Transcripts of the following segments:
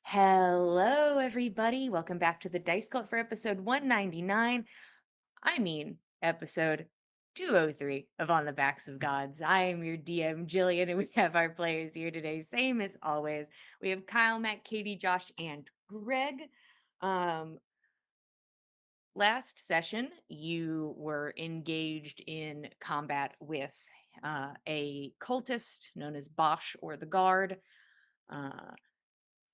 Hello, everybody. Welcome back to the Dice Cult for episode 199. Episode 203 of On the Backs of Gods. I am your DM, Jillian, and we have our players here today. Same as always. We have Kyle, Matt, Katie, Josh, and Greg. Um, Last session, you were engaged in combat with a cultist known as Bosch or the Guard. Uh,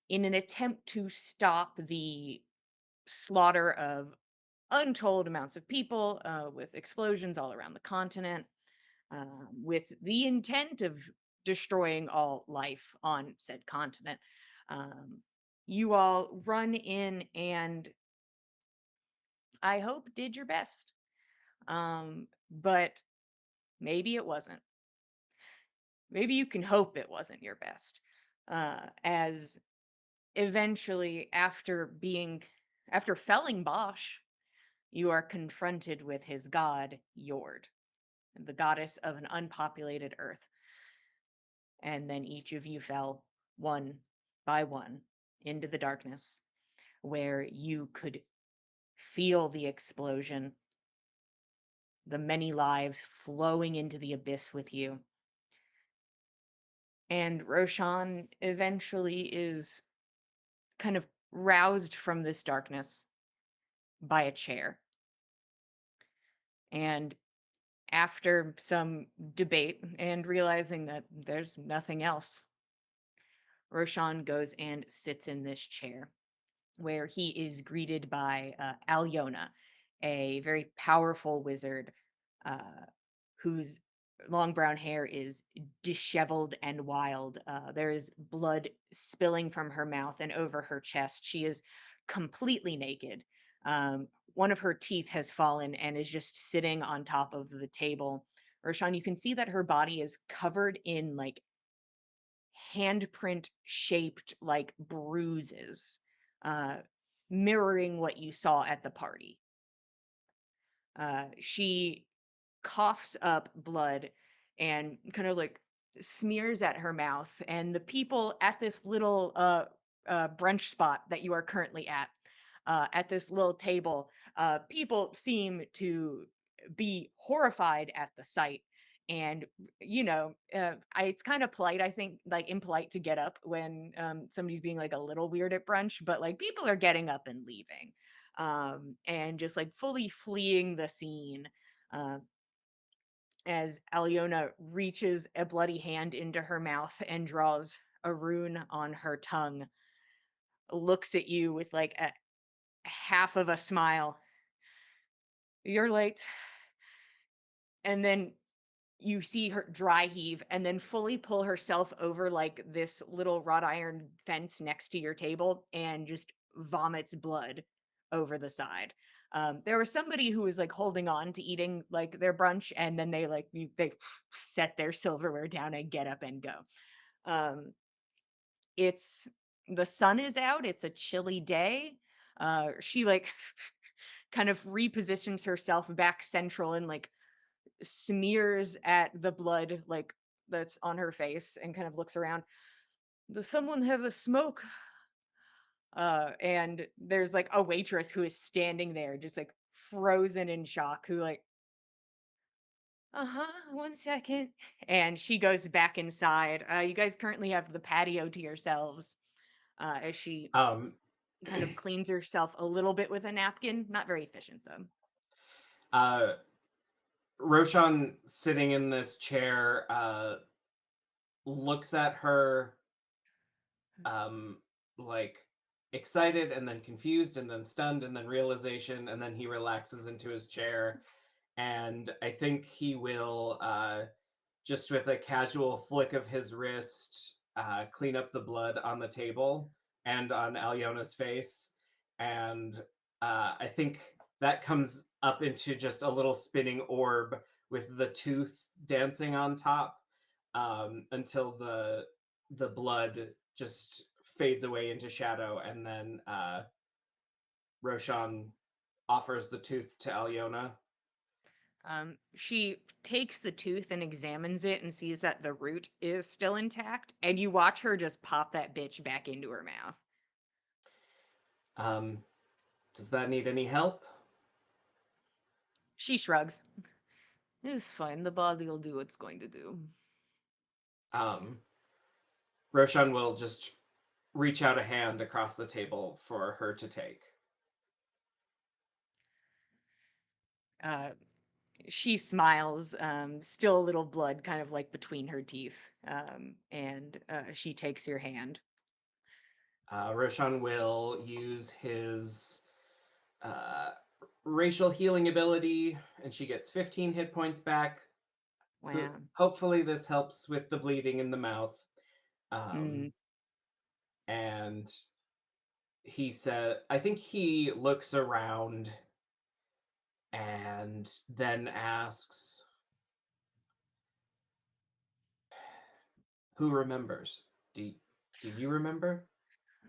in an attempt to stop the slaughter of untold amounts of people with explosions all around the continent, with the intent of destroying all life on said continent. Um, you all run in and I hope did your best. But maybe it wasn't. Maybe you can hope it wasn't your best. As eventually, after felling Bosch, you are confronted with his god, Yord, the goddess of an unpopulated earth. And then each of you fell one by one into the darkness where you could feel the explosion, the many lives flowing into the abyss with you. And Roshan eventually is kind of roused from this darkness by a chair. And after some debate and realizing that there's nothing else, Roshan goes and sits in this chair where he is greeted by Alyona, a very powerful wizard uh, whose long brown hair is disheveled and wild. There is blood spilling from her mouth and over her chest. She is completely naked. One of her teeth has fallen and is just sitting on top of the table. Roshan, you can see that her body is covered in like handprint shaped like bruises, uh, mirroring what you saw at the party. She coughs up blood and kind of like smears at her mouth. And the people at this little brunch spot that you are currently at this little table, people seem to be horrified at the sight. And it's kind of polite, I think, like impolite to get up when somebody's being like a little weird at brunch, but like people are getting up and leaving, and just like fully fleeing the scene. Uh, as Alyona reaches a bloody hand into her mouth and draws a rune on her tongue, looks at you with like a half of a smile. You're late. And then you see her dry heave and then fully pull herself over like this little wrought iron fence next to your table and just vomits blood over the side. There was somebody who was like holding on to eating like their brunch, and then they set their silverware down and get up and go. Um, it's the sun is out. It's a chilly day. She like kind of repositions herself back central and like smears at the blood like that's on her face and kind of looks around. Does someone have a smoke? And there's like a waitress who is standing there just like frozen in shock, who like, uh-huh, 1 second. And she goes back inside. You guys currently have the patio to yourselves, as she Um, kind of cleans herself a little bit with a napkin. Not very efficient though. uh, Roshan sitting in this chair looks at her um, like excited and then confused and then stunned and then realization and then he relaxes into his chair and I think he will just with a casual flick of his wrist clean up the blood on the table and on Aliona's face and I think that comes up into just a little spinning orb with the tooth dancing on top until the blood just fades away into shadow, and then Roshan offers the tooth to Aliona. She takes the tooth and examines it and sees that the root is still intact, and you watch her just pop that bitch back into her mouth. Um, does that need any help? She shrugs. It's fine. The body'll do what it's going to do. Um, Roshan will just reach out a hand across the table for her to take. Uh, she smiles, still a little blood kind of like between her teeth, and she takes your hand. Roshan will use his uh, racial healing ability, and she gets 15 hit points back. Wow. Hopefully, this helps with the bleeding in the mouth. Mm. Um, and he said, I think he looks around and then asks, "Who remembers? Do do you remember?"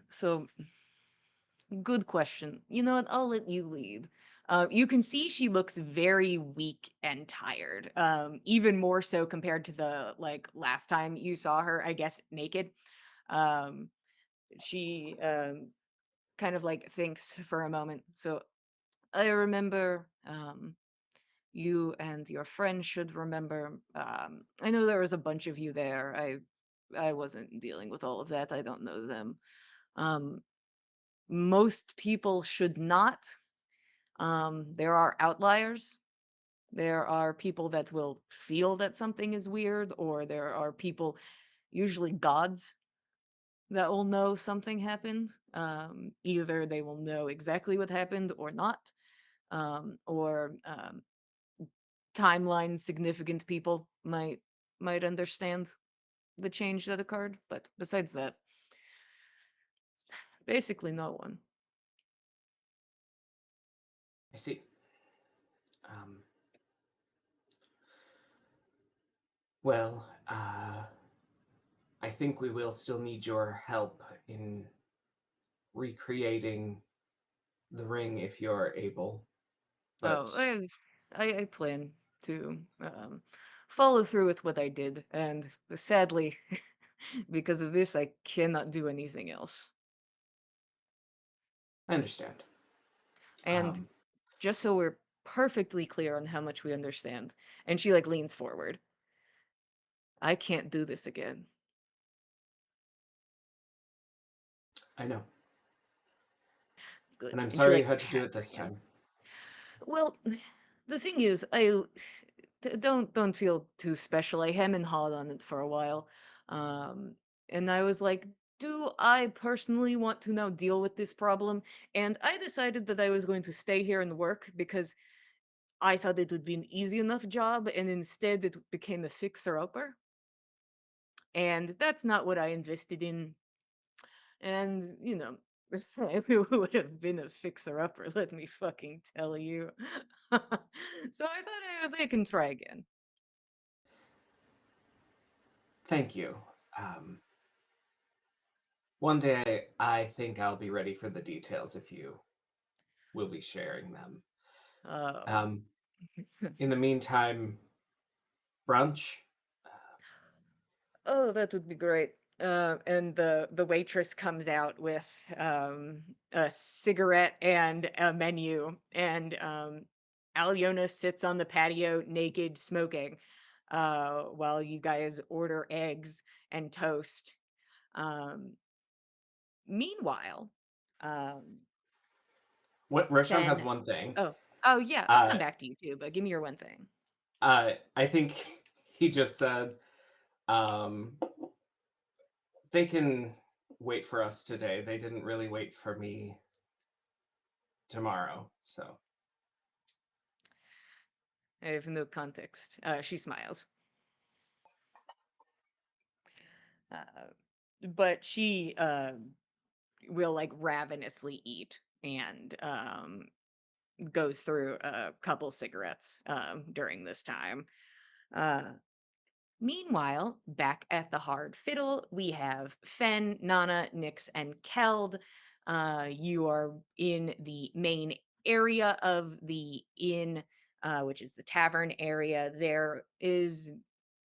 So, good question. You know what? I'll let you lead. You can see she looks very weak and tired. Even more so compared to the like last time you saw her, I guess, naked. Um, she kind of like thinks for a moment. So I remember you and your friend should remember. I know there was a bunch of you there. I wasn't dealing with all of that. I don't know them. Um, Most people should not. There are outliers. There are people that will feel that something is weird, or there are people, usually gods, that will know something happened. Either they will know exactly what happened or not, or timeline significant people might understand the change that occurred. But besides that, basically no one. I see. Um, well, I think we will still need your help in recreating the ring if you're able. Oh, But I plan to follow through with what I did, and sadly, because of this, I cannot do anything else. I understand. And Um, just so we're perfectly clear on how much we understand, and she like leans forward. I can't do this again. I know, and Good. I'm And she sorry you like had to do pats it her this hand. time. Well, the thing is, don't feel too special. I hem and hawed on it for a while, um, and I was like, do I personally want to now deal with this problem? And I decided that I was going to stay here and work because I thought it would be an easy enough job, and instead it became a fixer-upper, and that's not what I invested in. And it would have been a fixer-upper, let me fucking tell you. So I thought they can try again. Thank you. Um, One day I think I'll be ready for the details if you will be sharing them. Um, Um, in the meantime, brunch. oh, that would be great. And the waitress comes out with a cigarette and a menu, and Alyona sits on the patio naked, smoking, while you guys order eggs and toast. Um, Meanwhile, um, What Roshan has Fen. one thing. Oh yeah, I'll come Uh, back to you too, but give me your one thing. I think he just said um, they can wait for us today. They didn't really wait for me tomorrow. So I have no context. She smiles. Uh, but she will like ravenously eat and goes through a couple cigarettes during this time. Uh, Meanwhile, back at the Hard Fiddle, we have Fen, Nana, Nyx, and Keld. You are in the main area of the inn, which is the tavern area. There is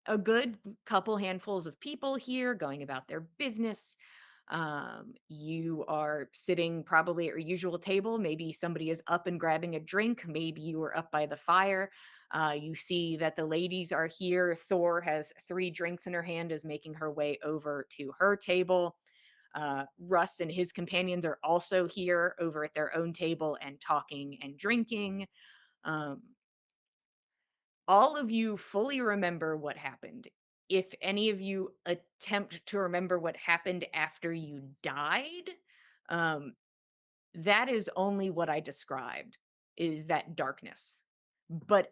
a good couple handfuls of people here going about their business. You are sitting probably at your usual table. Maybe somebody is up and grabbing a drink. Maybe you are up by the fire. You see that the ladies are here. Thor has 3 drinks in her hand, is making her way over to her table. Russ and his companions are also here over at their own table and talking and drinking. Um, all of you fully remember what happened. If any of you attempt to remember what happened after you died, um, that is only what I described, is that darkness. But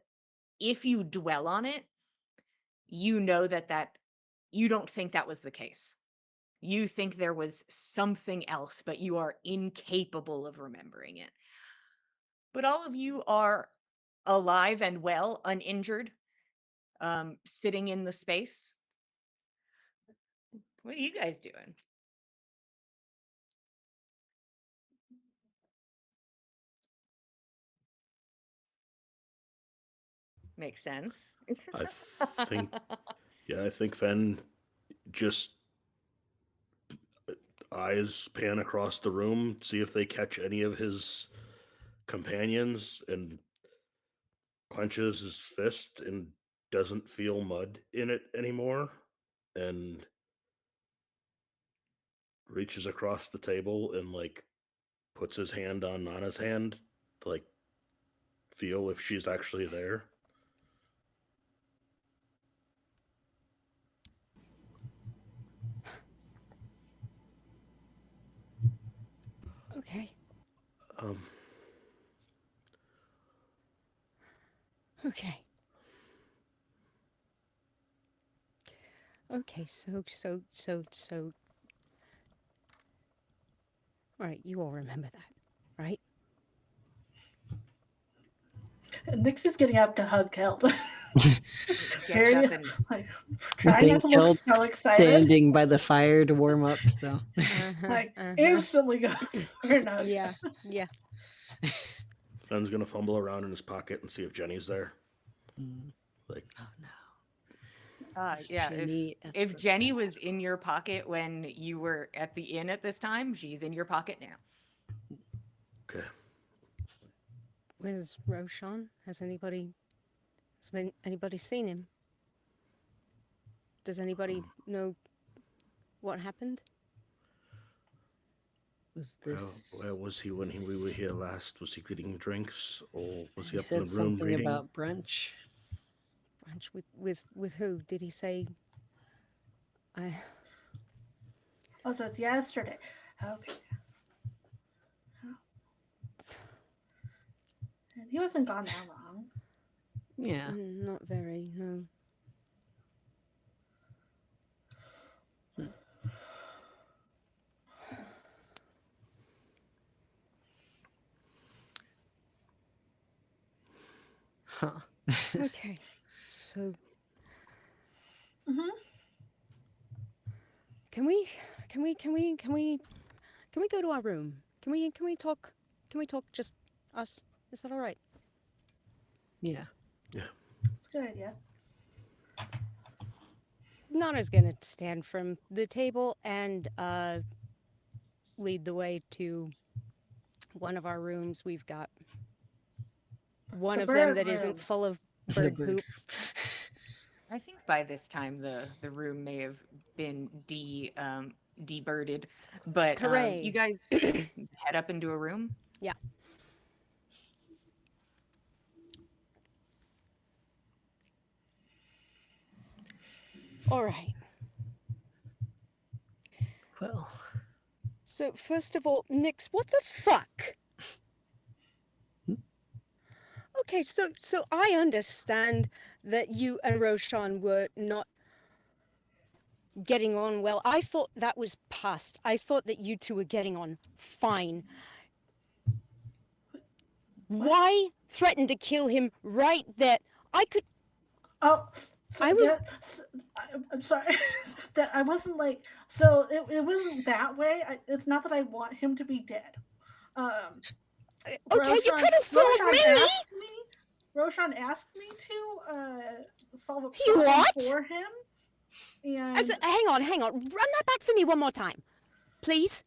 if you dwell on it, you know that you don't think that was the case. You think there was something else, but you are incapable of remembering it. But all of you are alive and well, uninjured, sitting in the space. What are you guys doing? Makes sense. I think, yeah, I think Fen just eyes pan across the room, see if they catch any of his companions, and clenches his fist and doesn't feel mud in it anymore, and reaches across the table and like puts his hand on Nana's hand to like feel if she's actually there. Okay. Um, Okay. Okay, so. All right, you all remember that, right? And Nixie's getting up to hug Keld. Gets Very, up and like, I trying think not to look Kelt's so excited. standing by the fire to warm up, so. Like, instantly goes for an hug. Yeah, yeah. Fen's gonna fumble around in his pocket and see if Jenny's there. Like, Oh no. yeah, Jenny if Jenny was in your pocket when you were at the inn at this time, she's in your pocket now. okay. Where's Roshan? Has anybody seen him? Does anybody know what happened? Was this? Where was he when we were here last? Was he getting drinks, or was he He up in said the room something reading? about brunch. Brunch with who? Did he say? Oh, so it's yesterday. Okay. And he wasn't gone that long. Yeah. Not very. No. Huh. Okay. So. Mhm. Can we go to our room? Can we talk just us? Is that all right? Yeah. It's a good idea. Nana's gonna stand from the table and lead the way to one of our rooms. We've got one The of them bird that room. isn't full of The bird bird. poop. I think by this time the room may have been debirded, but Hooray. you guys head up into a room. Yeah. All right. Well, So first of all, Nix, what the fuck? Okay, so I understand that you and Roshan were not getting on well. I thought that was past. I thought that you two were getting on fine. Why threaten to kill him right there? I could. Oh, so I was- I'm sorry. That I wasn't like. So it wasn't that way. It's not that I want him to be dead. Okay, you could have fooled me. Roshan asked me to solve a He problem what? for him. And Hang on. Run that back for me one more time. please.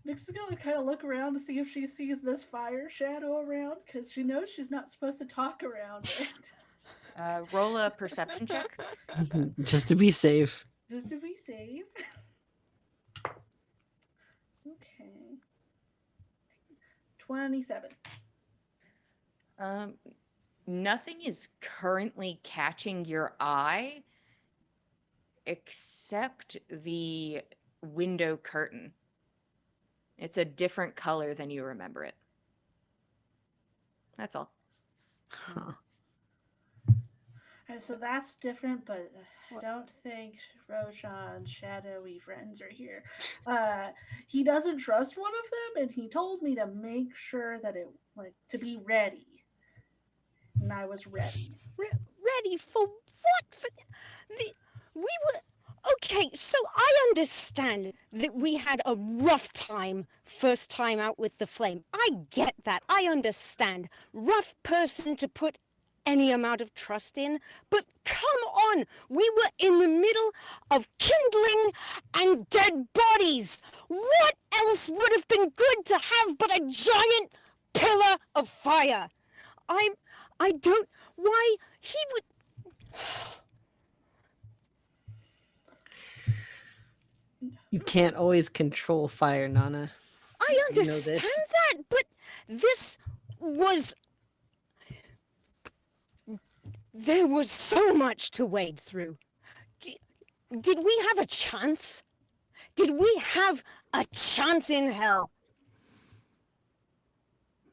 Nyx is gonna kind of look around to see if she sees this fire shadow around, because she knows she's not supposed to talk around it. Roll a perception check. Just to be safe. Just to be safe. Okay. 27. Nothing is currently catching your eye except the window curtain. It's a different color than you remember it. That's all. Huh. And so that's different, but I What? don't think Roshan's shadowy friends are here. He doesn't trust one of them, and he told me to make sure that to be ready. And I was ready. Ready for what? We were okay. So I understand that we had a rough time first time out with the flame. I get that. I understand. Rough person to put any amount of trust in. But come on, we were in the middle of kindling and dead bodies. What else would have been good to have but a giant pillar of fire? I don't. Why he would. You can't always control fire, Nana. I You know understand this. that, but this was. There was so much to wade through. Did we have a chance? Did we have a chance in hell?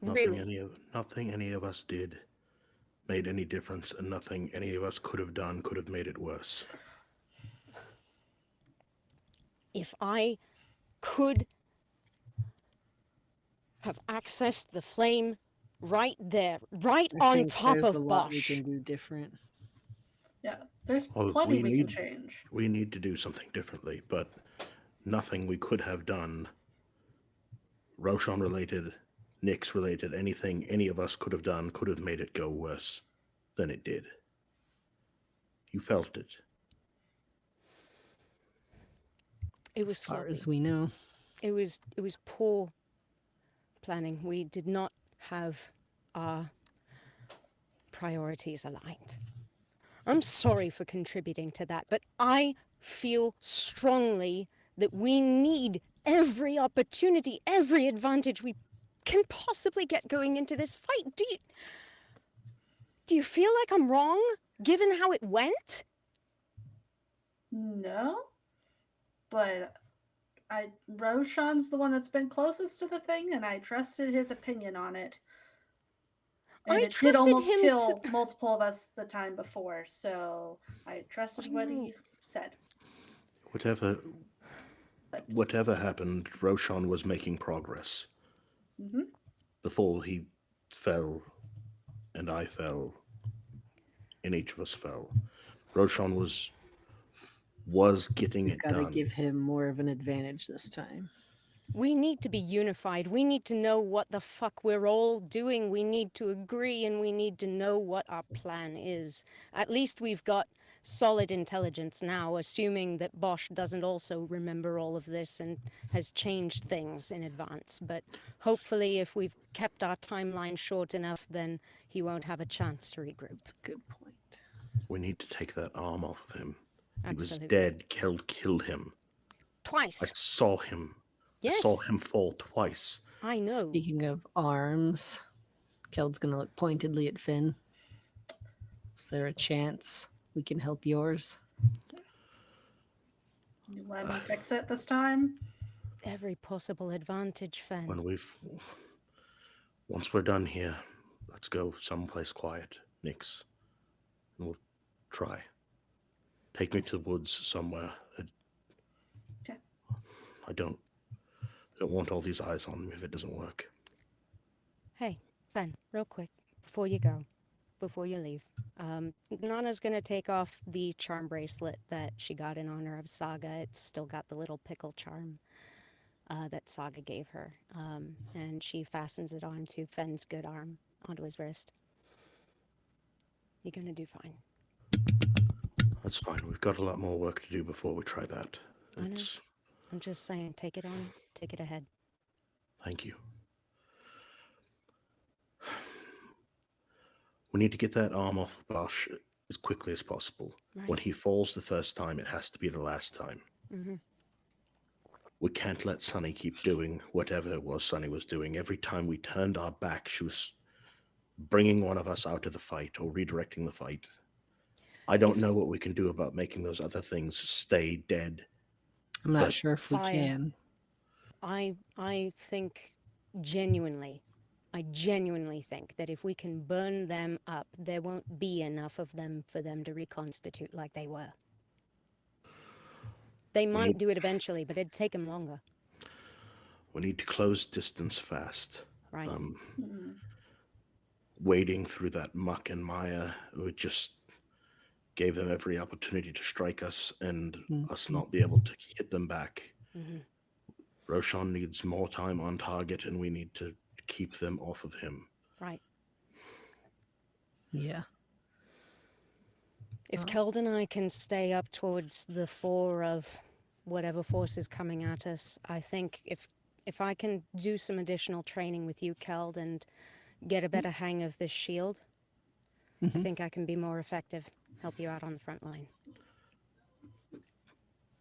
Really? Nothing any of us did made any difference, and nothing any of us could have done could have made it worse. If I could have accessed the flame right there, right I on think top there's of a lot Bosch. we can do different. Yeah, there's Well, plenty we we can need- change. We need to do something differently, but nothing we could have done, Roshan related, Nyx related, anything any of us could have done could have made it go worse than it did. You felt it. It was As far sloppy. as we know. It was poor planning. We did not have our priorities aligned. I'm sorry for contributing to that, but I feel strongly that we need every opportunity, every advantage we can possibly get going into this fight. Do you feel like I'm wrong, given how it went? No, but Roshan's the one that's been closest to the thing, and I trusted his opinion on it. And I it did trusted almost him kill multiple of us the time before, so I trusted I what know. he said. Whatever happened, Roshan was making progress. Hmm. Before he fell, and I fell, and each of us fell. Roshan was getting it Gotta done. give him more of an advantage this time. We need to be unified. We need to know what the fuck we're all doing. We need to agree and we need to know what our plan is. At least we've got solid intelligence now, assuming that Bosch doesn't also remember all of this and has changed things in advance. But hopefully, if we've kept our timeline short enough, then he won't have a chance to regroup. That's a good point. We need to take that arm off of him. Absolutely. He was dead. Killed him. I Twice. saw him. Yes, I saw him fall twice. I know. Speaking of arms, Keld's gonna look pointedly at Finn. Is there a chance we can help yours? You let me fix it this time. Every possible advantage, Fen. Once we're done here, let's go someplace quiet, Nyx. And we'll try. Take me to the woods somewhere. Okay. I don't want all these eyes on me if it doesn't work. Hey, Fen, real quick, before you go, before you leave, Nana's gonna take off the charm bracelet that she got in honor of Saga. It's still got the little pickle charm that Saga gave her, and she fastens it onto Fen's good arm, onto his wrist. You're gonna do fine. That's fine. We've got a lot more work to do before we try that. I know. It's I'm just saying, take it on, take it ahead. Thank you. We need to get that arm off of Bosch as quickly as possible. When Right. he falls the first time, it has to be the last time. Mm-hmm. We can't let Sunny keep doing whatever it was Sunny was doing. Every time we turned our back, she was bringing one of us out of the fight or redirecting the fight. I don't If know what we can do about making those other things stay dead. I'm not But sure if we Fire. can. I think genuinely, I genuinely think that if we can burn them up, there won't be enough of them for them to reconstitute like they were. They we might need, do it eventually, but it'd take them longer. we need to close distance fast. Right. Mm. Wading through that muck and mire, we just gave them every opportunity to strike us and us Mhm. not be able to hit them back. Mm-hmm. Roshan needs more time on target, and we need to keep them off of him. Right. Yeah. If Oh. Keld and I can stay up towards the fore of whatever force is coming at us, I think if I can do some additional training with you, Keld, and get a better hang of this shield, I Mhm. think I can be more effective, help you out on the front line.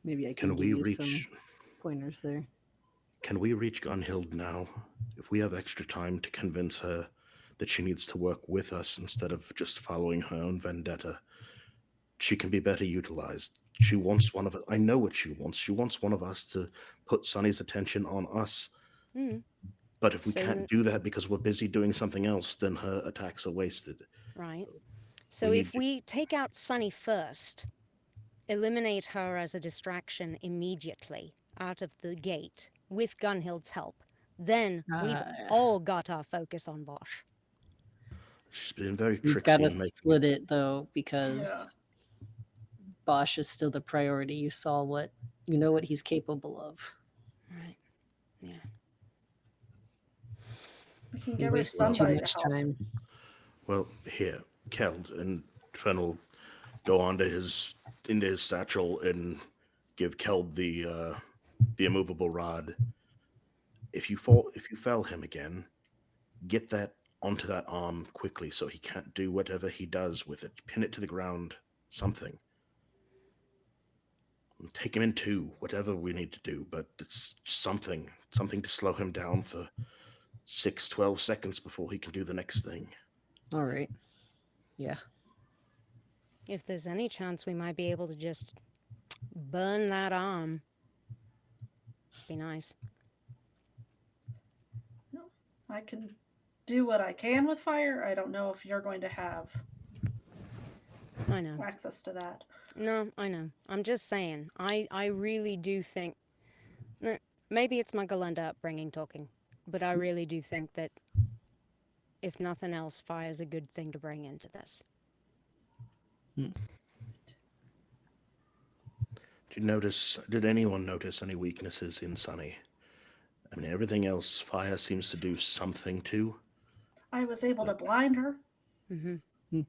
Maybe I can Can give we you some reach? pointers there. Can we reach Gunhild now? If we have extra time to convince her that she needs to work with us instead of just following her own vendetta, she can be better utilized. She wants one of us. I know what she wants. She wants one of us to put Sunny's attention on us. Mm. But if we So, can't do that because we're busy doing something else, then her attacks are wasted. right. So We if need we take out Sunny first, eliminate her as a distraction immediately out of the gate with Gunhild's help, then we've all got our focus on Bosch. She's been very We've got tricksy to in making. split it though, because Bosch is still the priority. You saw what he's capable of. Right. Yeah. We can We give her wasted too somebody to much help. time. Well, here, Keld and Fen will go onto into his satchel and give Keld the immovable rod. If you fell him again, get that onto that arm quickly so he can't do whatever he does with it. Pin it to the ground, something. Take him in two, whatever we need to do, but it's something to slow him down for 12 seconds before he can do the next thing. All right. Yeah. If there's any chance we might be able to just burn that arm, be nice. I can do what I can with fire. I don't know if you're going to have I know. access to that. No, I know. I'm just saying. I really do think. Maybe it's my Galenda upbringing talking, but I really do think that if nothing else, fire's a good thing to bring into this. Did anyone notice any weaknesses in Sunny? I mean, everything else fire seems to do something to. I was able to blind her Mm-hmm.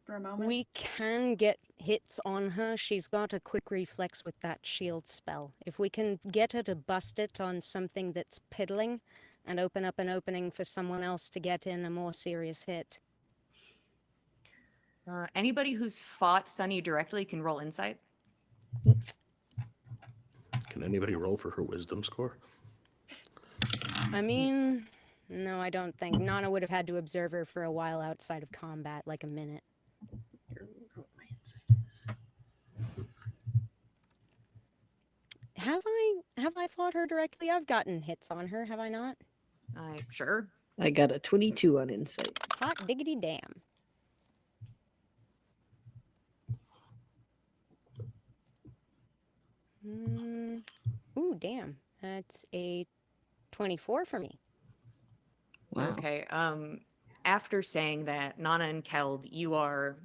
for a moment. We can get hits on her. She's got a quick reflex with that shield spell. If we can get her to bust it on something that's piddling and open up an opening for someone else to get in a more serious hit. Anybody who's fought Sunny directly can roll insight. Can anybody roll for her wisdom score? I mean, no, I don't think. Nana would have had to observe her for a while outside of combat, like a minute. Have I fought her directly? I've gotten hits on her, have I not? Sure. I got a 22 on insight. Hot diggity damn. Ooh, damn. That's a 24 for me. Wow. Okay. After saying that, Nana and Keld, you are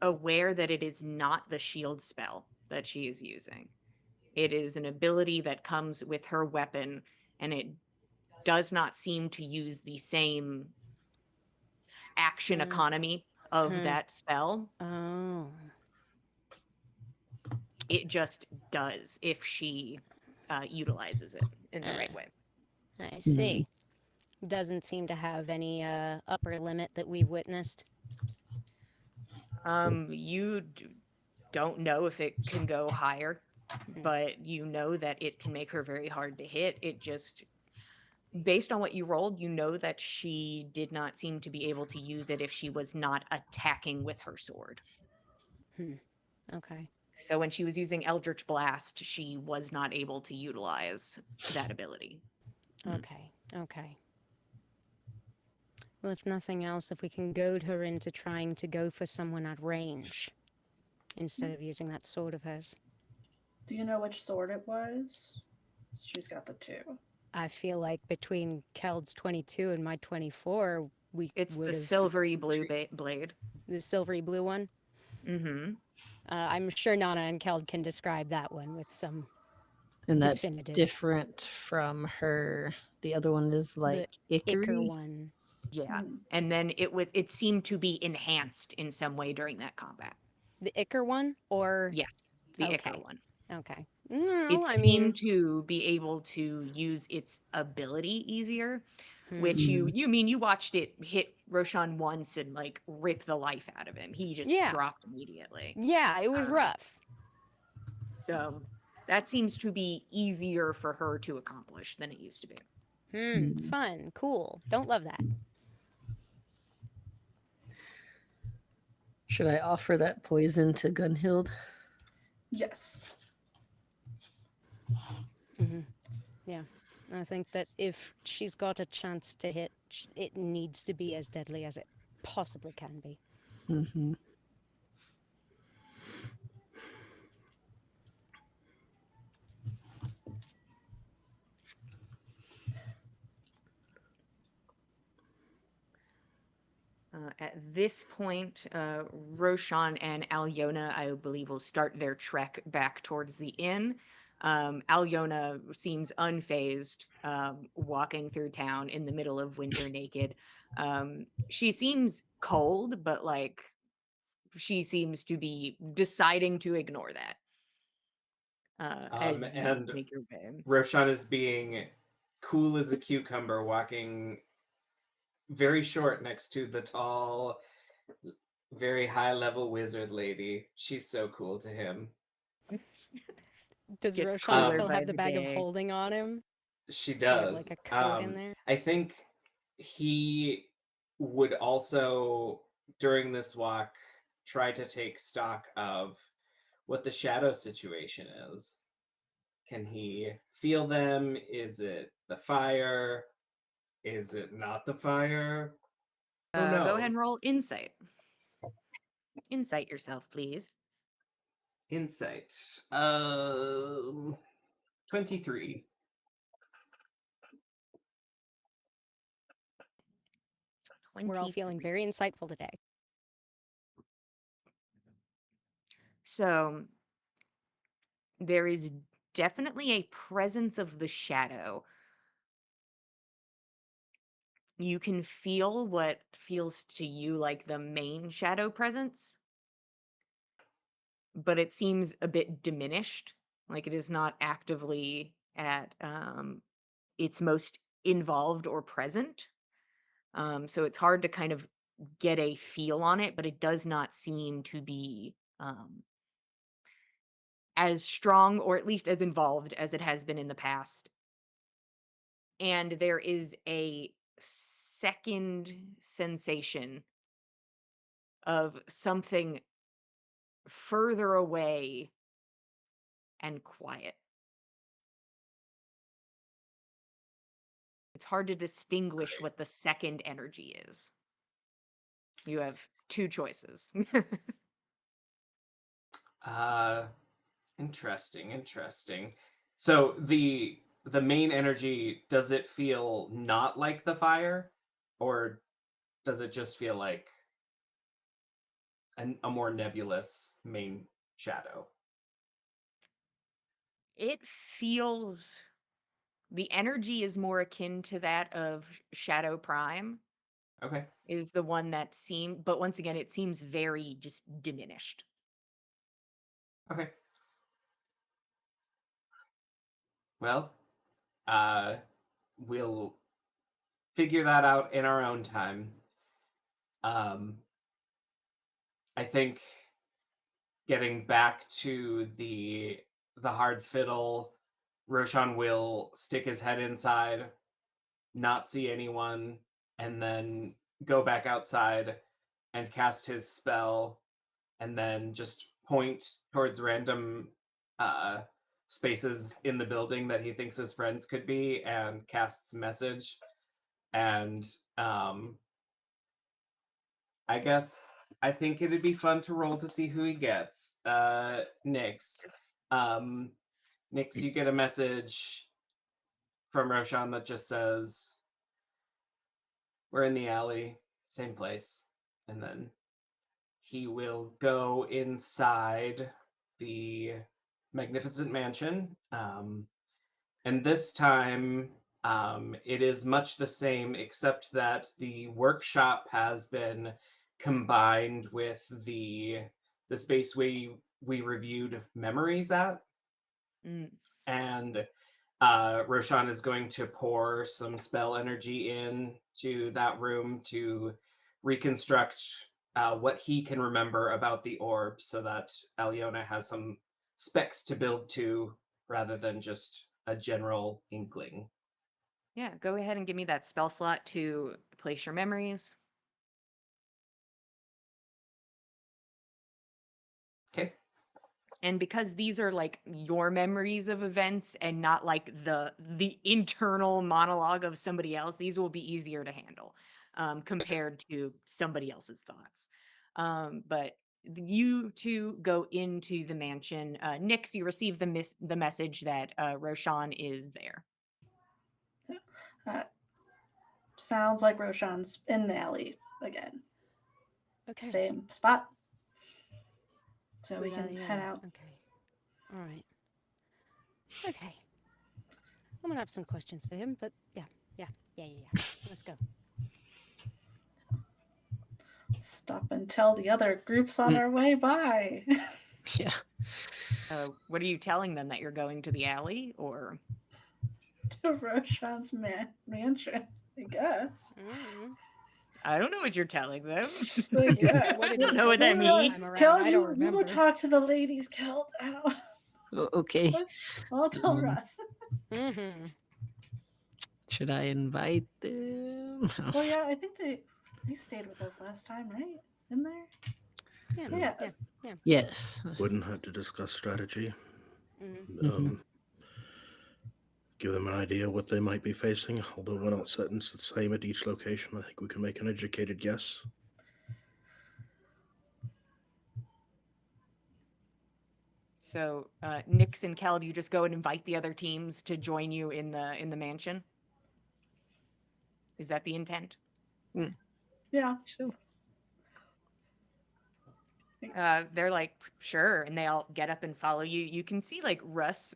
aware that it is not the shield spell that she is using. It is an ability that comes with her weapon, and it does not seem to use the same action economy of that spell. Oh. it just does if she utilizes it in the right way. I see. Doesn't seem to have any upper limit that we've witnessed. You don't know if it can go higher, Mhm. but you know that it can make her very hard to hit. It just, based on what you rolled, you know that she did not seem to be able to use it if she was not attacking with her sword. Okay. So when she was using Eldritch Blast, she was not able to utilize that ability. Okay. Okay. Well, if nothing else, if we can goad her into trying to go for someone at range instead of using that sword of hers. Do you know which sword it was? She's got the two. I feel like between Keld's 22 and my 24, we It's would the have silvery blue blade. the silvery blue one. Mm-hmm. I'm sure Nana and Keld can describe that one with some And that's definitive. different from her. The other one is like Ichor Ickery. one. Yeah. Mm. And then it seemed to be enhanced in some way during that combat. The Ichor one, or Yes, the Ichor Okay. one. okay. No, It I seemed mean, to be able to use its ability easier, Hmm. which you watched it hit Roshan once and like rip the life out of him. He just Yeah. dropped immediately. yeah, it was rough. So that seems to be easier for her to accomplish than it used to be. Fun, cool. Don't love that. Should I offer that poison to Gunhild? Yes. Yeah, I think that if she's got a chance to hit, it needs to be as deadly as it possibly can be. Mm-hmm. At this point, Roshan and Alyona, I believe, will start their trek back towards the inn. Alyona seems unfazed, walking through town in the middle of winter naked. She seems cold, but like she seems to be deciding to ignore that as you And make your way. Roshan is being cool as a cucumber, walking very short next to the tall, very high level wizard lady. She's so cool to him. Does Gets Roshan cooler still by have the the bag of day. holding on him? She Do you have does. like a code in there? I think he would also, during this walk, try to take stock of what the shadow situation is. Can he feel them? Is it the fire? Is it not the fire? Who Go ahead knows? and roll insight. Insight yourself, please. Insight. 23. We're all feeling 23. very insightful today. So there is definitely a presence of the shadow. You can feel what feels to you like the main shadow presence, but it seems a bit diminished. Like it is not actively at its most involved or present. So it's hard to kind of get a feel on it, but it does not seem to be as strong or at least as involved as it has been in the past. And there is a second sensation of something further away and quiet. It's hard to distinguish Great. what the second energy is. You have two choices. Interesting. So the main energy, does it feel not like the fire, or does it just feel like a more nebulous main shadow? It feels the energy is more akin to that of Shadow Prime, Okay. is the one that seemed, but once again, it seems very just diminished. Okay. Well, uh, we'll figure that out in our own time. Um, I think getting back to the hard fiddle, Roshan will stick his head inside, not see anyone, and then go back outside and cast his spell, and then just point towards random uh, spaces in the building that he thinks his friends could be, and casts message. And um, I guess I think it'd be fun to roll to see who he gets. Nyx. Um, Nyx, you get a message from Roshan that just says, "We're in the alley, same place." And then he will go inside the magnificent mansion. And this time, it is much the same, except that the workshop has been combined with the space we reviewed memories at, Mm. and Roshan is going to pour some spell energy in to that room to reconstruct what he can remember about the orb, so that Aliona has some specs to build to rather than just a general inkling. Yeah, go ahead and give me that spell slot to place your memories. Okay. And because these are like your memories of events and not like the internal monologue of somebody else, these will be easier to handle compared to somebody else's thoughts. But you two go into the mansion. Nyx, you receive the message that Roshan is there. Uh, sounds like Roshan's in the alley again. Okay. Same spot. So we With can head Aliona. out. Okay. All right. Okay. I'm gonna have some questions for him, but yeah. Let's go. Stop and tell the other groups on our way by. Yeah. What are you telling them, that you're going to the alley, or? To Roshan's mansion, I guess. Mm-hmm. I don't know what you're telling them. I guess. What did I don't he know tell what you that last means. time around? Tell I you, don't you remember. go talk to the ladies killed out. Okay. I'll tell Um, Russ. Mm-hmm. Should I invite them? Well, yeah, I think they stayed with us last time, right? In there? Yeah. Yeah. Yes. Wouldn't have to discuss strategy. Mm-hmm. Give them an idea what they might be facing. Although we're not certain it's the same at each location, I think we can make an educated guess. So, Nyx and Kel, do you just go and invite the other teams to join you in the mansion? Is that the intent? Yeah. So They're like, sure, and they all get up and follow you. You can see like Russ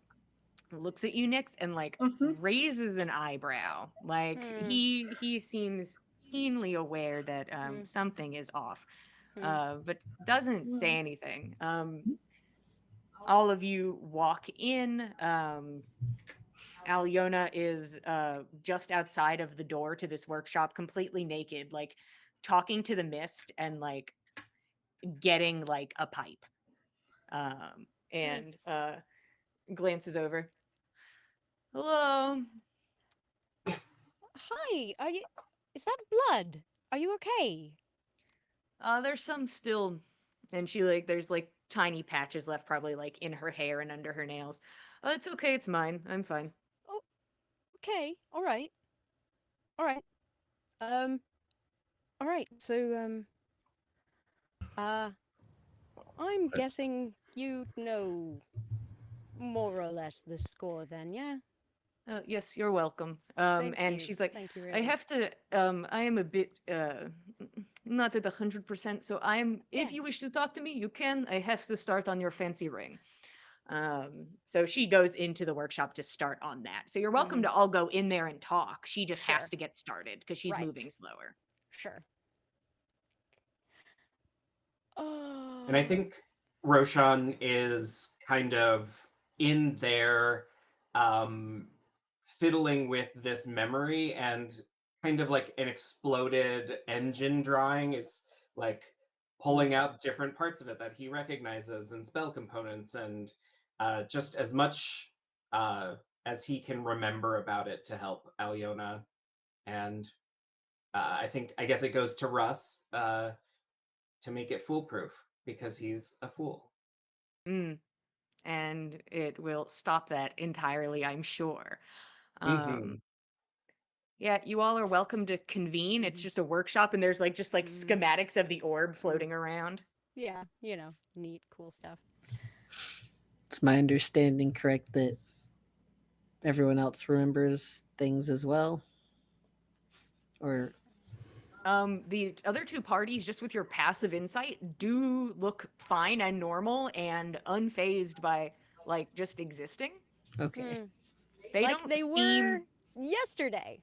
looks at you, Nyx, and like Mhm. raises an eyebrow. Like he seems keenly aware that something is off, but doesn't say anything. All of you walk in. Aliona is just outside of the door to this workshop, completely naked, like talking to the mist and like getting like a pipe. And glances over. Hello. Hi. Are you? Is that blood? Are you okay? There's some still, and she like there's like tiny patches left, probably like in her hair and under her nails. It's okay. It's mine. I'm fine. Oh. Okay. All right. All right. Um. All right. So I'm guessing you know more or less the score then, yeah? Yes, you're welcome. Thank And you. she's like, Thank you, I really. have to, I am a bit, not at 100%. So if Yeah. you wish to talk to me, you can. I have to start on your fancy ring. So she goes into the workshop to start on that. So you're welcome to all go in there and talk. She just has Sure. to get started because she's Right. moving slower. Sure. And I Oh. think Roshan is kind of in there um, fiddling with this memory, and kind of like an exploded engine drawing is like pulling out different parts of it that he recognizes and spell components, and just as much as he can remember about it to help Aliona. And I guess it goes to Russ to make it foolproof because he's a fool. Mm. And it will stop that entirely, I'm sure. Hmm. Yeah, you all are welcome to convene. It's just a workshop, and there's like just like schematics of the orb floating around. Yeah, neat, cool stuff. Is my understanding correct that everyone else remembers things as well? Or The other two parties, just with your passive insight, do look fine and normal and unfazed by like just existing. okay. They Like don't they were seem, yesterday.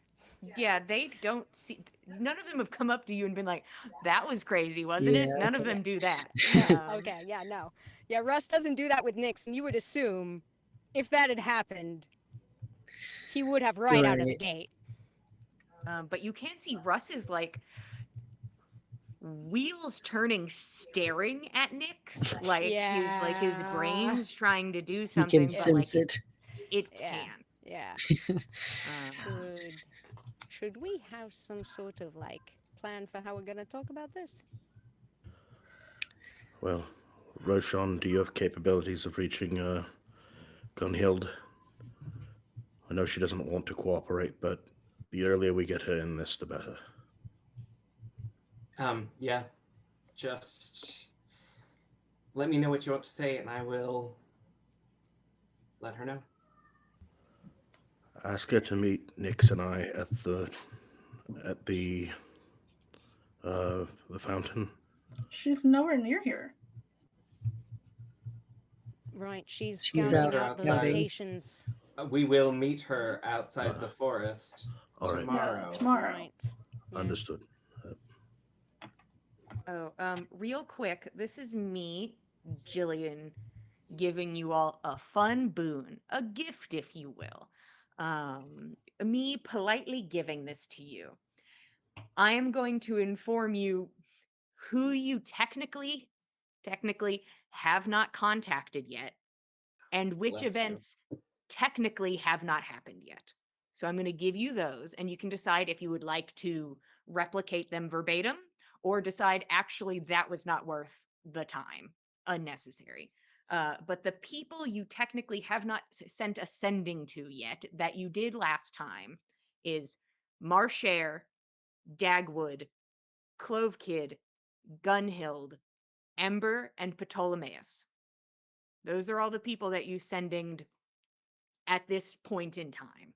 yeah, they don't see. None of them have come up to you and been like, "That was crazy, wasn't Yeah, it?" None of okay. them do that. No, okay, yeah, no. Yeah, Russ doesn't do that with Nyx, and you would assume if that had happened, he would have right out of the Right. gate. But you can see Russ is like wheels turning, staring at Nyx, like his Yeah. brain's trying to do He can something, but like sense it. it Yeah. can't. Yeah. Um, Should we have some sort of like plan for how we're gonna talk about this? Well, Roshan, do you have capabilities of reaching Gunhild? I know she doesn't want to cooperate, but the earlier we get her in this, the better. Yeah, just let me know what you want to say, and I will let her know. Ask her to meet Nix and I at the fountain. She's nowhere near here. Right, she's She's scouting out out the scouting. locations. We will meet her outside the forest All right. tomorrow. Yeah, tomorrow. Right. Yeah. Understood. real quick, this is me, Jillian, giving you all a fun boon, a gift, if you will. Me politely giving this to you. I am going to inform you who you technically have not contacted yet, and which Bless you. events technically have not happened yet. So I'm going to give you those, and you can decide if you would like to replicate them verbatim or decide actually that was not worth the time, unnecessary. But the people you technically have not sent a sending to yet that you did last time is Marshare, Dagwood, Clove Kid, Gunhild, Ember, and Ptolemaeus. Those are all the people that you sendinged at this point in time.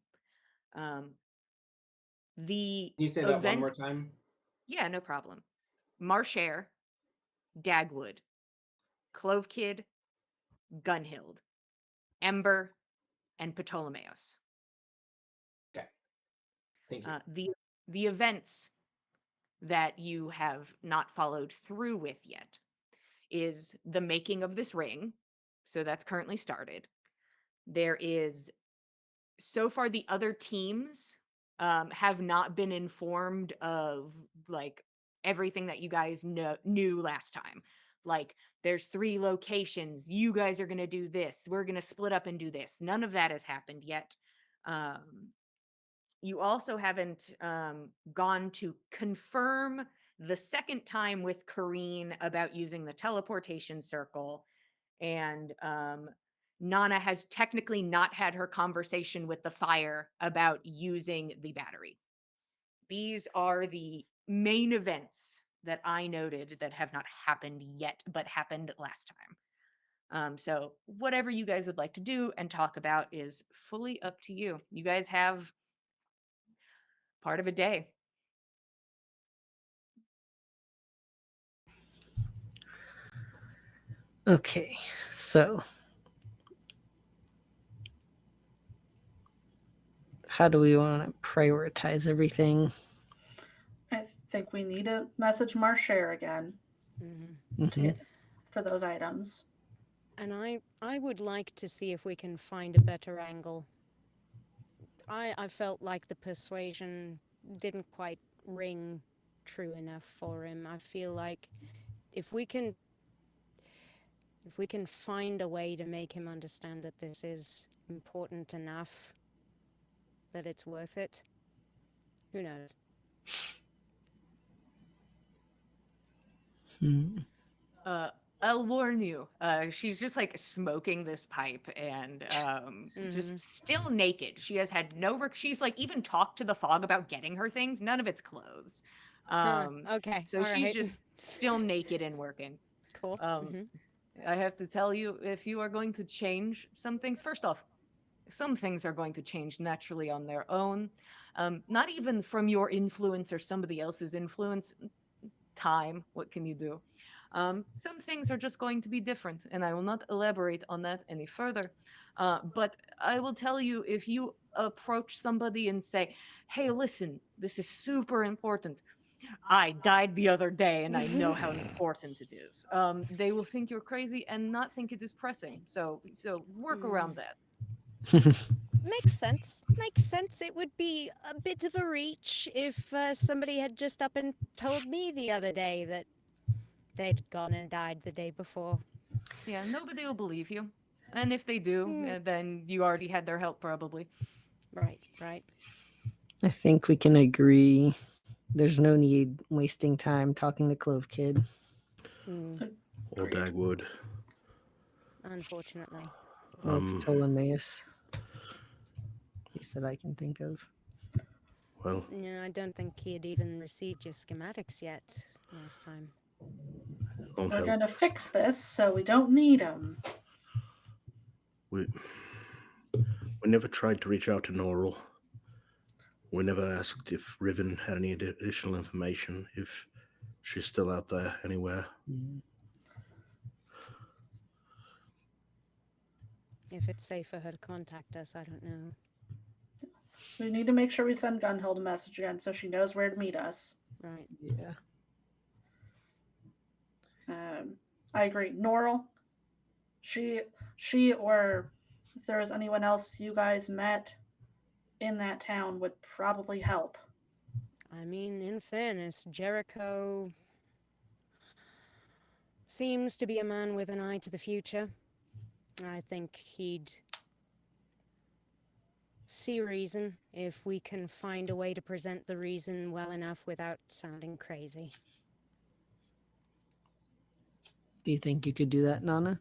The Can you say that one more event, time? yeah, no problem. Marshare, Dagwood, Clove Kid, Gunhild, Ember, and Ptolemaeus. Okay. Thank you. The events that you have not followed through with yet is the making of this ring. So that's currently started. There is, so far, the other teams have not been informed of like everything that you guys knew last time. Like, there's 3 locations. You guys are going to do this. We're going to split up and do this. None of that has happened yet. You also haven't gone to confirm the second time with Kareen about using the teleportation circle, and Nana has technically not had her conversation with the fire about using the battery. These are the main events that I noted that have not happened yet, but happened last time. So whatever you guys would like to do and talk about is fully up to you. You guys have part of a day. Okay, so how do we want to prioritize everything? I think we need to message Marshare again Mhm. for those items. And I would like to see if we can find a better angle I felt like the persuasion didn't quite ring true enough for him. I feel like if we can find a way to make him understand that this is important enough that it's worth it, who knows? Hmm. I'll warn you. She's just like smoking this pipe and just still naked. She has had no work. She's like even talked to the fog about getting her things. None of it's clothes. Okay, So all she's right. just still naked and working. Cool. Um, I have to tell you, if you are going to change some things, first off, some things are going to change naturally on their own. Not even from your influence or somebody else's influence. Time, what can you do? Some things are just going to be different, and I will not elaborate on that any further. But I will tell you, if you approach somebody and say, hey, listen, this is super important. I died the other day and I know how important it is. They will think you're crazy and not think it is pressing. So work around that. Makes sense. Makes sense. It would be a bit of a reach if somebody had just up and told me the other day that they'd gone and died the day before. Yeah, nobody will believe you. And if they do, Mm. then you already had their help probably. Right, right. I think we can agree. There's no need wasting time talking to Clove Kid. Or Agreed. Dagwood. Unfortunately. Or Um, Ptolemaeus. At least that I can think of. well, No, I don't think he had even received your schematics yet last time. won't We're help. gonna fix this so we don't need them. We never tried to reach out to Norrell. We never asked if Riven had any additional information, if she's still out there anywhere. Yeah. If it's safe for her to contact us, I don't know. We need to make sure we send Gunhild a message again so she knows where to meet us. Right. Yeah. I agree. Norrell, she, or if there was anyone else you guys met in that town would probably help. I mean, in fairness, Jericho seems to be a man with an eye to the future. I think he'd see reason if we can find a way to present the reason well enough without sounding crazy. Do you think you could do that, Nana?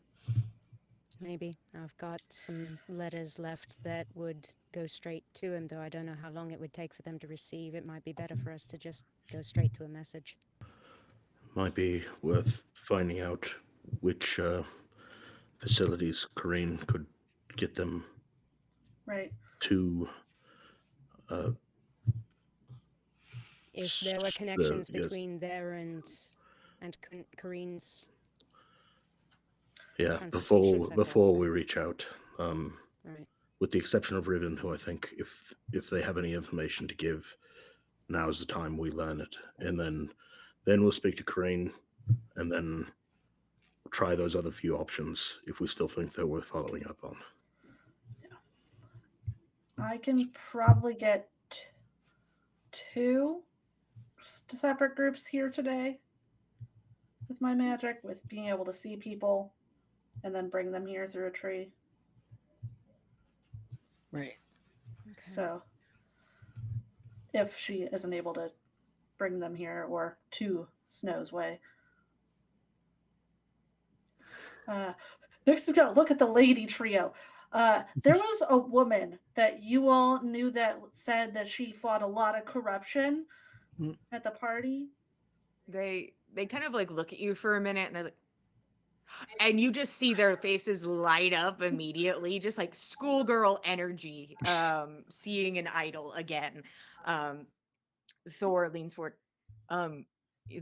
Maybe. I've got some letters left that would go straight to him, though I don't know how long it would take for them to receive. It might be better for us to just go straight to a message. Might be worth finding out which facilities Corrine could get them Right. to. If there were connections yes. between there and Corrine's. Yeah, Transportation centers before we then. reach out. Right. With the exception of Riven, who I think if they have any information to give, now's the time we learn it, and then we'll speak to Corrine, and then try those other few options if we still think they're worth following up on. I can probably get two separate groups here today with my magic, with being able to see people and then bring them here through a tree. Right. Okay. So if she isn't able to bring them here or to Snow's Way. Next is gonna look at the lady trio. There was a woman that you all knew that said that she fought a lot of corruption at the party. They kind of like look at you for a minute and they're like, and you just see their faces light up immediately, just like schoolgirl energy, seeing an idol again. Thor leans forward. Um,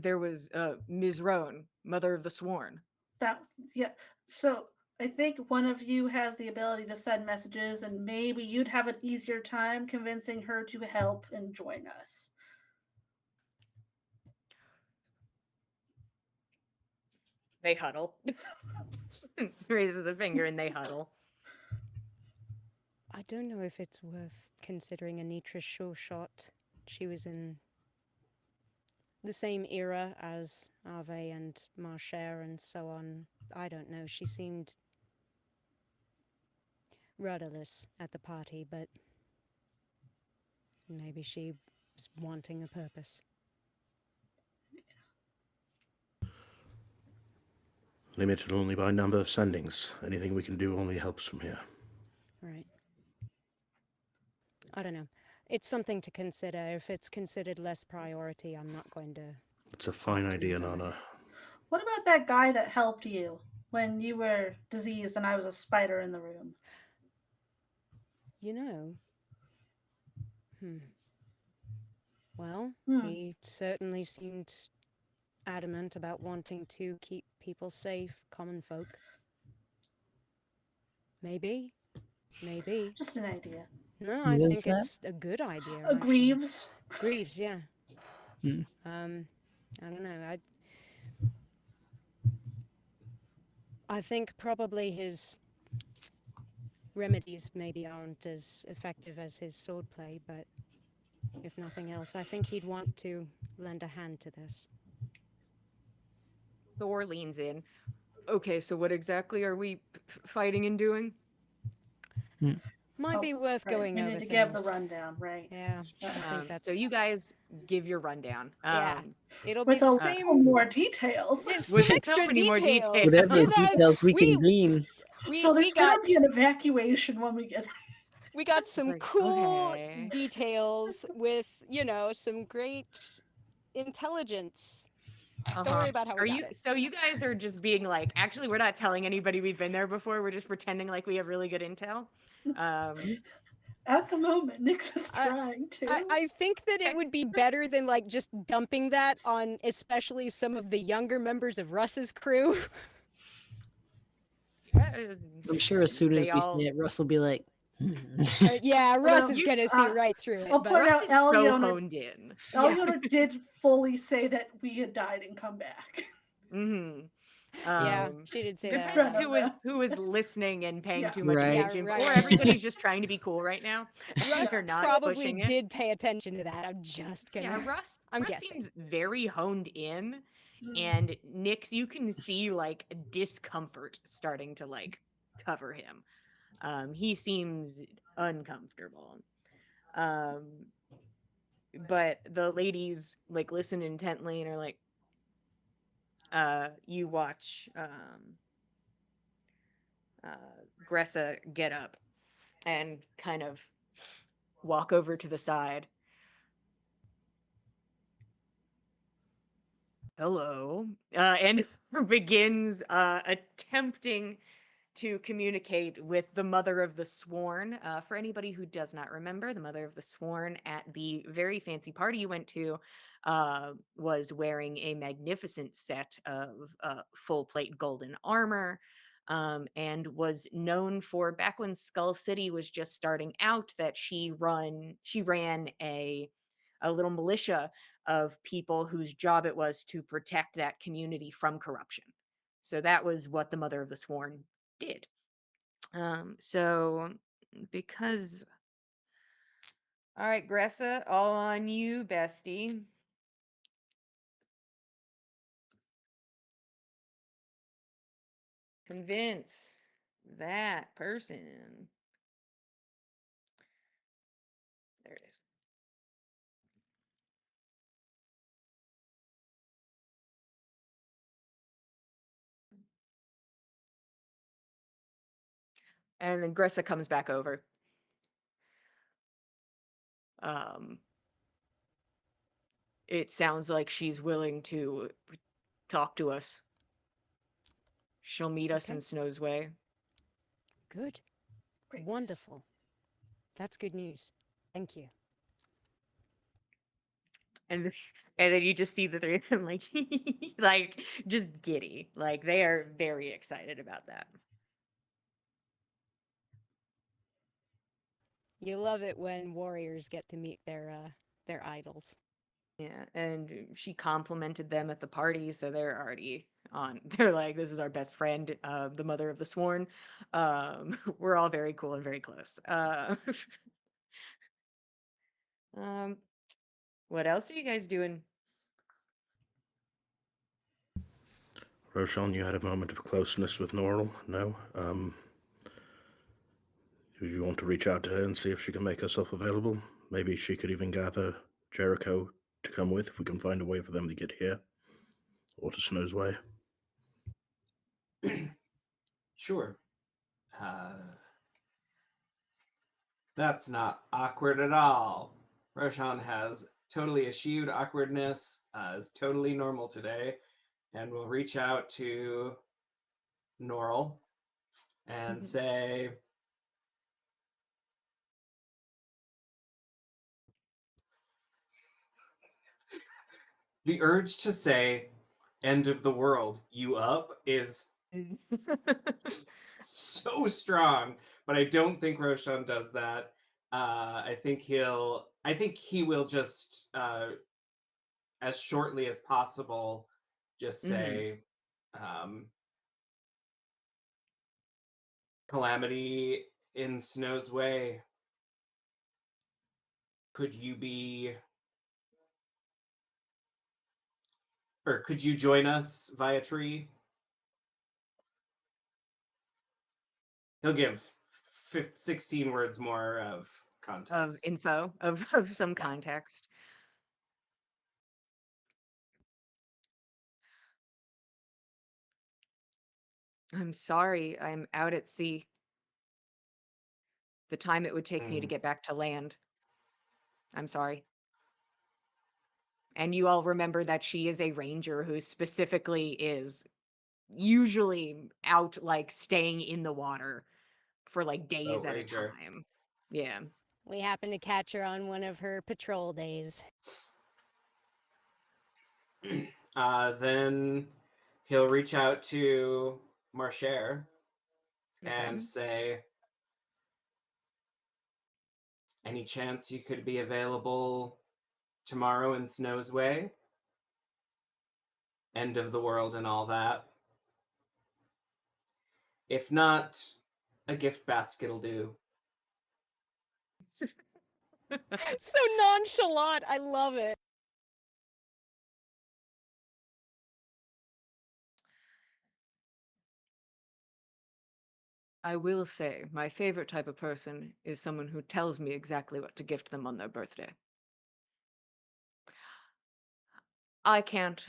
there was Ms. Roan, Mother of the Sworn. That yeah. So I think one of you has the ability to send messages, and maybe you'd have an easier time convincing her to help and join us. They huddle. Raises a finger and they huddle. I don't know if it's worth considering Anitra Sure Shot. She was in the same era as Ave and Marcher and so on. I don't know. She seemed rudderless at the party, but maybe she was wanting a purpose. Limited only by number of sendings. Anything we can do only helps from here. Right. I don't know. It's something to consider. If it's considered less priority, I'm not going to. It's a fine Too idea, far. Nana. What about that guy that helped you when you were diseased and I was a spider in the room? You know. Well, Hmm. he certainly seemed adamant about wanting to keep people safe, common folk. Maybe. Maybe. Just an idea. No, Who I was think that? it's a good idea. A actually. Greaves. Greaves, yeah. Hmm. I don't know. I think probably his remedies maybe aren't as effective as his swordplay, but if nothing else, I think he'd want to lend a hand to this. Thor leans in. Okay, so what exactly are we fighting and doing? Might Oh, be worth right. going We over need to things. give the rundown, right? Yeah, I think that's. So you guys give your rundown. Yeah. It'll With be a the little same. more details. It's With some so extra many more details. details. Whatever You know, details we can we- glean. So we there's got gonna be an evacuation when we get there. we got some Like, cool okay. details with some great intelligence. Don't Uh-huh. worry about how Are we got you it. so you guys are just being like, actually, we're not telling anybody we've been there before. We're just pretending like we have really good intel. At the moment, Nyx is I- trying to. I think that it would be better than like just dumping that on especially some of the younger members of Russ's crew. I'm sure as soon as they we all say it, Russ will be like, Yeah, Russ Well, is gonna see uh, right through it. I'll But point Russ out is so Eliona, honed in. Eliona did fully say that we had died and come back. Mm-hmm. yeah, she did say that. Depends Right. who was listening and paying Yeah. too much Right. attention, Yeah, or right. everybody's just trying to be cool right now. Russ They're not probably pushing it. did pay attention to that. I'm just gonna. Yeah, Russ. I'm Russ guessing. seems very honed in, Mm. and Nyx, you can see like discomfort starting to like cover him. He seems uncomfortable. But the ladies like listen intently and are like, you watch Gressa get up and kind of walk over to the side. Hello. And begins attempting to communicate with the Mother of the Sworn. For anybody who does not remember, the Mother of the Sworn at the very fancy party you went to was wearing a magnificent set of full plate golden armor. And was known for back when Skull City was just starting out that she ran a little militia of people whose job it was to protect that community from corruption. So that was what the Mother of the Sworn did. So because all right, Gressa, all on you, bestie. Convince that person. There it is. And then Gressa comes back over. It sounds like she's willing to talk to us. She'll meet us Okay. in Snow's Way. Good. Great. Wonderful. That's good news. Thank you. And and then you just see the three of them like like just giddy. Like they are very excited about that. You love it when warriors get to meet their idols. Yeah, and she complimented them at the party, so they're already on. They're like, "This is our best friend, the mother of the sworn." We're all very cool and very close. Um, what else are you guys doing? Roshan, you had a moment of closeness with Norl. No. Do you want to reach out to her and see if she can make herself available? Maybe she could even gather Jericho to come with if we can find a way for them to get here. Or to Snow's Way. Sure. That's not awkward at all. Roshan has totally eschewed awkwardness, is totally normal today, and will reach out to Norl and say, the urge to say, end of the world, you up, is so strong, but I don't think Roshan does that. I think he will just, as shortly as possible, just Mhm. say, Calamity in Snow's Way, could you be, or could you join us via tree? He'll give 16 words more of Of context. info, of some Yeah. context. I'm sorry, I'm out at sea. The time it would take me to Mm. get back to land. I'm sorry. And you all remember that she is a ranger who specifically is usually out, like, staying in the water for, like, days Boat at a Ranger. time. Yeah. We happened to catch her on one of her patrol days. Then he'll reach out to Marcher Okay. and say, any chance you could be available tomorrow in Snow's Way? End of the world and all that. If not, a gift basket'll do. So nonchalant. I love it. I will say, my favorite type of person is someone who tells me exactly what to gift them on their birthday. I can't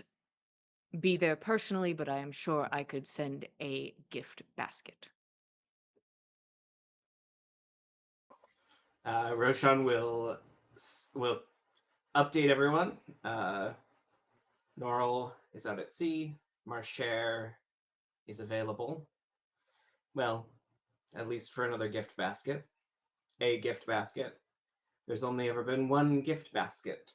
be there personally, but I am sure I could send a gift basket. Roshan will update everyone. Norl is out at sea. Marcher is available. Well, at least for another gift basket. A gift basket. There's only ever been one gift basket,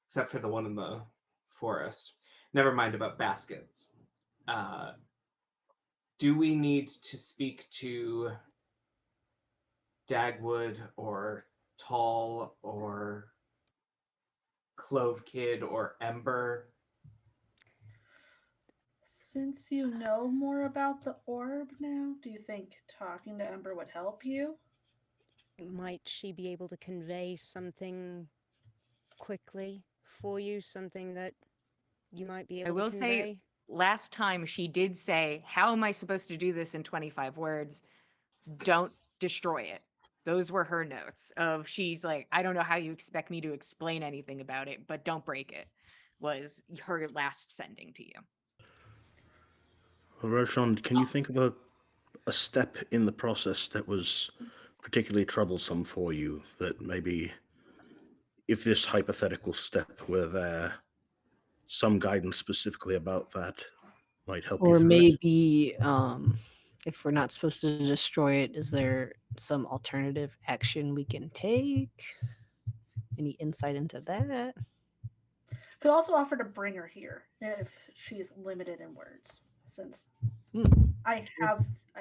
except for the one in the forest. Never mind about baskets. Uh, do we need to speak to Dagwood or Tall or Clove Kid or Ember? Since you know more about the orb now, do you think talking to Ember would help you? Might she be able to convey something quickly for you? Something that you might be I able to will say, convey? last time she did say, "How am I supposed to do this in 25 words? Don't destroy it." Those were her notes of she's like, "I don't know how you expect me to explain anything about it, but don't break it," was her last sending to you. Well, Roshan, can you think of a step in the process that was particularly troublesome for you that maybe if this hypothetical step were there, some guidance specifically about that might help you Or through it? maybe if we're not supposed to destroy it, is there some alternative action we can take? Any insight into that? Could also offer to bring her here if she's limited in words, since Hmm. I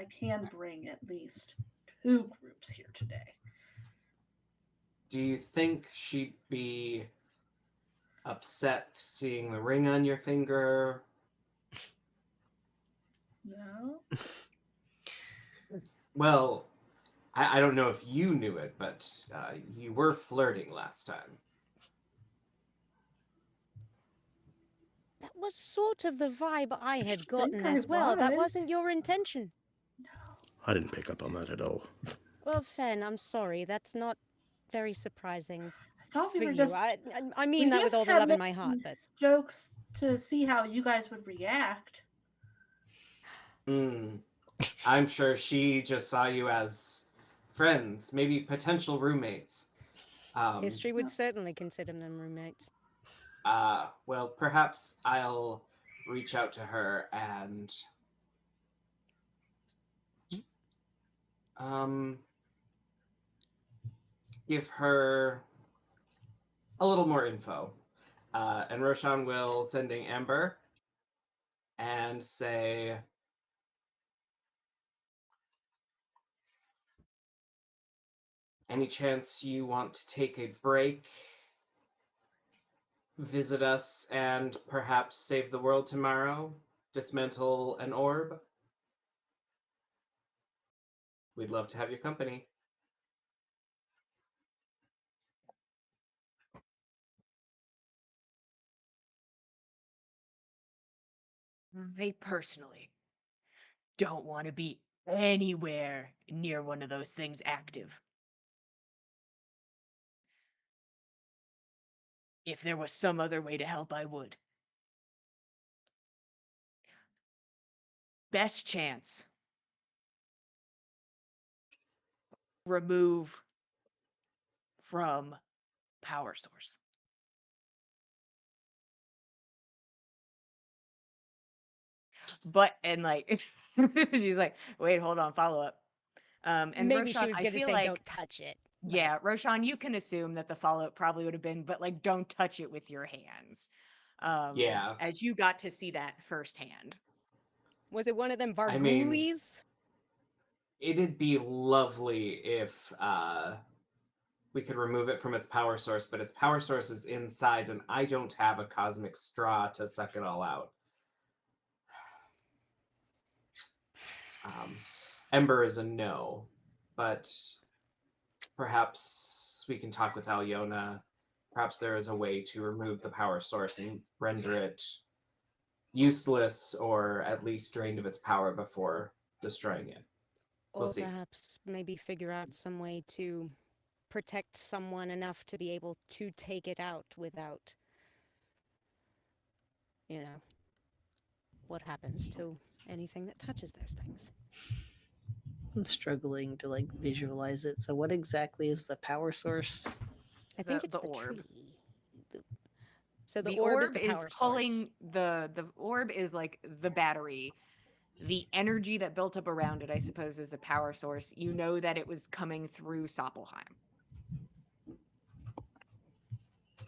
can bring at least 2 groups here today. Do you think she'd be upset seeing the ring on your finger? No. Well, I don't know if you knew it, but you were flirting last time. That was sort of the vibe I had think gotten I as well. That was. wasn't your intention. No. I didn't pick up on that at all. Well, Fen, I'm sorry. That's not very surprising I thought we for were you. just I mean we that with just all the kept love in my heart, making but jokes to see how you guys would react. Mm. I'm sure she just saw you as friends, maybe potential roommates. history No. would certainly consider them roommates. Well, perhaps I'll reach out to her and um, give her a little more info. And Roshan will sending Amber and say, any chance you want to take a break, visit us, and perhaps save the world tomorrow? Dismantle an orb? We'd love to have your company. I personally don't want to be anywhere near one of those things active. If there was some other way to help, I would. Best chance. Remove from power source. But and like she's like, wait, hold on, follow up. And Maybe she Roshan, was I going to feel say, like don't touch it. but- yeah, Roshan, you can assume that the follow up probably would have been, but like, don't touch it with your hands. Yeah. As you got to see that firsthand. Was it one of them I mean, Varghoulies? it'd be lovely if we could remove it from its power source, but its power source is inside, and I don't have a cosmic straw to suck it all out. Ember is a no, but perhaps we can talk with Alyona. Perhaps there is a way to remove the power source and render it useless or at least drained of its power before destroying it. We'll Or see. perhaps maybe figure out some way to protect someone enough to be able to take it out without, what happens to anything that touches those things. I'm struggling to like visualize it. So what exactly is the power source? I think it's The the orb. tree. So the The orb is orb the is power source. pulling the orb is like the battery. The energy that built up around it, I suppose, is the power source. You know that it was coming through Soppelheim.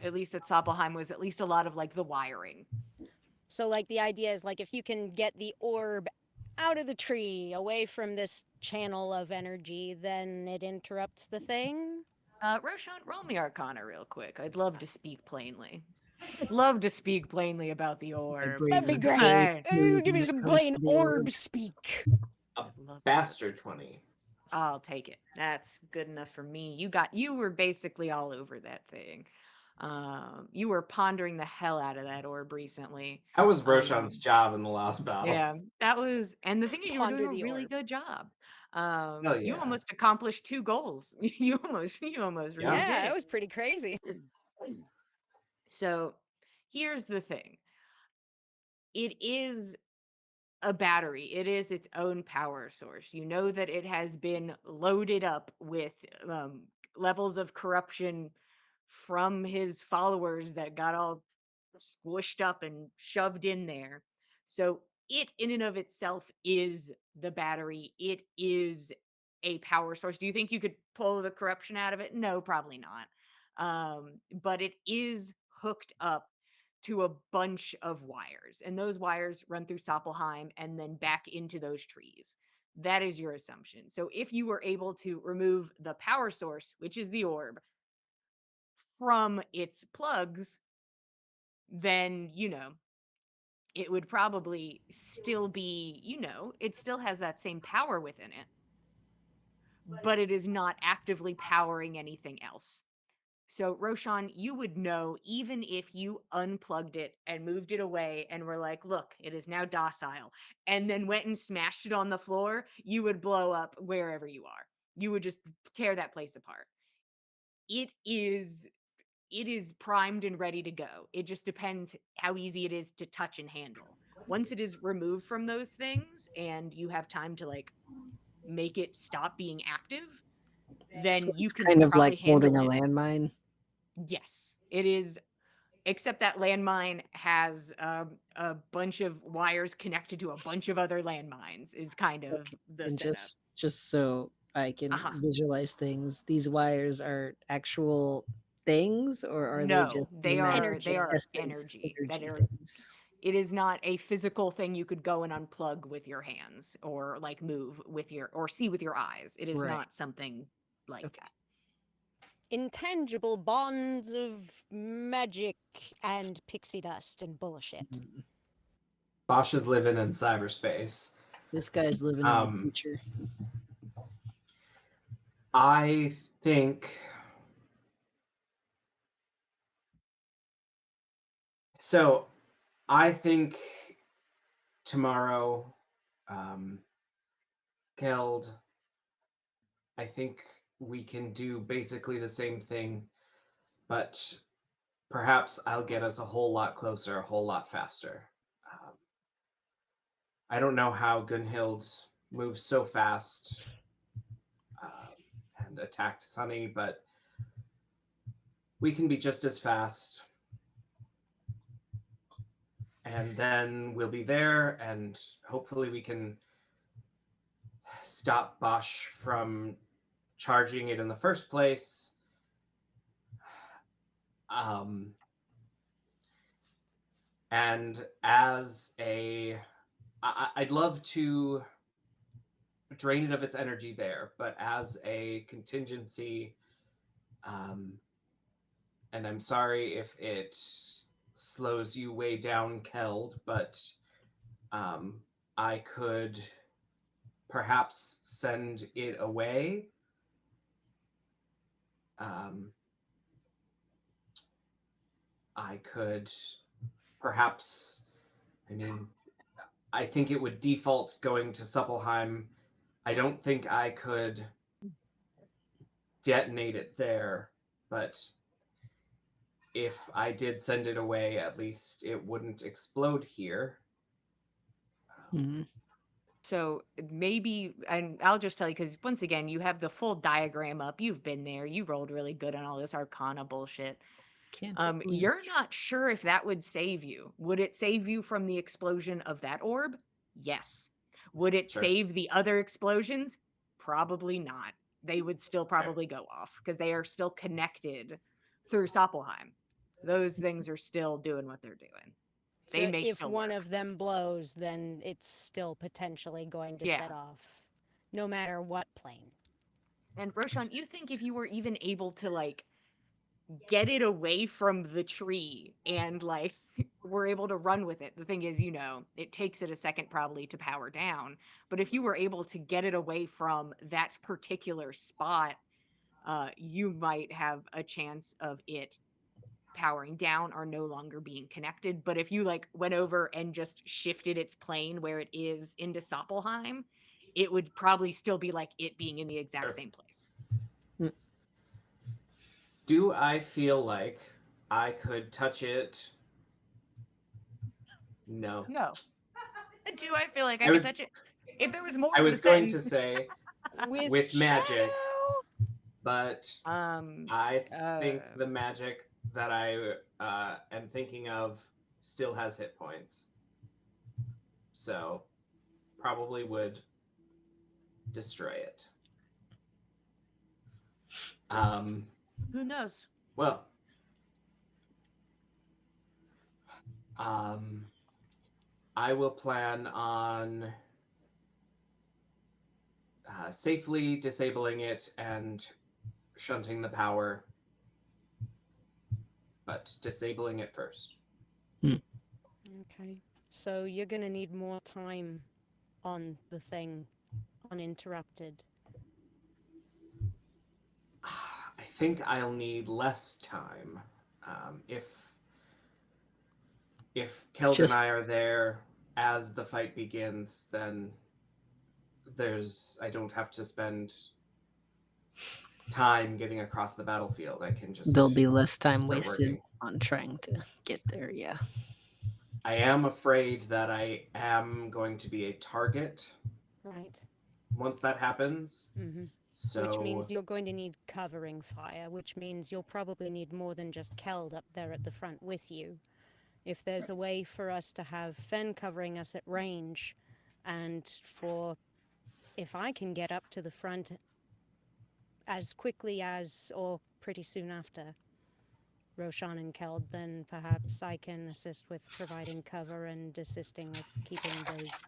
At least at Soppelheim was at least a lot of like the wiring. So like the idea is like if you can get the orb out of the tree, away from this channel of energy, then it interrupts the thing. Roshan, roll me Arcana real quick. I'd love to speak plainly. I'd love to speak plainly about the My orb. brain That'd be is great. very Fine. smooth Give when me it some comes plain to the orb orb. speak. A Love the orb. bastard 20. I'll take it. That's good enough for me. You were basically all over that thing. You were pondering the hell out of that orb recently. That was Roshan's Um, job in the last battle. Yeah, that was, and the thing is, you were Ponder doing a the really orb. good job. Hell You yeah. almost accomplished 2 goals. You almost really Yeah. did Yeah, it. it was pretty crazy. So, here's the thing. It is a battery. It is its own power source. You know that it has been loaded up with levels of corruption from his followers that got all squished up and shoved in there. So it in and of itself is the battery. It is a power source. Do you think you could pull the corruption out of it? No, probably not. But it is hooked up to a bunch of wires, and those wires run through Soppelheim and then back into those trees. That is your assumption. So if you were able to remove the power source, which is the orb, from its plugs, then, it would probably still be, it still has that same power within it, but it is not actively powering anything else. So, Roshan, you would know even if you unplugged it and moved it away and were like, look, it is now docile, and then went and smashed it on the floor, you would blow up wherever you are. You would just tear that place apart. It is primed and ready to go. It just depends how easy it is to touch and handle. Once it is removed from those things and you have time to like make it stop being active, then So you it's can kind of probably like holding handle a it. landmine. Yes, it is. Except that landmine has a bunch of wires connected to a bunch of other landmines, is kind of Okay. the And setup. just so I can Uh-huh. visualize things, these wires are actual things, or are they No, just they are magical essence energy that energy are. things? It is not a physical thing you could go and unplug with your hands or like move with your or see with your eyes. It is Right. not something like Okay. that. Intangible bonds of magic and pixie dust and bullshit. Mm. Bosch is living in cyberspace. This guy's living in the future. I think so. I think tomorrow, Keld, I think we can do basically the same thing, but perhaps I'll get us a whole lot closer, a whole lot faster. Um, I don't know how Gunhild moves so fast and attacked Sunny, but we can be just as fast. And then we'll be there, and hopefully we can stop Bosch from charging it in the first place. And as I'd love to drain it of its energy there, but as a contingency, and I'm sorry if it slows you way down, Keld, but I could perhaps send it away. I could perhaps, I think it would default going to Suppelheim. I don't think I could detonate it there, but if I did send it away, at least it wouldn't explode here. Mhm. So maybe, and I'll just tell you, because once again, you have the full diagram up. You've been there. You rolled really good on all this Arcana bullshit. Can't take You're leave. not sure if that would save you. Would it save you from the explosion of that orb? Yes. Would it Sure. save the other explosions? Probably not. They would still probably go off because they are still connected through Soppelheim. Those things are still doing what they're doing. They So may if still one work. of them blows, then it's still potentially going to set Yeah. off, no matter what plane. And Roshan, you think if you were even able to like get it away from the tree and like were able to run with it. The thing is, it takes it a second probably to power down, but if you were able to get it away from that particular spot, you might have a chance of it powering down or no longer being connected. But if you like went over and just shifted its plane where it is into Soppelheim, it would probably still be like it being in the exact Sure. same place. Do I feel like I could touch it? No. No. Do I feel like I I could was touch it? If there was more I of the was going to sentence. say With, with magic, shadow? but Um, I think uh, the magic that I am thinking of still has hit points. So probably would destroy it. who knows? Well, I will plan on safely disabling it and shunting the power, but disabling it first. Okay. So you're going to need more time on the thing uninterrupted. I think I'll need less time. If Keld and I Just are there as the fight begins, then I don't have to spend time getting across the battlefield. I can there'll just be less time start wasted working. on trying to get there. Yeah. I am afraid that I am going to be a target Right. once that happens. Mm-hmm. So Which means you're going to need covering fire, which means you'll probably need more than just Keld up there at the front with you. If there's a way for us to have Fen covering us at range, and if I can get up to the front as quickly as, or pretty soon after, Roshan and Keld, then perhaps I can assist with providing cover and assisting with keeping those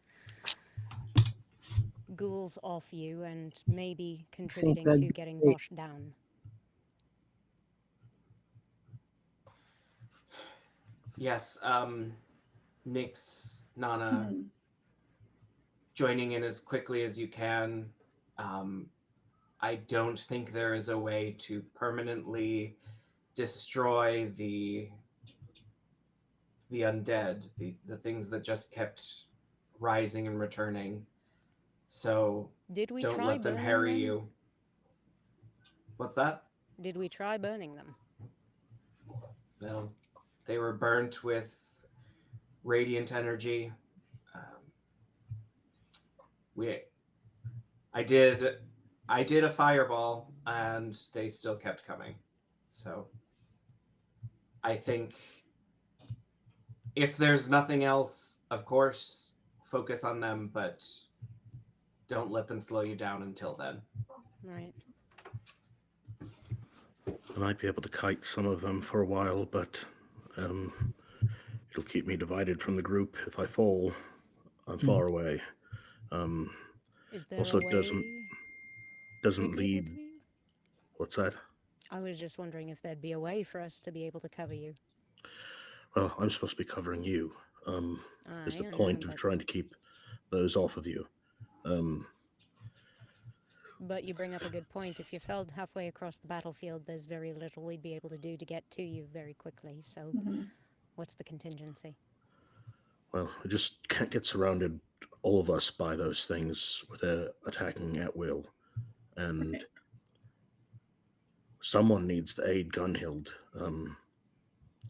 ghouls off you and maybe I think contributing that'd to be getting great. Bosch down. yes, Nyx, Nana, Hmm. joining in as quickly as you can. I don't think there is a way to permanently destroy the undead, the things that just kept rising and returning. So Did we don't try let them burning harry them? you. What's that? Did we try burning them? Well, they were burnt with radiant energy. Um, we, I did a fireball, and they still kept coming. So I think if there's nothing else, of course, focus on them, but don't let them slow you down until then. Right. I might be able to kite some of them for a while, but it'll keep me divided from the group. If I fall, I'm far away. Is there Also, a way doesn't you'd be able lead. to? What's that? I was just wondering if there'd be a way for us to be able to cover you. Well, I'm supposed to be covering you. Is the I know, point of but trying to keep those off of you? you bring up a good point. If you fell halfway across the battlefield, there's very little we'd be able to do to get to you very quickly. So, Hmm. what's the contingency? Well, I just can't get surrounded, all of us, by those things with attacking at will, and Right. someone needs to aid Gunhild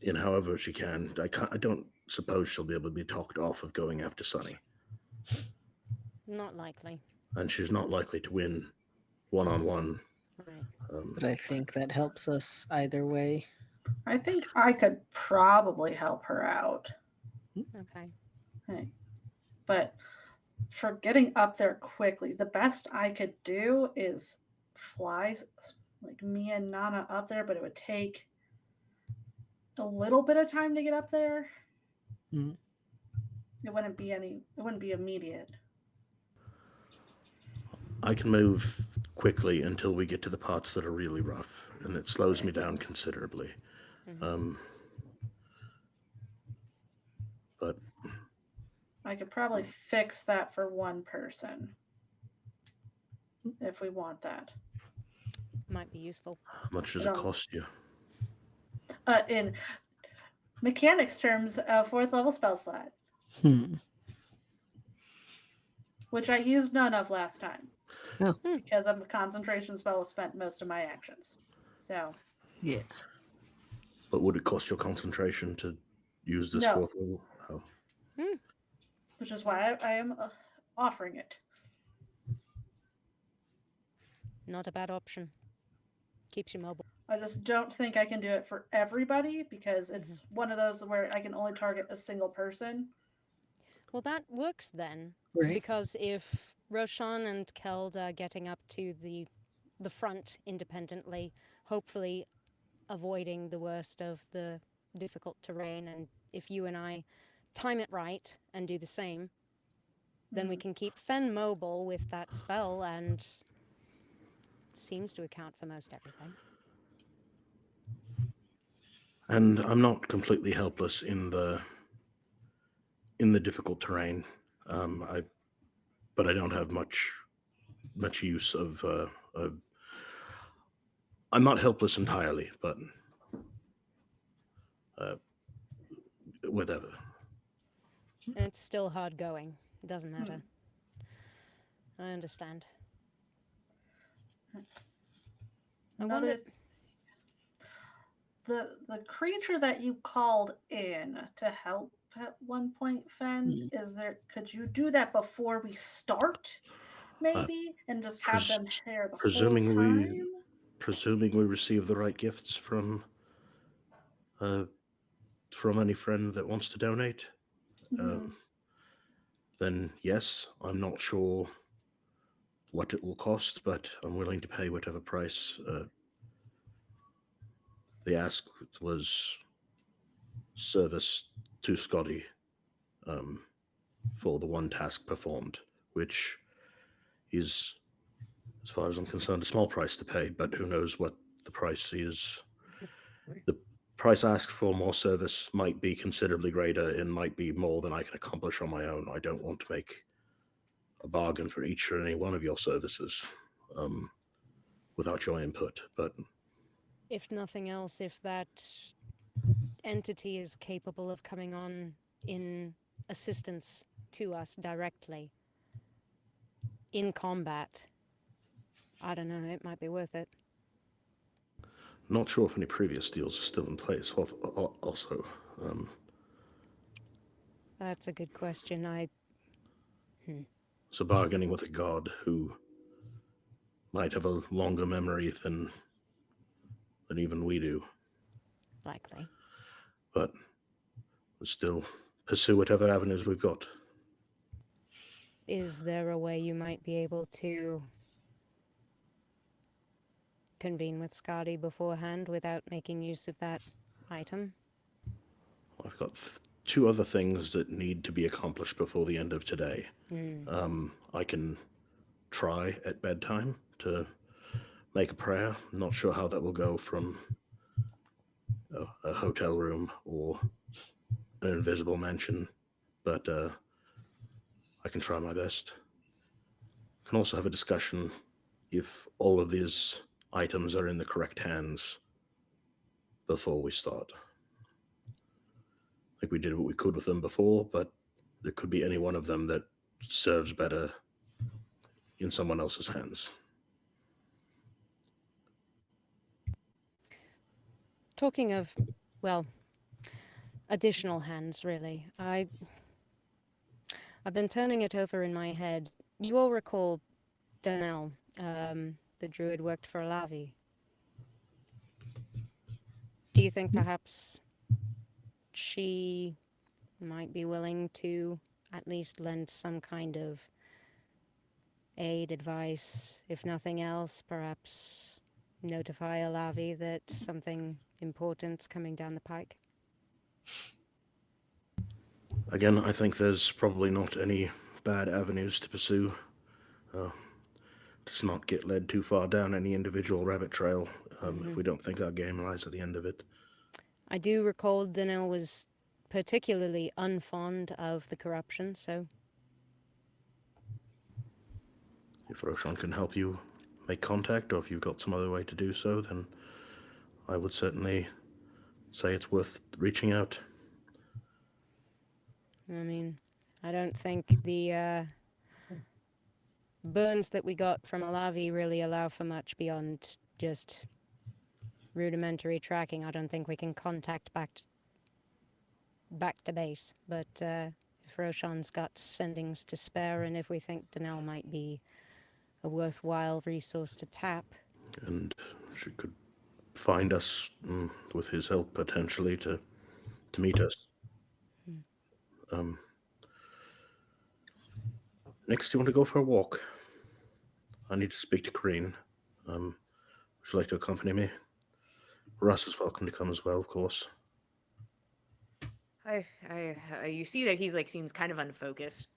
in however she can. I don't suppose she'll be able to be talked off of going after Sunny, Not likely. and she's not likely to win one-on-one. Right. But I think that helps us either way. I think I could probably help her out. Okay. Hey. But for getting up there quickly, the best I could do is fly like me and Nana up there, but it would take a little bit of time to get up there. Mm. It wouldn't be immediate. I can move quickly until we get to the parts that are really rough, and it slows me Okay. down considerably. Mm-hmm. But I could probably fix that for one person if we want that. Might be useful. how much does it cost you? In mechanics terms, a 4th level spell slot, which I used none of last time. Oh. Because of the concentration spell spent most of my actions. So Yeah. But would it cost your concentration to use this No. 4th level? Oh. which is why I am offering it. Not a bad option. Keeps you mobile. I just don't think I can do it for everybody because it's one of those where I can only target a single person. Well, that works then. Right. Because if Roshan and Keld are getting up to the front independently, hopefully avoiding the worst of the difficult terrain, and if you and I time it right and do the same, then we can keep Fen mobile with that spell, and seems to account for most everything. And I'm not completely helpless in the in the difficult terrain. But I don't have much use of. I'm not helpless entirely, but uh, whatever. It's still hard going. It doesn't Hmm. matter. I understand. I Another wonder. the creature that you called in to help at one point, Fen, could you do that before we start, Uh, maybe, and just have them there the whole presuming time? we receive the right gifts from any friend that wants to donate, Mhm. then yes. I'm not sure what it will cost, but I'm willing to pay whatever price. The ask was service to Scotty for the one task performed, which is, as far as I'm concerned, a small price to pay, but who knows what the price is. The price asked for more service might be considerably greater and might be more than I can accomplish on my own. I don't want to make a bargain for each or any one of your services without your input, but If nothing else, if that entity is capable of coming on in assistance to us directly in combat, I don't know, it might be worth it. not sure if any previous deals are still in place. Also, That's a good question. so bargaining with a god who might have a longer memory than even we do, Likely. but we'll still pursue whatever avenues we've got. Is there a way you might be able to convene with Skadi beforehand without making use of that item? I've got two other things that need to be accomplished before the end of today. I can try at bedtime to make a prayer. I'm not sure how that will go from a hotel room or an invisible mansion, but I can try my best. Can also have a discussion if all of these items are in the correct hands before we start. I think we did what we could with them before, but there could be any one of them that serves better in someone else's hands. Talking of, well, additional hands, really. I've been turning it over in my head. You all recall Donnell, the druid worked for Alavi. Do you think perhaps she might be willing to at least lend some kind of aid, advice, if nothing else, perhaps notify Alavi that something important's coming down the pike? Again, I think there's probably not any bad avenues to pursue. Just not get led too far down any individual rabbit trail if we don't think our game lies at the end of it. I do recall Donnell was particularly unfond of the corruption, so If Roshan can help you make contact, or if you've got some other way to do so, then I would certainly say it's worth reaching out. I mean, I don't think the burns that we got from Alavi really allow for much beyond just rudimentary tracking. I don't think we can contact back to base, but if Roshan's got sendings to spare, and if we think Donnell might be a worthwhile resource to tap. And she could find us with his help potentially to meet us. Next, do you want to go for a walk? I need to speak to Crean. Would you like to accompany me? Russ is welcome to come as well, of course. You see that he's like seems kind of unfocused.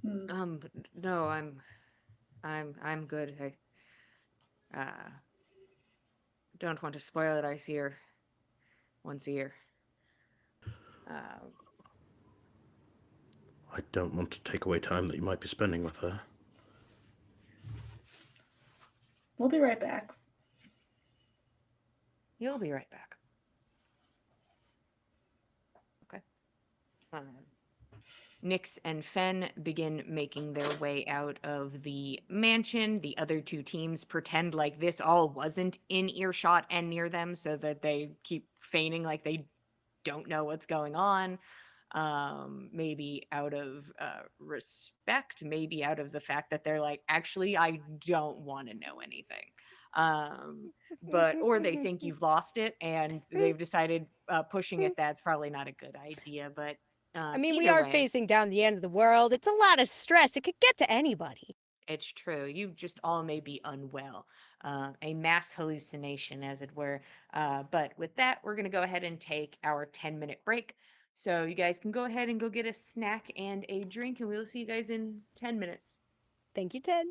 But no, I'm good. I don't want to spoil it. I see her once a year. I don't want to take away time that you might be spending with her. We'll be right back. You'll be right back. Okay. Nyx and Fen begin making their way out of the mansion. The other two teams pretend like this all wasn't in earshot and near them so that they keep feigning like they don't know what's going on. Maybe out of respect, maybe out of the fact that they're like, actually, I don't want to know anything. Or they think you've lost it and they've decided pushing it that's probably not a good idea. But I mean, we either are way, facing down the end of the world. It's a lot of stress. It could get to anybody. it's true. You just all may be unwell. A mass hallucination, as it were. But with that, we're going to go ahead and take our 10-minute break. So you guys can go ahead and go get a snack and a drink, and we'll see you guys in 10 minutes. Thank you, Ted.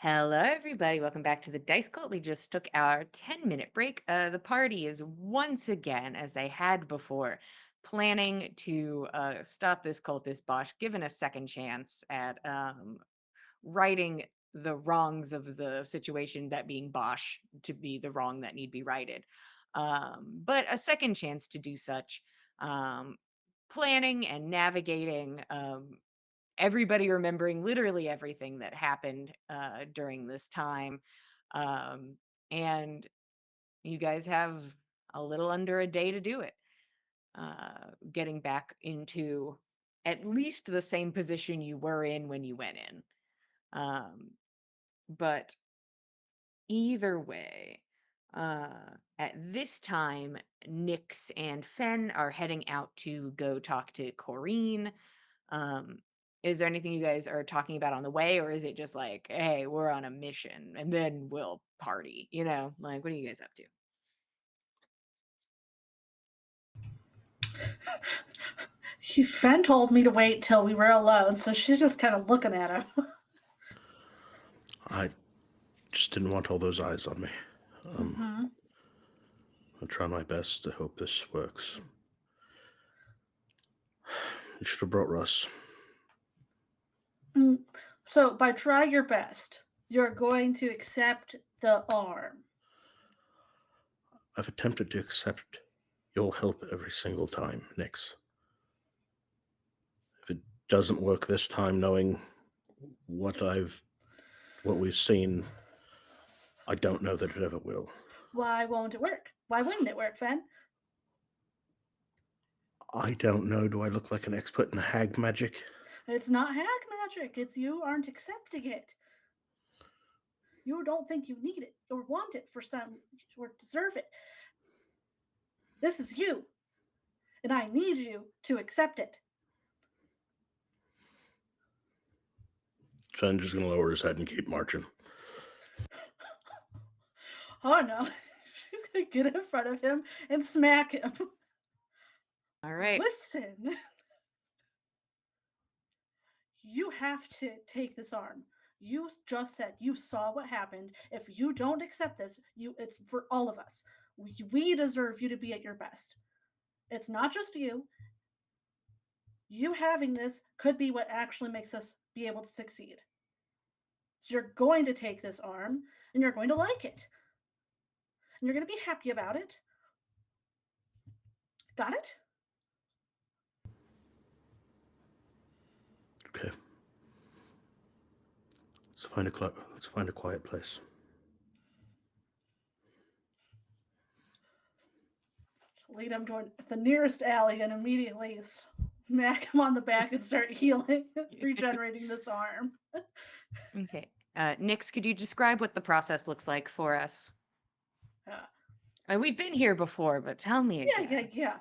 Hello, everybody. Welcome back to the Dice Cult. We just took our 10-minute break. The party is once again, as they had before, planning to stop this cultist Bosch, given a second chance at righting the wrongs of the situation, that being Bosch to be the wrong that need be righted. But a second chance to do such. Um, Planning and navigating. Everybody remembering literally everything that happened during this time. Um, and you guys have a little under a day to do it. Getting back into at least the same position you were in when you went in. But either way, at this time, Nyx and Fen are heading out to go talk to Corrine. Um, is there anything you guys are talking about on the way, or is it just like, hey, we're on a mission and then we'll party? Like, what are you guys up to? Fen told me to wait till we were alone, so she's just kind of looking at him. I just didn't want all those eyes on me. Mhm. I'll try my best to hope this works. You should have brought Russ. So, by try your best, you're going to accept the arm. I've attempted to accept your help every single time, Nyx. If it doesn't work this time, knowing what we've seen, I don't know that it ever will. Why won't it work? Why wouldn't it work, Fen? I don't know. Do I look like an expert in hag magic? It's not hag magic. It's you aren't accepting it. You don't think you need it or want it for some or deserve it. This is you. And I need you to accept it. Fen's just going to lower his head and keep marching. Oh no. She's going to get in front of him and smack him. All right. Listen. You have to take this arm. You just said you saw what happened. If you don't accept this, it's for all of us. We deserve you to be at your best. It's not just you. You having this could be what actually makes us be able to succeed. So you're going to take this arm and you're going to like it. And you're going to be happy about it. Got it? Okay. Let's find a quiet place. Lead him to the nearest alley and immediately smack him on the back and start healing, regenerating this arm. Okay. Nyx, could you describe what the process looks like for us? We've been here before, but tell me again. Yeah.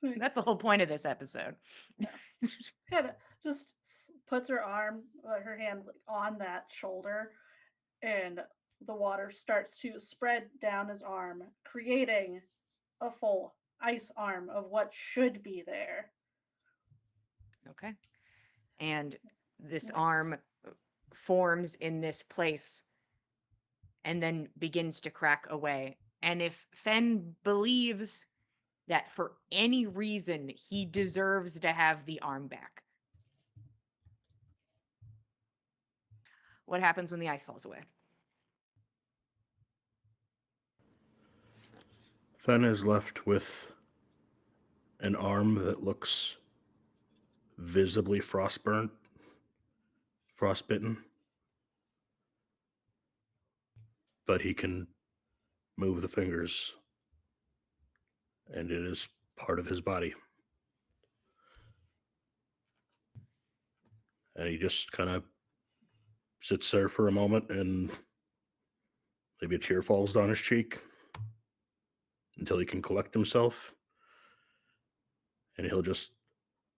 That's the whole point of this episode. Kind of just puts her arm, her hand on that shoulder, and the water starts to spread down his arm, creating a full ice arm of what should be there. Okay. And this Nice. arm forms in this place and then begins to crack away. And if Fen believes that for any reason he deserves to have the arm back, what happens when the ice falls away? Fen is left with an arm that looks visibly frostbitten, but he can move the fingers, and it is part of his body. And he just kind of sits there for a moment, and maybe a tear falls down his cheek until he can collect himself. And he'll just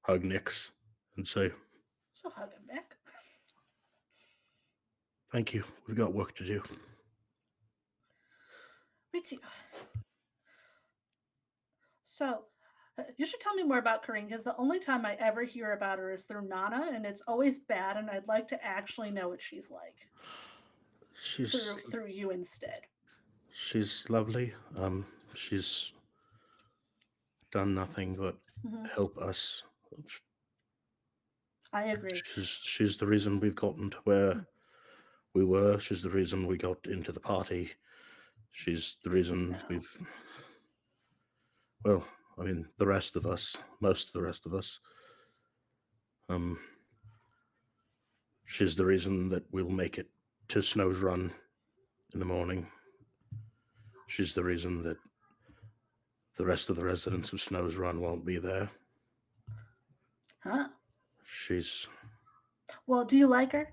hug Nyx and say, She'll hug him back. "Thank you. We've got work to do." Me too. So, you should tell me more about Corrine, because the only time I ever hear about her is through Nana, and it's always bad, and I'd like to actually know what she's like. She's through you instead. she's lovely. She's done nothing but Mhm. help us. I agree. She's the reason we've gotten to where we were. She's the reason we got into the party. She's the reason we've. Well, I mean, the rest of us, most of the rest of us. She's the reason that we'll make it to Snow's Run in the morning. She's the reason that the rest of the residents of Snow's Run won't be there. Huh? She's Well, do you like her?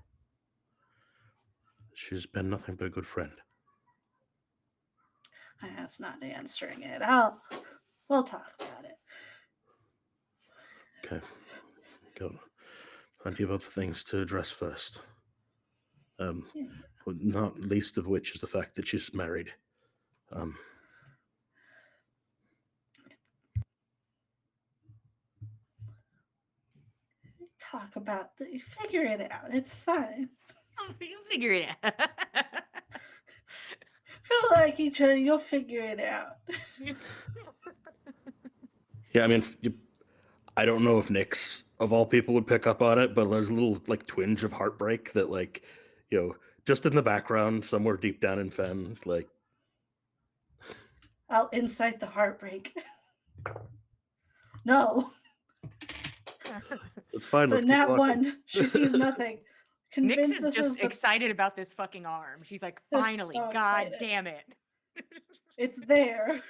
she's been nothing but a good friend. That's not answering it. We'll talk about it. Okay. Got plenty of other things to address first. Yeah. Not least of which is the fact that she's married. Talk about figure it out. It's fine. You figure it out. Feel like each other. You'll figure it out. Yeah, I mean, I don't know if Nyx, of all people, would pick up on it, but there's a little like twinge of heartbreak that, like, just in the background, somewhere deep down in Fen, like. I'll incite the heartbreak. No. It's fine. So Let's keep nat walking. 1. She sees nothing. Nyx Convinced is this just is the. excited about this fucking arm. She's like, That's finally, so god excited. damn it. It's there.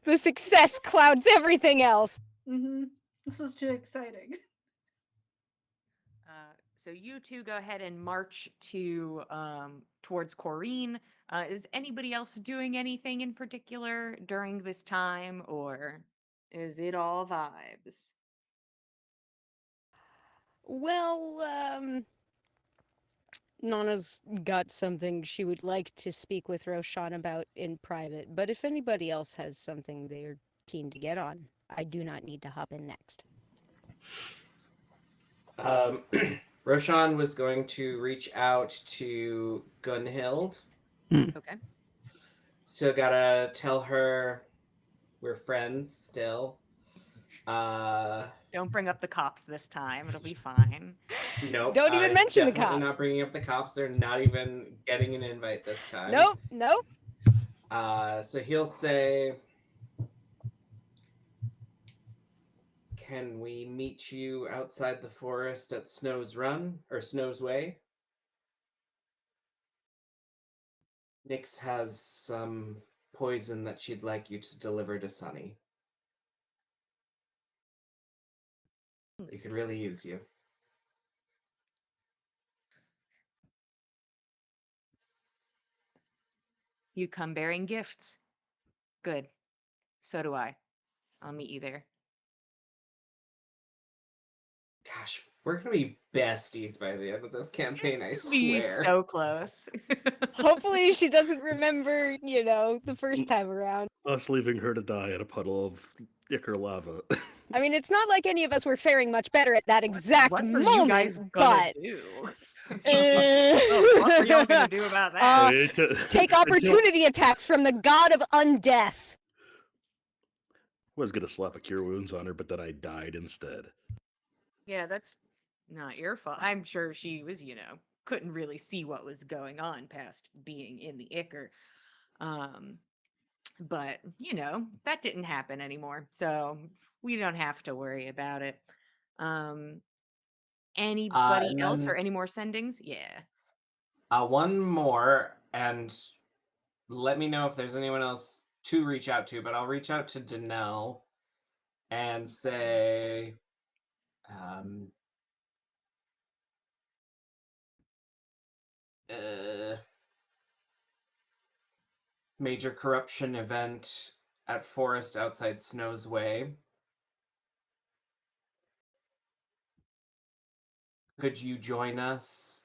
The success clouds everything else. This is too exciting. So you two go ahead and march to towards Corrine. Is anybody else doing anything in particular during this time, or is it all vibes? Well, Nana's got something she would like to speak with Roshan about in private, but if anybody else has something they're keen to get on, I do not need to hop in next. Roshan was going to reach out to Gunhild. Okay. So gotta tell her we're friends still. Don't bring up the cops this time. It'll be fine. Nope. Don't even mention the definitely cop. not bringing up the cops. They're not even getting an invite this time. Nope. So he'll say, can we meet you outside the forest at Snow's Run or Snow's Way? Nyx has some poison that she'd like you to deliver to Sunny. We could really use you. You come bearing gifts. Good. So do I. I'll meet you there. Gosh, we're gonna be besties by the end of this campaign, I Be swear. so close. Hopefully she doesn't remember, the first time around. Us leaving her to die in a puddle of ichor lava. I mean, it's not like any of us were faring much better at that exact What are moment, you guys gonna but do? What are y'all gonna do about that? take opportunity attacks from the god of undeath. Was gonna slap a cure wounds on her, but then I died instead. Yeah, that's not your fault. I'm sure she was, couldn't really see what was going on past being in the ichor. But, that didn't happen anymore. So we don't have to worry about it. Anybody and else then- or any more sendings? Yeah. One more, and let me know if there's anyone else to reach out to, but I'll reach out to Danelle and say, major corruption event at forest outside Snow's Way. Could you join us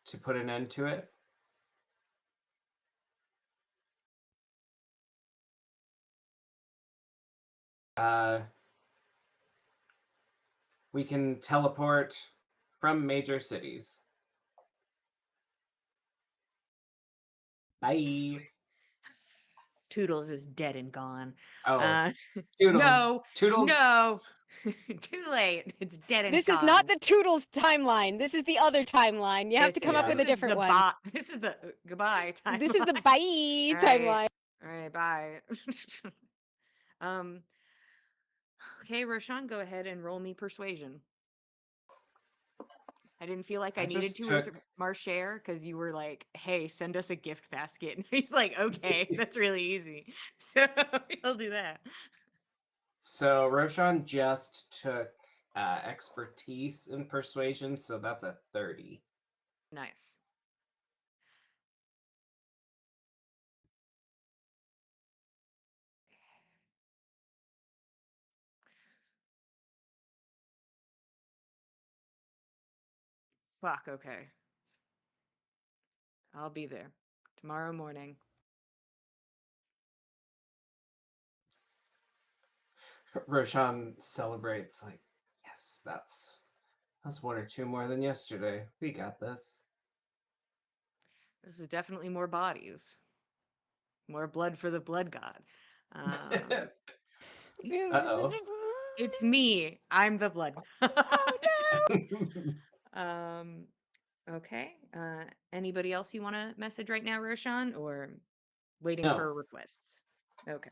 to put an end to it? We can teleport from major cities. Bye. Toodles is dead and gone. Oh, Uh, Toodles. no, Toodles. no, too late. It's dead and This gone. is not the Toodles timeline. This is the other timeline. You have to This come up is- with a this is different the one. This is the goodbye time. This is the bye All right. timeline. All right, bye. Okay, Roshan, go ahead and roll me persuasion. I didn't feel like I needed just to with took- Marcher because you were like, "Hey, send us a gift basket." And he's like, "Okay, that's really easy." So he'll do that. So Roshan just took expertise in persuasion, so that's a 30. Nice. Fuck. Okay. I'll be there tomorrow morning. Roshan celebrates like, yes, that's one or two more than yesterday. We got this. This is definitely more bodies, more blood for the blood god. Uh-oh. It's me. I'm the blood. Oh no! Okay. Anybody else you want to message right now, Roshan, or waiting No. for requests? Okay.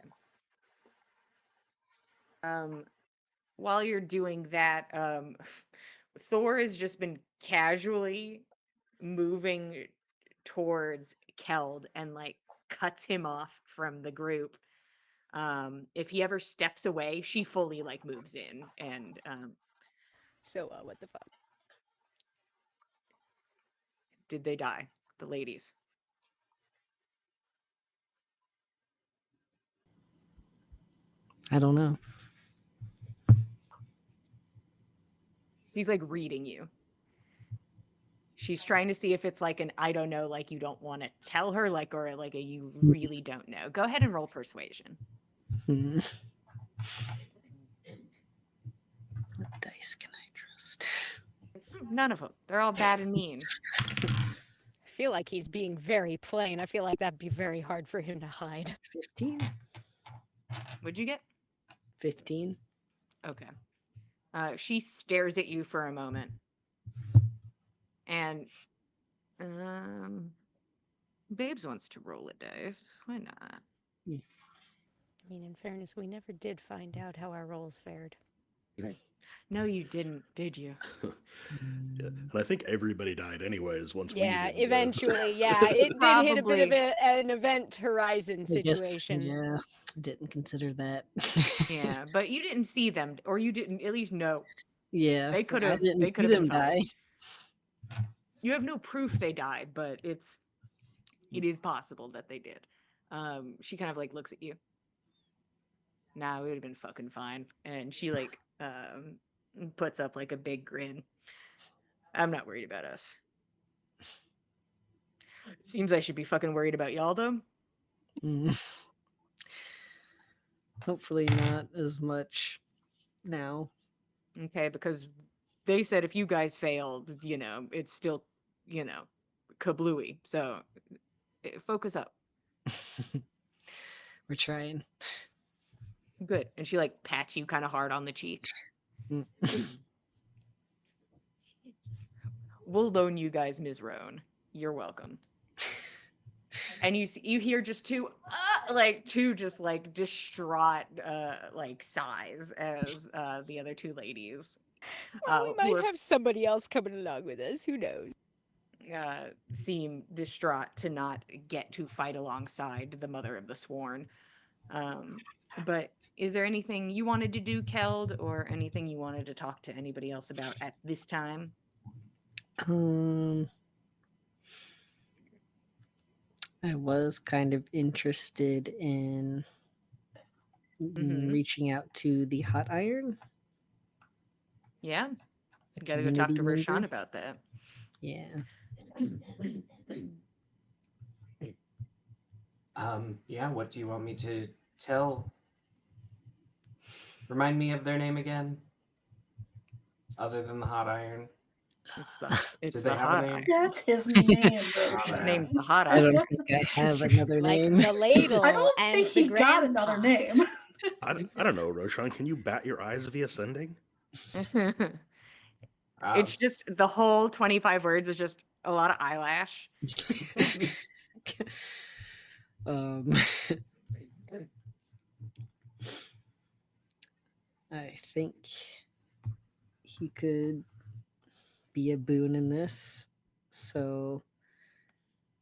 While you're doing that, Thor has just been casually moving towards Keld and like cuts him off from the group. If he ever steps away, she fully like moves in and So, what the fuck? did they die? The ladies. I don't know. She's like reading you. She's trying to see if it's like an I don't know, like you don't want to tell her, like, or like a you really don't know. Go ahead and roll persuasion. Hmm. What dice can I trust? None of them. They're all bad and mean. I feel like he's being very plain. I feel like that'd be very hard for him to hide. 15? What'd you get? 15? Okay. She stares at you for a moment. And Babes wants to roll a dice. Why not? I mean, in fairness, we never did find out how our rolls fared. No, you didn't, did you? Yeah. And I think everybody died anyways once we Yeah, did, eventually, yeah. It did hit a bit of Probably. an event horizon I guess, situation. yeah, I didn't consider that. Yeah, but you didn't see them, or you didn't at least know. Yeah, They could I have. didn't They see could have been them fine. die. You have no proof they died, but it is possible that they did. She kind of like looks at you. Nah, we would have been fucking fine. And she like puts up like a big grin. I'm not worried about us. Seems I should be fucking worried about y'all though. Mm. Hopefully not as much now. Okay, because they said if you guys failed, it's still, kablooey. So focus up. We're trying. Good. And she like pats you kind of hard on the cheek. Mm. We'll loan you guys Ms. Roan. You're welcome. And you hear just two just like distraught like sighs as the other two ladies Well, we who might are have somebody else coming along with us. Who knows? seem distraught to not get to fight alongside the mother of the sworn. But is there anything you wanted to do, Keld, or anything you wanted to talk to anybody else about at this time? I was kind of interested in Mhm. reaching out to the hot iron. Yeah, The you gotta go talk to community Roshan member. about that. Yeah. Yeah, what do you want me to tell? Remind me of their name again. Other than the hot iron. It's the Do they have a hot name? iron. That's his name, His Roshan. name's the hot I don't iron. think I have another Like name. the ladle I don't and think the he got grand another pot. name. I don't know, Roshan. Can you bat your eyes via sending? It's just the whole 25 words is just a lot of eyelash. um, I think he could be a boon in this. So,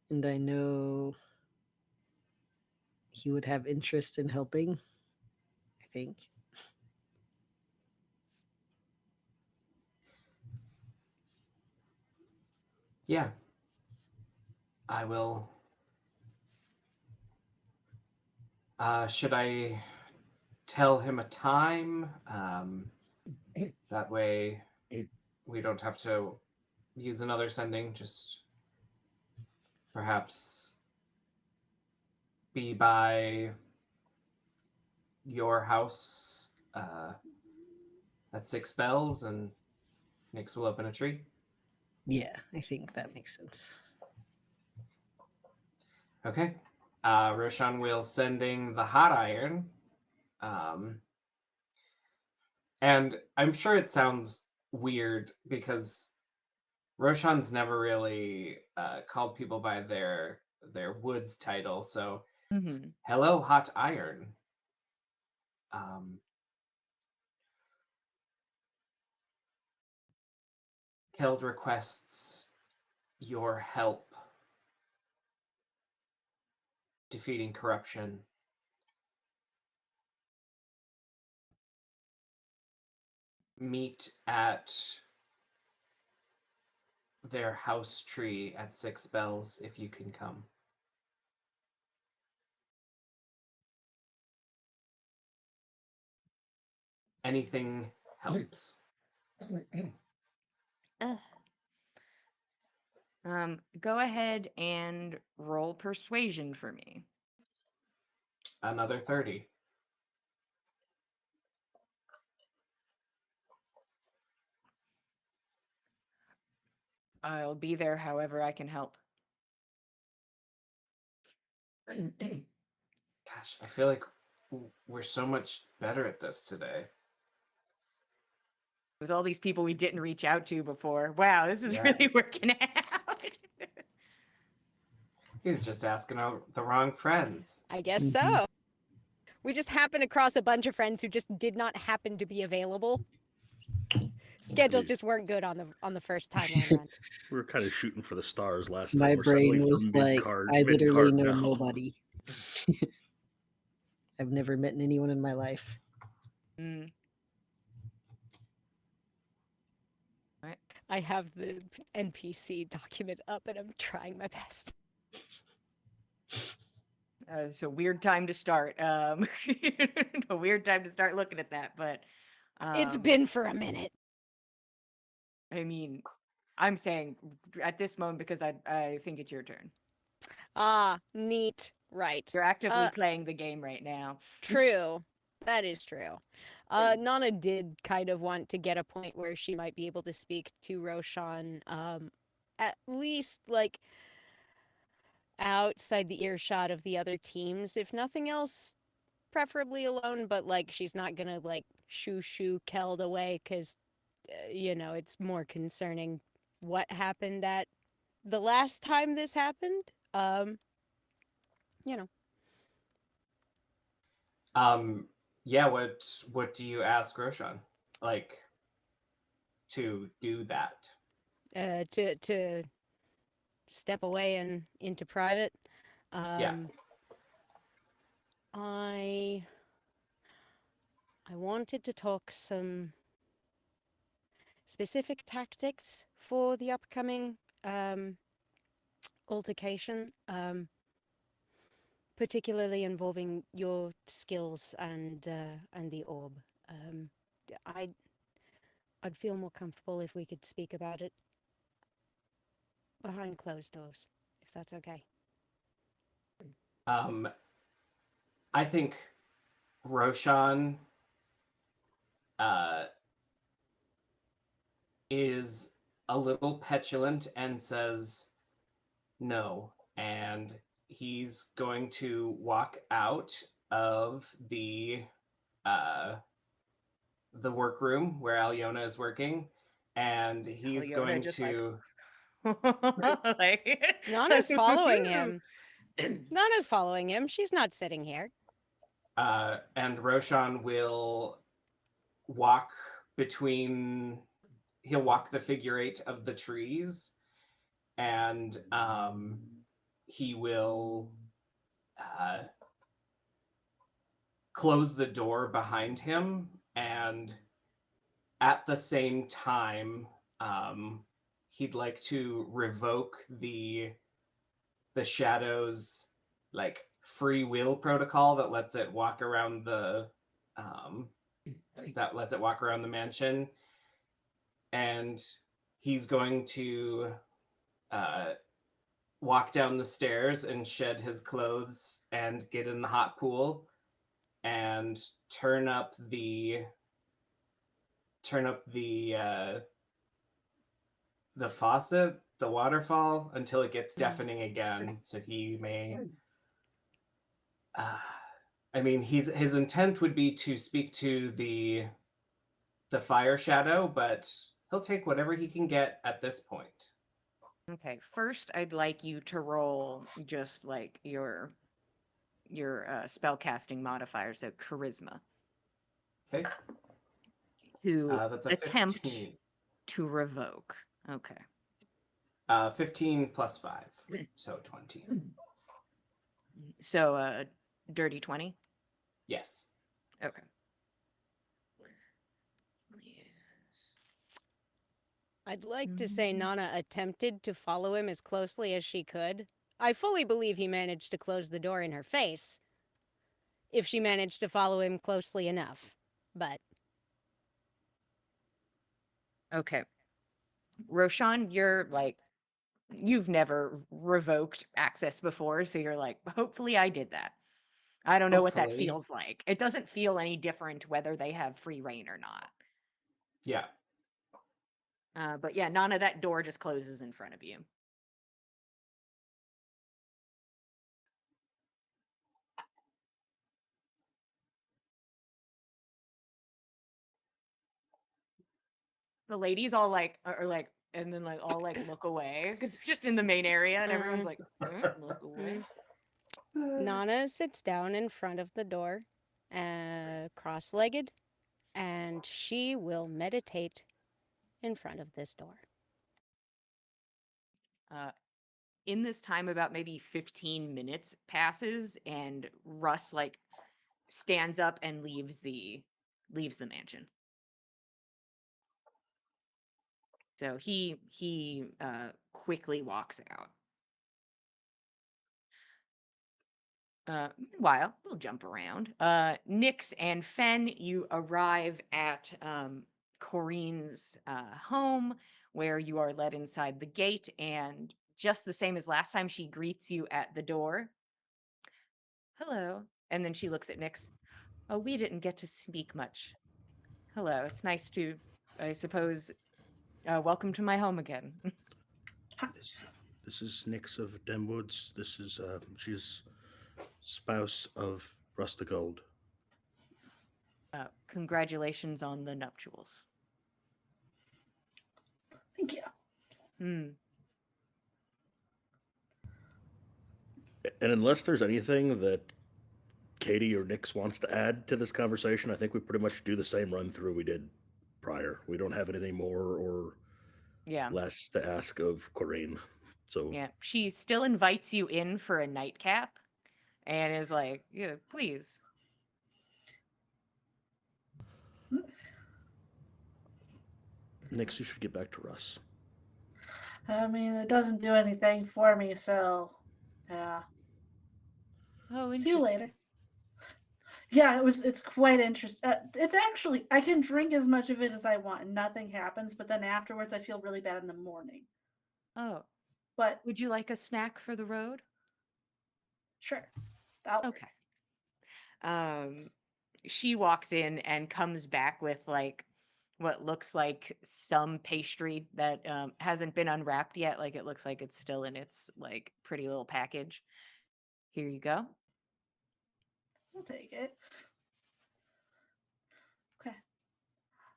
and I know he would have interest in helping. I think. Yeah. I will. Should I tell him a time? That way we don't have to use another sending, just perhaps be by your house at 6 bells and Nix will open a tree. Yeah, I think that makes sense. Okay. Roshan will sending the hot iron. And I'm sure it sounds weird because Roshan's never really called people by their woods title. So, Mm-hmm. hello, hot iron. Keld requests your help defeating corruption. Meet at their house tree at 6 bells if you can come. Anything helps. Go ahead and roll persuasion for me. Another 30. I'll be there however I can help. Gosh, I feel like we're so much better at this today. With all these people we didn't reach out to before. Wow, this is Yeah. really working out. You're just asking out the wrong friends. I guess Mhm. so. We just happened across a bunch of friends who just did not happen to be available. Schedules just weren't good on the first timeline run. We were kind of shooting for the stars last My time. We're suddenly brain was from like, mid-card, I literally mid-card know now. nobody. I've never met anyone in my life. Mm. I have the NPC document up and I'm trying my best. It's a weird time to start. A weird time to start looking at that, but It's been for a minute. I mean, I'm saying at this moment because I think it's your turn. Ah, neat. Right. You're actively playing the game right now. True. That is true. Nana did kind of want to get a point where she might be able to speak to Roshan, at least like outside the earshot of the other teams, if nothing else, preferably alone. But like, she's not gonna like shoo Keld away because, it's more concerning what happened at the last time this happened. You know. Yeah, what do you ask Roshan? Like to do that? To step away and into private. Yeah. I wanted to talk some specific tactics for the upcoming altercation, particularly involving your skills and the orb. I'd feel more comfortable if we could speak about it behind closed doors, if that's okay. I think Roshan is a little petulant and says no. And he's going to walk out of uh, the workroom where Alyona is working, and he's Alyona going just to. like Nana's following him. Nana's following him. She's not sitting here. And Roshan will walk between. He'll walk the figure eight of the trees, and he will close the door behind him, and at the same time, he'd like to revoke the shadow's like free will protocol that lets it walk around the mansion, and he's going to walk down the stairs and shed his clothes and get in the hot pool and turn up the faucet, the waterfall, until it gets deafening again, so he may I mean, his intent would be to speak to the fire shadow, but he'll take whatever he can get at this point. Okay, first I'd like you to roll just like your spell casting modifier, so charisma, Okay, to that's a attempt 15. to revoke. Okay. 15 plus 5, so 20. So dirty 20. Yes. Okay. I'd like to say Nana attempted to follow him as closely as she could. I fully believe he managed to close the door in her face, if she managed to follow him closely enough. But Okay. Roshan, you're like, you've never revoked access before, so you're like, hopefully I did that. I don't know what that Hopefully. feels like. It doesn't feel any different whether they have free reign or not. Yeah. But yeah, Nana, that door just closes in front of you. The ladies all like are like, and then like all like look away because it's just in the main area, and everyone's like, look away. Nana sits down in front of the door, cross-legged, and she will meditate in front of this door. In this time, about maybe 15 minutes passes, and Russ like stands up and leaves the mansion. So he quickly walks out. Meanwhile, we'll jump around. Nyx and Fen, you arrive at Corinne's home, where you are led inside the gate, and just the same as last time, she greets you at the door. Hello. And then she looks at Nyx. Oh, we didn't get to speak much. Hello. It's nice to, I suppose, welcome to my home again. This is Nyx of Denwoods. This is she's spouse of Rustigold. Congratulations on the nuptials. Thank you. Hmm. And unless there's anything that Katie or Nyx wants to add to this conversation, I think we pretty much do the same run through we did prior. We don't have anything more or Yeah. less to ask of Corinne. So Yeah. She still invites you in for a nightcap and is like, yeah, please. Nyx, you should get back to Russ. I mean, it doesn't do anything for me, so yeah. Oh, See you interesting. later. Yeah, it's quite interesting. It's actually, I can drink as much of it as I want and nothing happens, but then afterwards I feel really bad in the morning. Oh, But would you like a snack for the road? sure, that'll work. Okay. She walks in and comes back with like what looks like some pastry that hasn't been unwrapped yet. Like it looks like it's still in its like pretty little package. Here you go. I'll take it. Okay.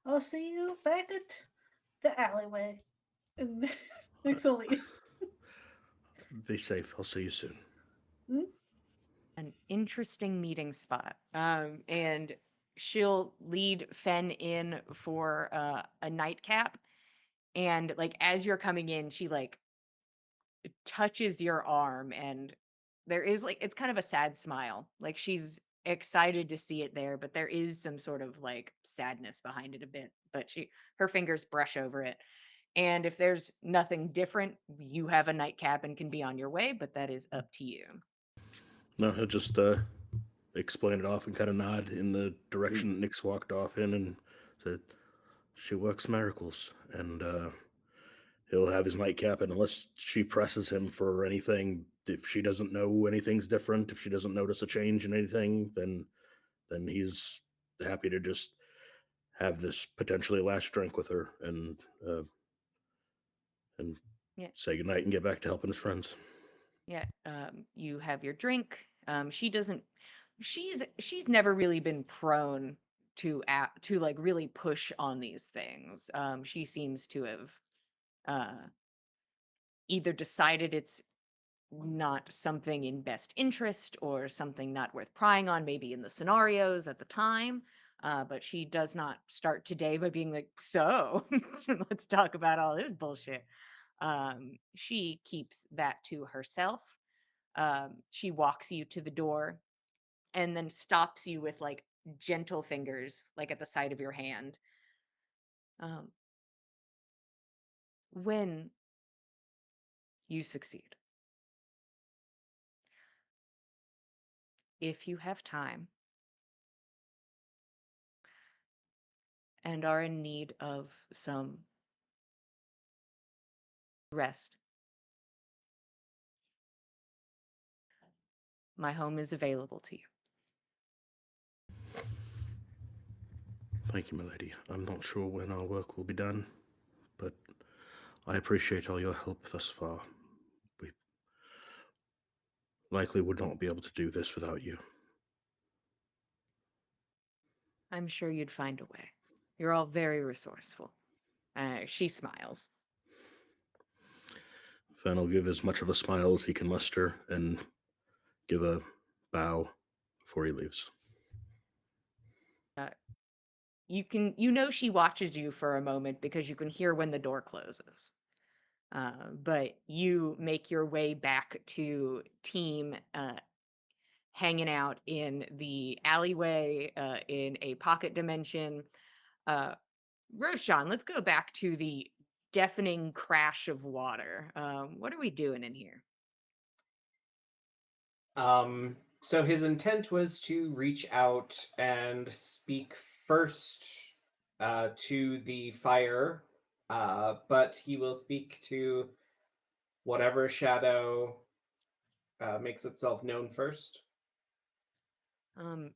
I'll see you back at the alleyway. And Nix'll leave. Be safe. I'll see you soon. An interesting meeting spot. And she'll lead Fen in for a nightcap. And like as you're coming in, she like touches your arm, and there is like it's kind of a sad smile. Like she's excited to see it there, but there is some sort of like sadness behind it a bit. But her fingers brush over it. And if there's nothing different, you have a nightcap and can be on your way, but that is up to you. No, he'll just explain it off and kind of nod in the direction that Nyx walked off in and said, "She works miracles." And he'll have his nightcap, and unless she presses him for anything, if she doesn't know anything's different, if she doesn't notice a change in anything, then he's happy to just have this potentially last drink with her and Yeah. say goodnight and get back to helping his friends. Yeah, you have your drink. She doesn't. She's never really been prone to like really push on these things. She seems to have uh, either decided it's not something in best interest or something not worth prying on, maybe in the scenarios at the time. But she does not start today by being like, "So, let's talk about all this bullshit." She keeps that to herself. She walks you to the door and then stops you with like gentle fingers, like at the side of your hand. Um, when you succeed, if you have time and are in need of some rest, my home is available to you. Thank you, milady. I'm not sure when our work will be done, but I appreciate all your help thus far. We likely would not be able to do this without you. I'm sure you'd find a way. You're all very resourceful. She smiles. Fen will give as much of a smile as he can muster and give a bow before he leaves. You know she watches you for a moment because you can hear when the door closes. But you make your way back to team hanging out in the alleyway in a pocket dimension. Roshan, let's go back to the deafening crash of water. What are we doing in here? So his intent was to reach out and speak first to the fire, but he will speak to whatever shadow makes itself known first. Um,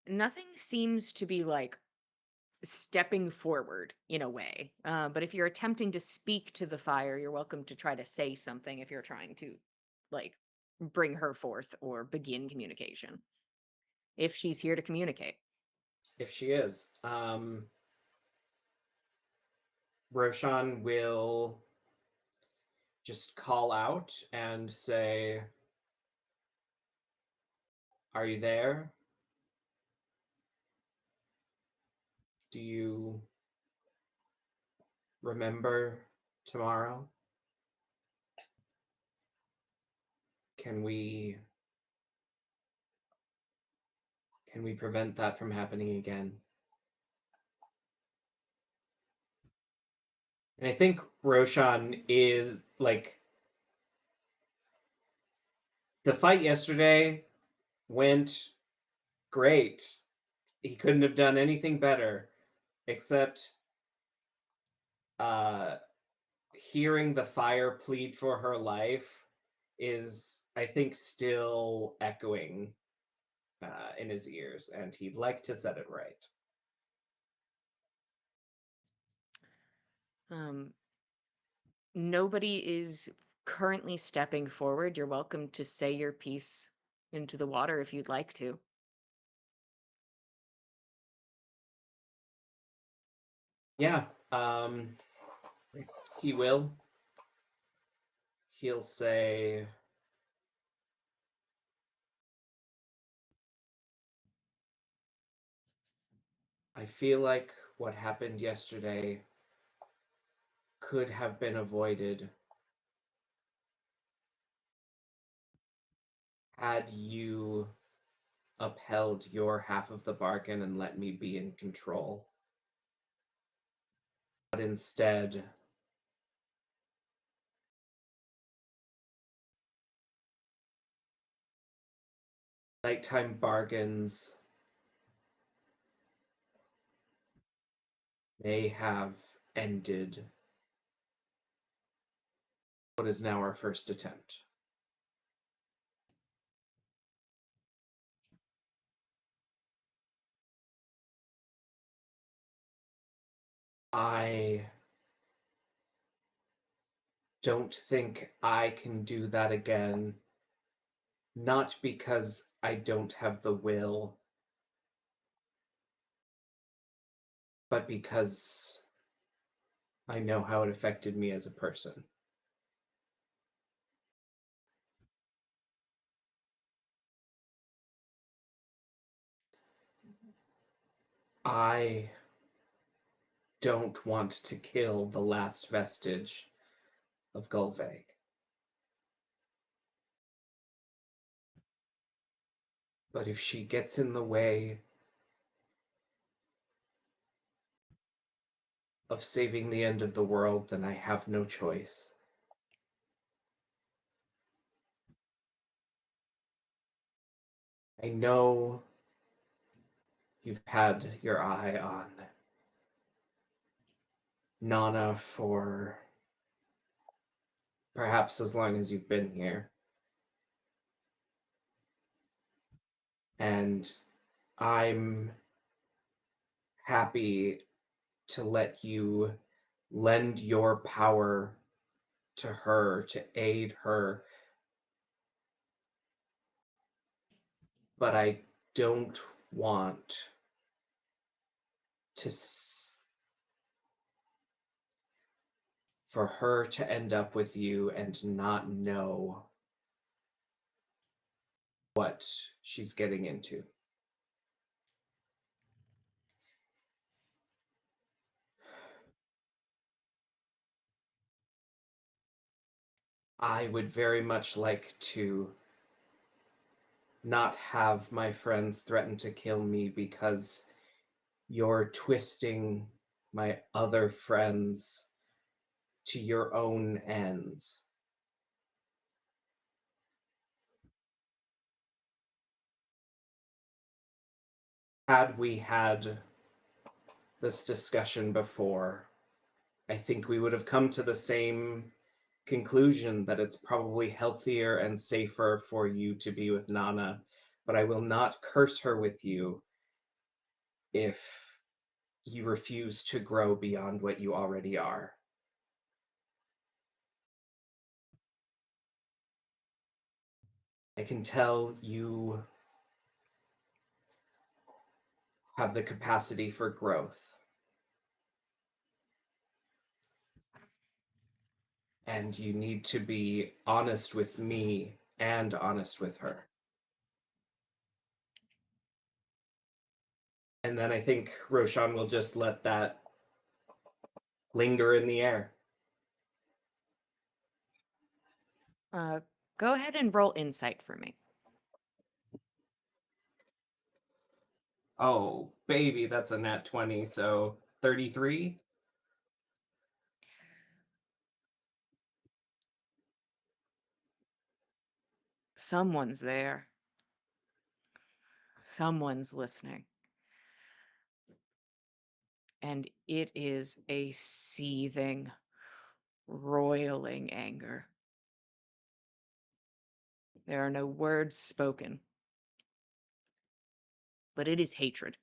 Nothing seems to be like stepping forward in a way. But if you're attempting to speak to the fire, you're welcome to try to say something if you're trying to like bring her forth or begin communication. If she's here to communicate. If she is, Roshan will just call out and say, "Are you there? Do you remember tomorrow? Can we prevent that from happening again?" And I think Roshan is like, the fight yesterday went great. He couldn't have done anything better, except hearing the fire plead for her life is, I think, still echoing in his ears, and he'd like to set it right. Um, Nobody is currently stepping forward. You're welcome to say your piece into the water if you'd like to. Yeah. He will. He'll say, I feel like what happened yesterday could have been avoided had you upheld your half of the bargain and let me be in control. But instead, nighttime bargains may have ended what is now our first attempt. I don't think I can do that again, not because I don't have the will, but because I know how it affected me as a person. I don't want to kill the last vestige of Gulveg. But if she gets in the way of saving the end of the world, then I have no choice. I know you've had your eye on Nana for perhaps as long as you've been here. And I'm happy to let you lend your power to her, to aid her. But I don't want to for her to end up with you and not know what she's getting into. I would very much like to not have my friends threaten to kill me because you're twisting my other friends to your own ends. Had we had this discussion before, I think we would have come to the same conclusion that it's probably healthier and safer for you to be with Nana, but I will not curse her with you if you refuse to grow beyond what you already are. I can tell you have the capacity for growth. And you need to be honest with me and honest with her. And then I think Roshan will just let that linger in the air. Go ahead and roll insight for me. Oh, baby, that's a nat 20, so 33? Someone's there. Someone's listening. And it is a seething, roiling anger. There are no words spoken, but it is hatred.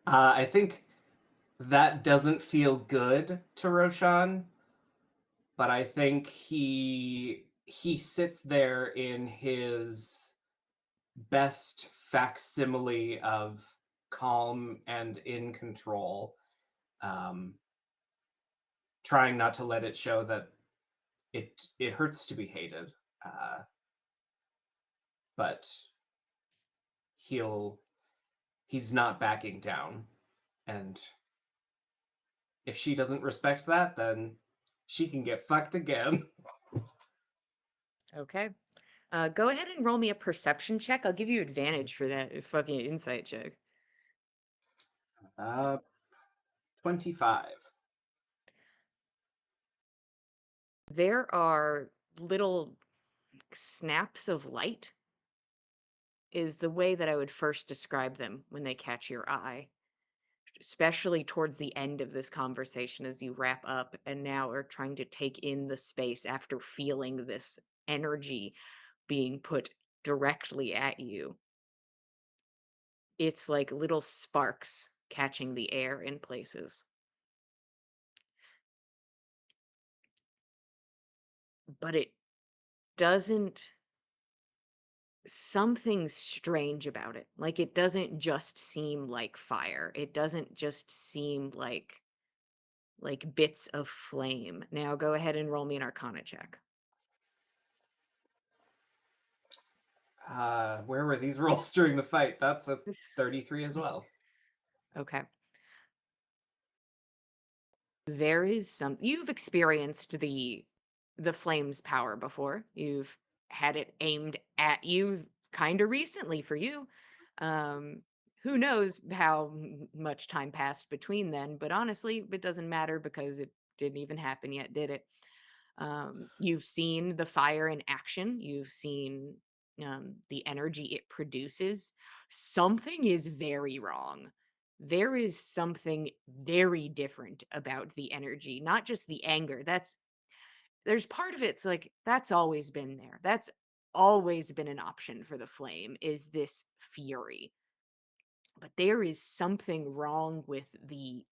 I think that doesn't feel good to Roshan, but I think he sits there in his best facsimile of calm and in control, um, trying not to let it show that it hurts to be hated, but he's not backing down, and if she doesn't respect that, then she can get fucked again. Okay. Go ahead and roll me a perception check. I'll give you advantage for that fucking insight check. 25. There are little snaps of light, is the way that I would first describe them when they catch your eye, especially towards the end of this conversation as you wrap up and now are trying to take in the space after feeling this energy being put directly at you. It's like little sparks catching the air in places. But it doesn't, something's strange about it. Like it doesn't just seem like fire. It doesn't just seem like bits of flame. Now go ahead and roll me an Arcana check. Where were these rolls during the fight? That's a 33 as well. Okay. There is some, you've experienced the flame's power before. You've had it aimed at you kind of recently for you. Um who knows how much time passed between then, but honestly, it doesn't matter because it didn't even happen yet, did it? You've seen the fire in action. You've seen the energy it produces. Something is very wrong. There is something very different about the energy, not just the anger. There's part of it's like that's always been there. That's always been an option for the flame is this fury. But there is something wrong with the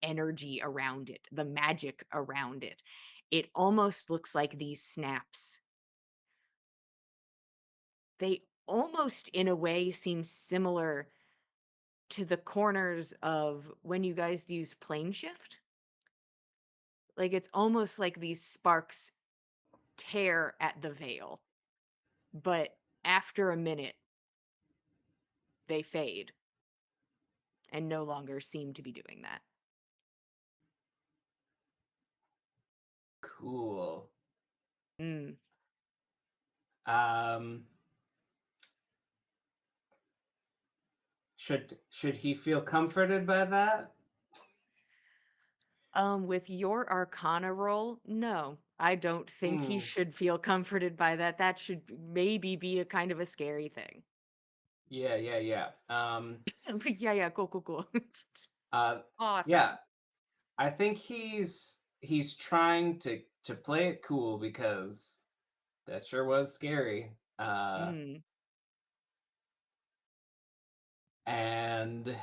energy around it, the magic around it. It almost looks like these snaps, they almost in a way seem similar to the corners of when you guys use plane shift. Like it's almost like these sparks tear at the veil, but after a minute they fade and no longer seem to be doing that. Cool. Mm. Um, should he feel comforted by that? With your Arcana roll, no. I don't think he Hmm. should feel comforted by that. That should maybe be a kind of a scary thing. Yeah. Yeah, yeah, cool. Uh, Awesome. yeah. I think he's trying to play it cool because that sure was scary. Mm. And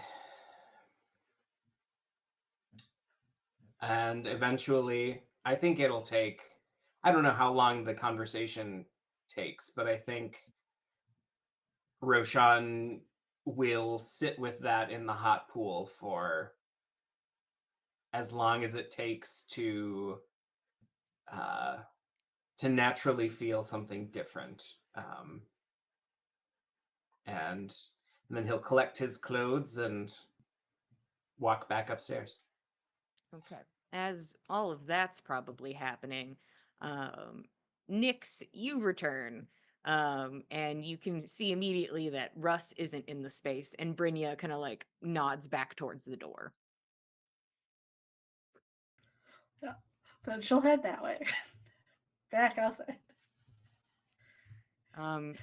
eventually I think it'll take, I don't know how long the conversation takes, but I think Roshan will sit with that in the hot pool for as long as it takes uh, to naturally feel something different. And then he'll collect his clothes and walk back upstairs. Okay. As all of that's probably happening, um, Nyx, you return. And you can see immediately that Russ isn't in the space, and Brynja kind of like nods back towards the door. Yeah. So she'll head that way. Back outside. Um,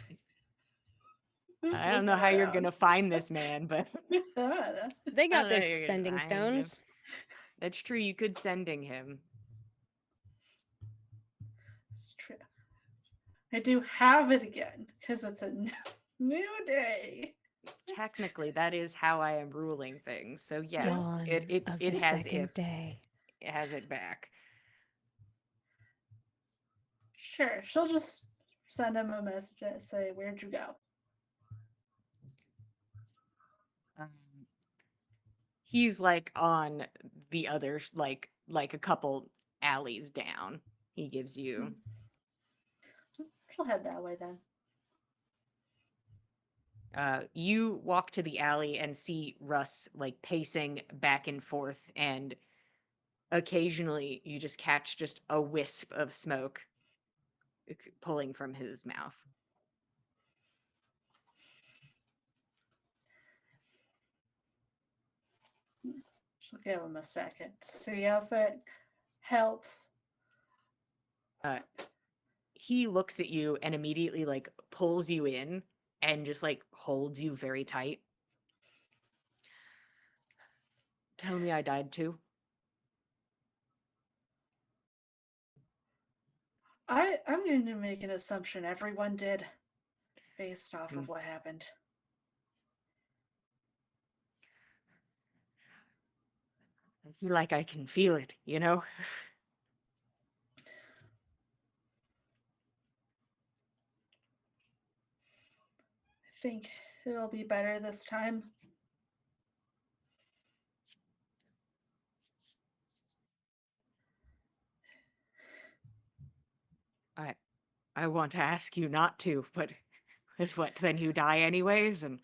Just I don't know looking how you're around. gonna find this man, but They I got don't their know how you're gonna sending find him. stones. That's true. You could sending him. It's true. I do have it again because it's a new day. technically that is how I am ruling things. So yes, Dawn of it the has second ifs. day. It has it back. Sure, she'll just send him a message and say, "Where'd you go?" Um, he's like on the other like a couple alleys down. He gives you She'll head that way then. you walk to the alley and see Russ like pacing back and forth, and occasionally you just catch just a wisp of smoke pulling from his mouth. She'll give him a second to see if it helps. Uh, he looks at you and immediately like pulls you in and just like holds you very tight. Tell me I died too. I'm going to make an assumption everyone did, based off Hmm. of what happened. I feel like I can feel it, you know? I think it'll be better this time. I want to ask you not to, but what, then you die anyways? And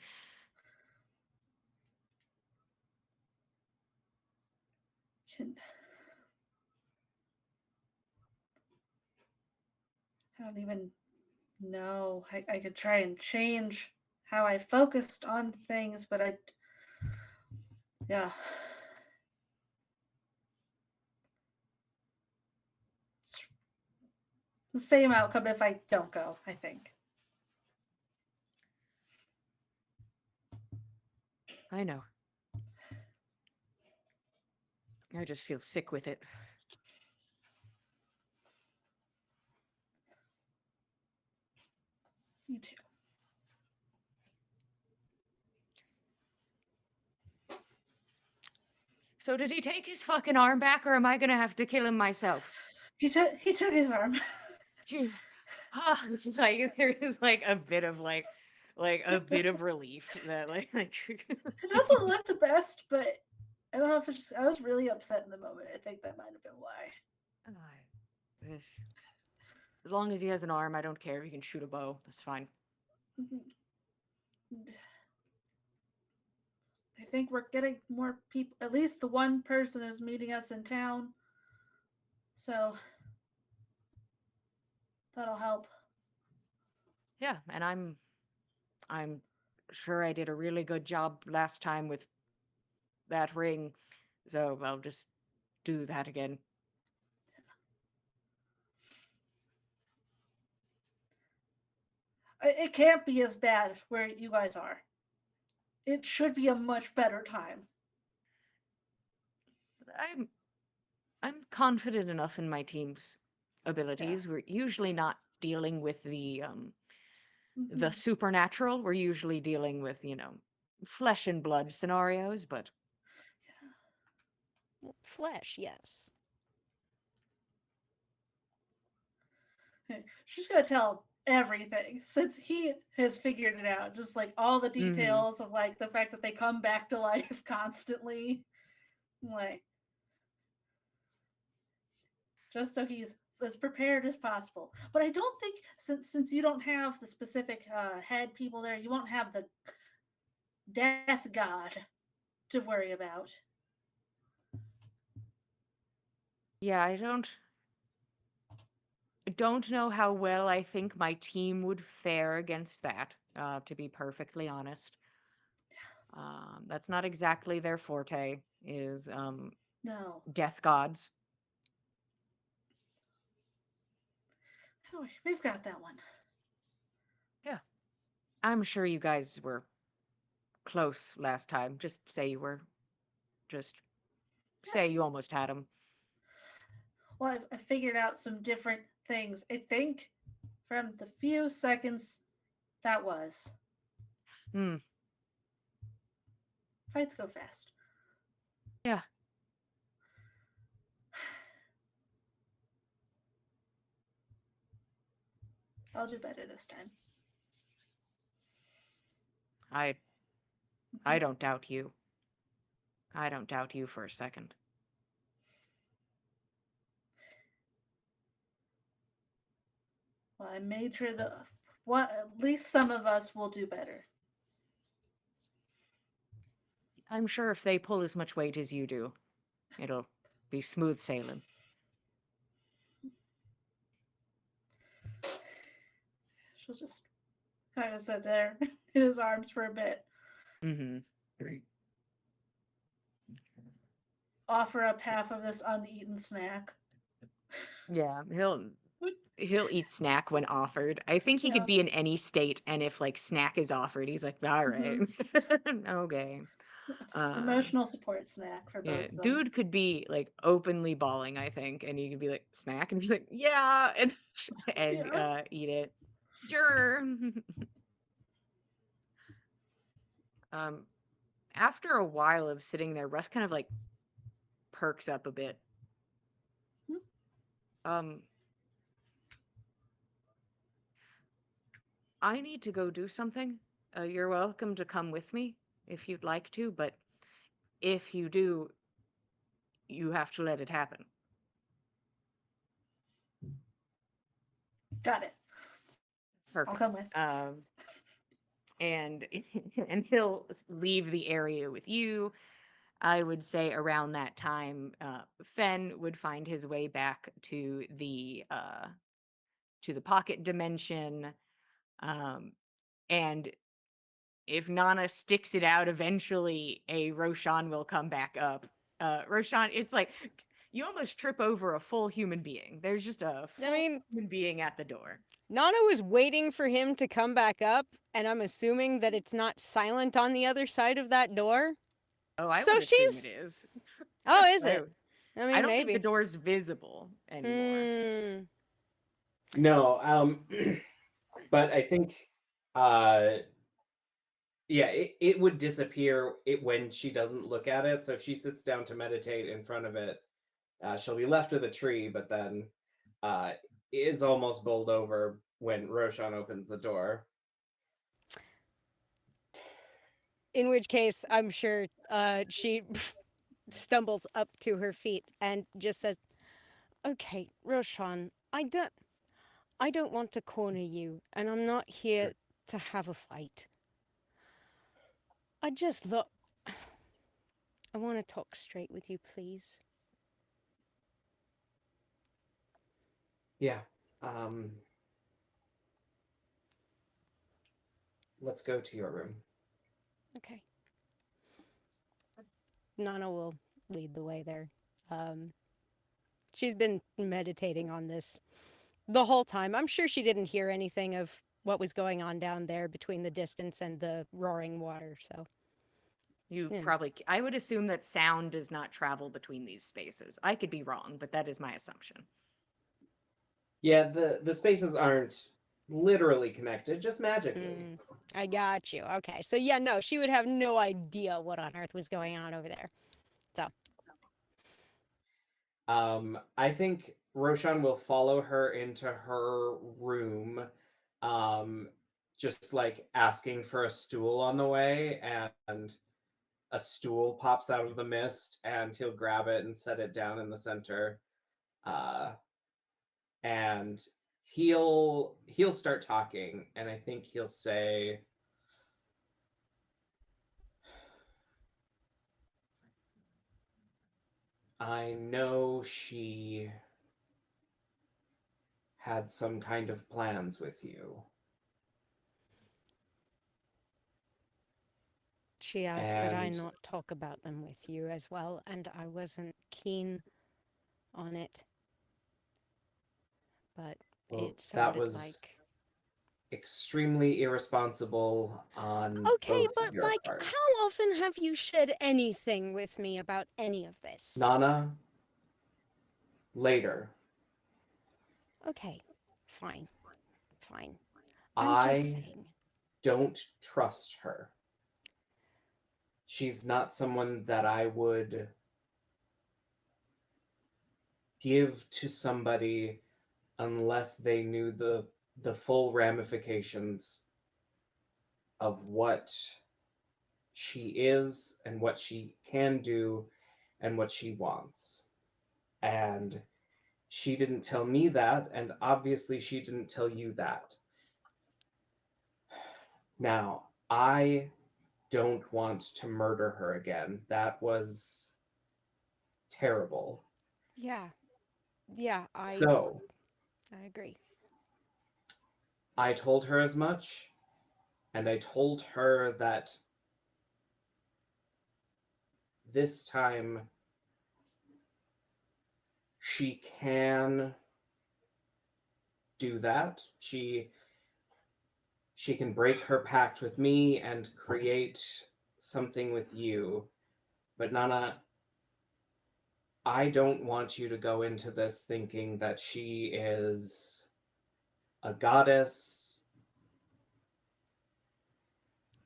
Can I don't even know. I could try and change how I focused on things, but yeah. It's the same outcome if I don't go, I think. I know. I just feel sick with it. Me too. So did he take his fucking arm back, or am I gonna have to kill him myself? He took his arm. Phew. Like there is like a bit of like a bit of relief that like It doesn't look the best, but I don't know if it's just I was really upset in the moment. I think that might have been why. Ugh. As long as he has an arm, I don't care. He can shoot a bow. That's fine. I think we're getting more people. At least the one person is meeting us in town. So that'll help. Yeah, and I'm sure I did a really good job last time with that ring, so I'll just do that again. It can't be as bad where you guys are. It should be a much better time. I'm confident enough in my team's abilities. We're usually not dealing with the Mhm. supernatural. We're usually dealing with, flesh and blood scenarios, but Well, flesh, yes. She's gonna tell him everything since he has figured it out. Just like all the details of like the fact that they come back to life constantly. Like just so he's as prepared as possible. But I don't think since you don't have the specific head people there, you won't have the death god to worry about. yeah, I don't know how well I think my team would fare against that, to be perfectly honest. That's not exactly their forte, is No. death gods. Oh, we've got that one. Yeah. I'm sure you guys were close last time. Just say you were. Just say you almost had him. Well, I figured out some different things. I think from the few seconds that was. Hmm. Fights go fast. Yeah. I'll do better this time. I don't doubt you. I don't doubt you for a second. Well, I made sure that at least some of us will do better. I'm sure if they pull as much weight as you do, it'll be smooth sailing. She'll just kind of sit there in his arms for a bit, Mm-hmm. offer up half of this uneaten snack. Yeah, he'll eat snack when offered. I think he Yeah. could be in any state, and if like snack is offered, he's like, all right, okay. Emotional support snack for Yeah, both of them. dude could be like openly bawling, I think, and you could be like snack, and he's like, yeah, and Yeah. eat it. Sure. After a while of sitting there, Russ kind of like perks up a bit. I need to go do something. You're welcome to come with me if you'd like to, but if you do, you have to let it happen. Got it. Perfect. I'll come with. And and he'll leave the area with you. I would say around that time, Fen would find his way back to the pocket dimension, and if Nana sticks it out, eventually a Roshan will come back up. Roshan, it's like you almost trip over a full human being. There's just a full human being at the door. Nana was waiting for him to come back up, and I'm assuming that it's not silent on the other side of that door. Oh, I So would assume she's- it is. Oh, is I it? I mean, I don't maybe. think the door's visible anymore. No, but I think, yeah, it would disappear when she doesn't look at it. So if she sits down to meditate in front of it, she'll be left with a tree, but then is almost bowled over when Roshan opens the door. In which case, I'm sure she stumbles up to her feet and just says, "Okay, Roshan, I don't want to corner you, and I'm not here to have a fight. I just look. I want to talk straight with you, please." Yeah. Let's go to your room. Okay. Nana will lead the way there. She's been meditating on this the whole time. I'm sure she didn't hear anything of what was going on down there between the distance and the roaring water, so. You Yeah. probably, I would assume that sound does not travel between these spaces. I could be wrong, but that is my assumption. Yeah, the spaces aren't literally connected, just magically. I got you. Okay. So yeah, no, she would have no idea what on earth was going on over there. So. I think Roshan will follow her into her room, just like asking for a stool on the way, and a stool pops out of the mist, and he'll grab it and set it down in the center. And he'll start talking, and I think he'll say, I know she had some kind of plans with you. She asked that I And- not talk about them with you as well, and I wasn't keen on it. But Well, it that sounded was like. extremely irresponsible on Okay, both but of your Mike, parts. how often have you shared anything with me about any of this? Nana, later. Okay, fine. Fine. I'm just I saying. don't trust her. she's not someone that I would give to somebody unless they knew the full ramifications of what she is and what she can do and what she wants. And she didn't tell me that, and obviously she didn't tell you that. Now, I don't want to murder her again. That was terrible. Yeah. Yeah, So, I agree. I told her as much, and I told her that this time she can do that. She can break her pact with me and create something with you. But Nana, I don't want you to go into this thinking that she is a goddess,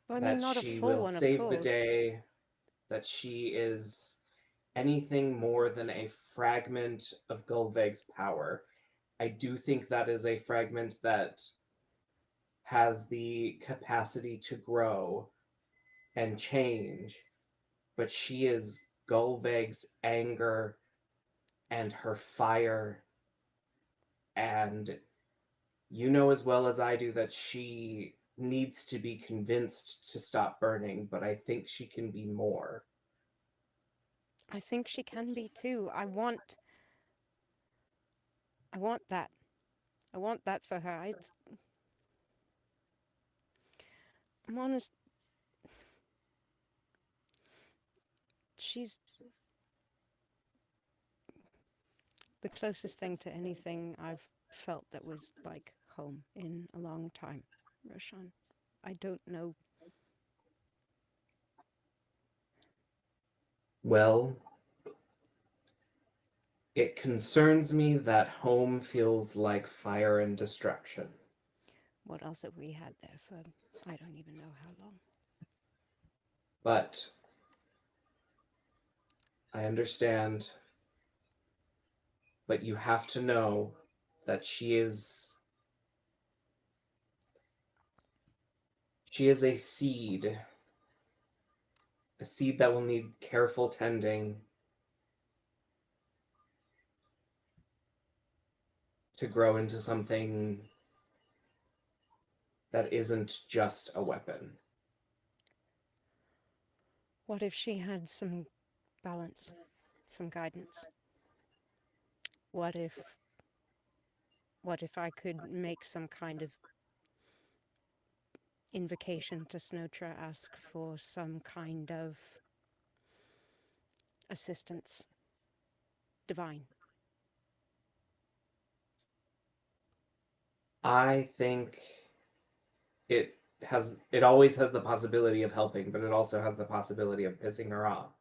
But I mean, that not a she full will one, of save the course. day, that she is anything more than a fragment of Gulveg's power. I do think that is a fragment that has the capacity to grow and change, but she is Gulveg's anger and her fire. And you know as well as I do that she needs to be convinced to stop burning, but I think she can be more. I think she can be too. I want that. I want that for her. I'm honest. She's the closest thing to anything I've felt that was like home in a long time, Roshan. I don't know. Well, it concerns me that home feels like fire and destruction. What else have we had there for I don't even know how long. But I understand. But you have to know that she is a seed that will need careful tending to grow into something that isn't just a weapon. What if she had some balance, some guidance? What if I could make some kind of invocation to Snotra, ask for some kind of assistance, divine? I think it always has the possibility of helping, but it also has the possibility of pissing her off.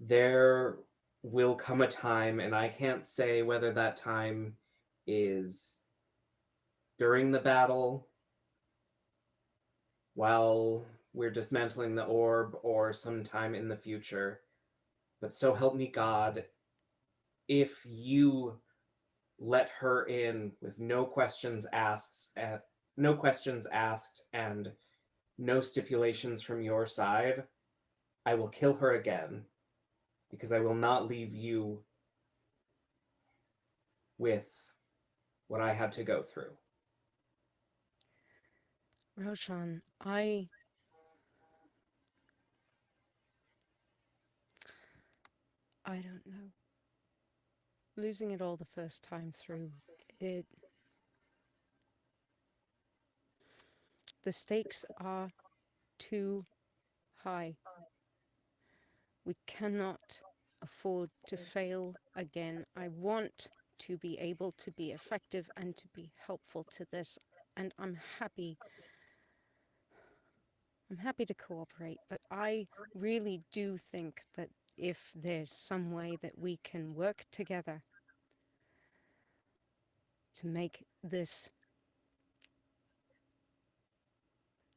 There will come a time, and I can't say whether that time is during the battle, while we're dismantling the orb, or sometime in the future. But so help me God, if you let her in with no questions asked, and no stipulations from your side, I will kill her again, because I will not leave you with what I had to go through. Roshan, I don't know. Losing it all the first time through, the stakes are too high. We cannot afford to fail again. I want to be able to be effective and to be helpful to this, and I'm happy to cooperate, but I really do think that if there's some way that we can work together to make this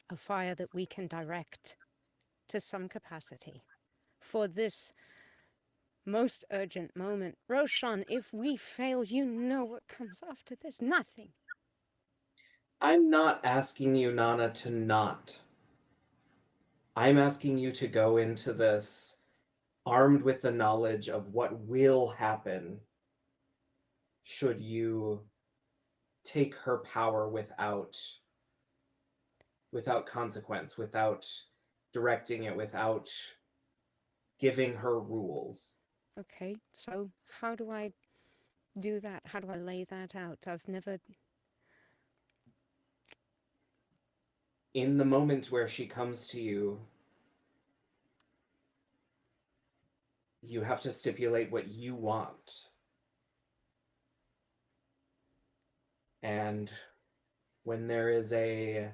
a fire that we can direct to some capacity for this most urgent moment. Roshan, if we fail, you know what comes after this. Nothing. I'm not asking you, Nana, to not. I'm asking you to go into this armed with the knowledge of what will happen should you take her power without consequence, without directing it, without giving her rules. Okay, so how do I do that? How do I lay that out? I've never... In the moment where she comes to you, you have to stipulate what you want. And when there is a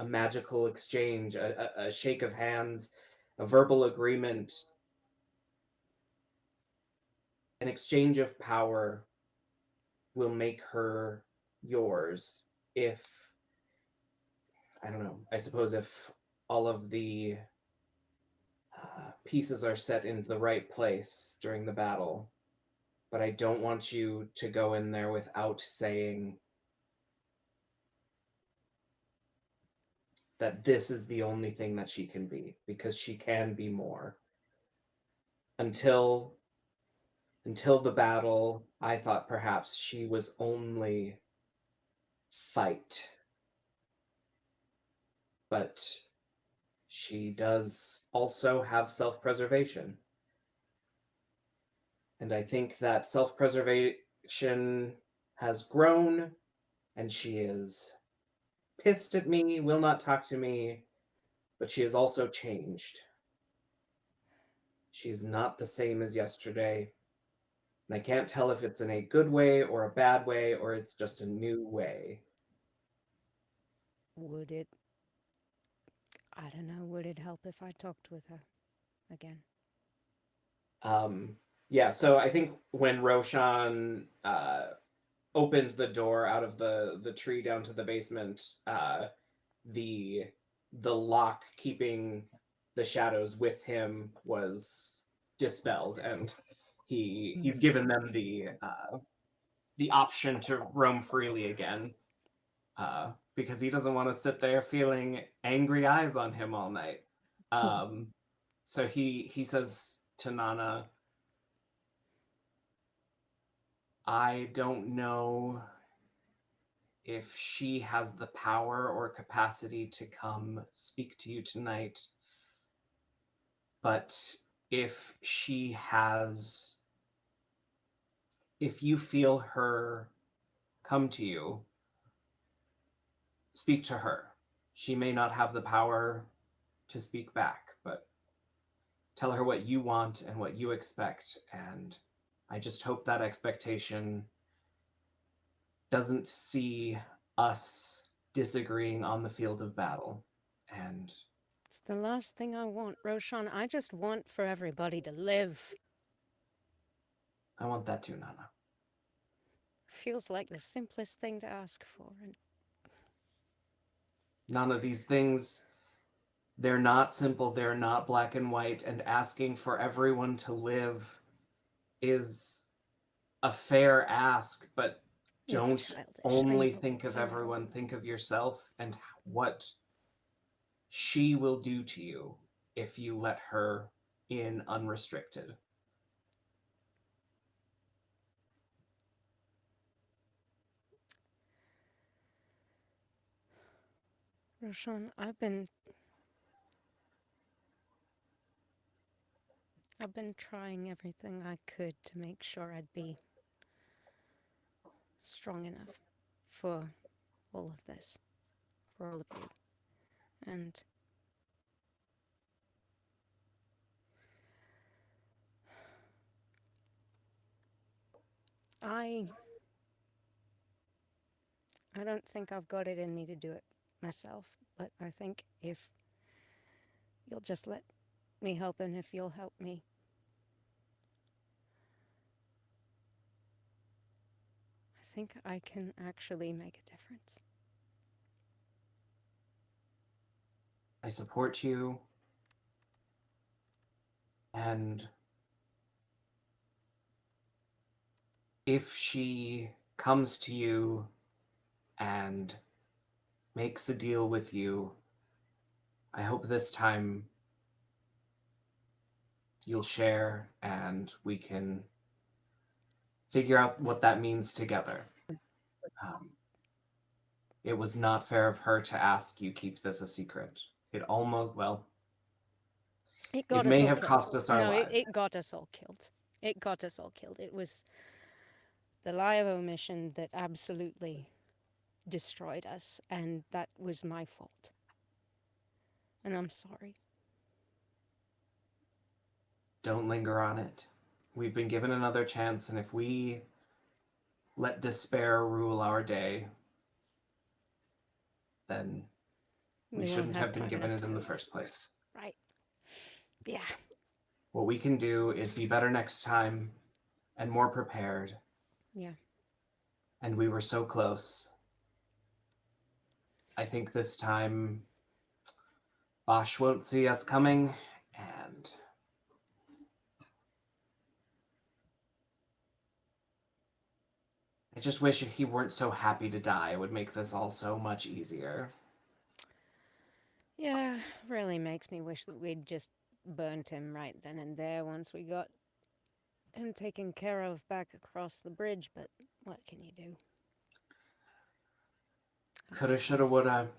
magical exchange, a shake of hands, a verbal agreement, an exchange of power will make her yours if, I don't know, I suppose if all of the pieces are set into the right place during the battle. But I don't want you to go in there without saying that this is the only thing that she can be, because she can be more. Until the battle, I thought perhaps she was only fight. But she does also have self-preservation. And I think that self-preservation has grown, and she is pissed at me, will not talk to me, but she has also changed. She's not the same as yesterday. And I can't tell if it's in a good way or a bad way, or it's just a new way. Would it... I don't know, would it help if I talked with her again? Yeah, so I think when Roshan opened the door out of the tree down to the basement, the lock keeping the shadows with him was dispelled, and he's given them the option to roam freely again, because he doesn't want to sit there feeling angry eyes on him all night. So he says to Nana, I don't know if she has the power or capacity to come speak to you tonight, but if she has, if you feel her come to you, speak to her. She may not have the power to speak back, but tell her what you want and what you expect. And I just hope that expectation doesn't see us disagreeing on the field of battle. And It's the last thing I want, Roshan. I just want for everybody to live. I want that too, Nana. Feels like the simplest thing to ask for. And Nana, these things, they're not simple, they're not black and white, and asking for everyone to live is a fair ask, but it's don't childish. only I know, think of I know. everyone, think of yourself and what she will do to you if you let her in unrestricted. Roshan, I've been trying everything I could to make sure I'd be strong enough for all of this, for all of you. And I don't think I've got it in me to do it myself, but I think if you'll just let me help, and if you'll help me, I think I can actually make a difference. I support you. And if she comes to you and makes a deal with you, I hope this time you'll share and we can figure out what that means together. It was not fair of her to ask you keep this a secret. It almost, well, It got it us may all have killed. cost us our No, lives. it got us all killed. It got us all killed. It was the lie of omission that absolutely destroyed us, and that was my fault. And I'm sorry. Don't linger on it. We've been given another chance, and if we let despair rule our day, then we won't shouldn't have been time given left it to in the live. first place. Right. Yeah. What we can do is be better next time and more prepared. Yeah. And we were so close. I think this time Bosch won't see us coming, and I just wish he weren't so happy to die. It would make this all so much easier. Yeah, really makes me wish that we'd just burnt him right then and there once we got him taken care of back across the bridge, but what can you do? Coulda, shoulda, woulda.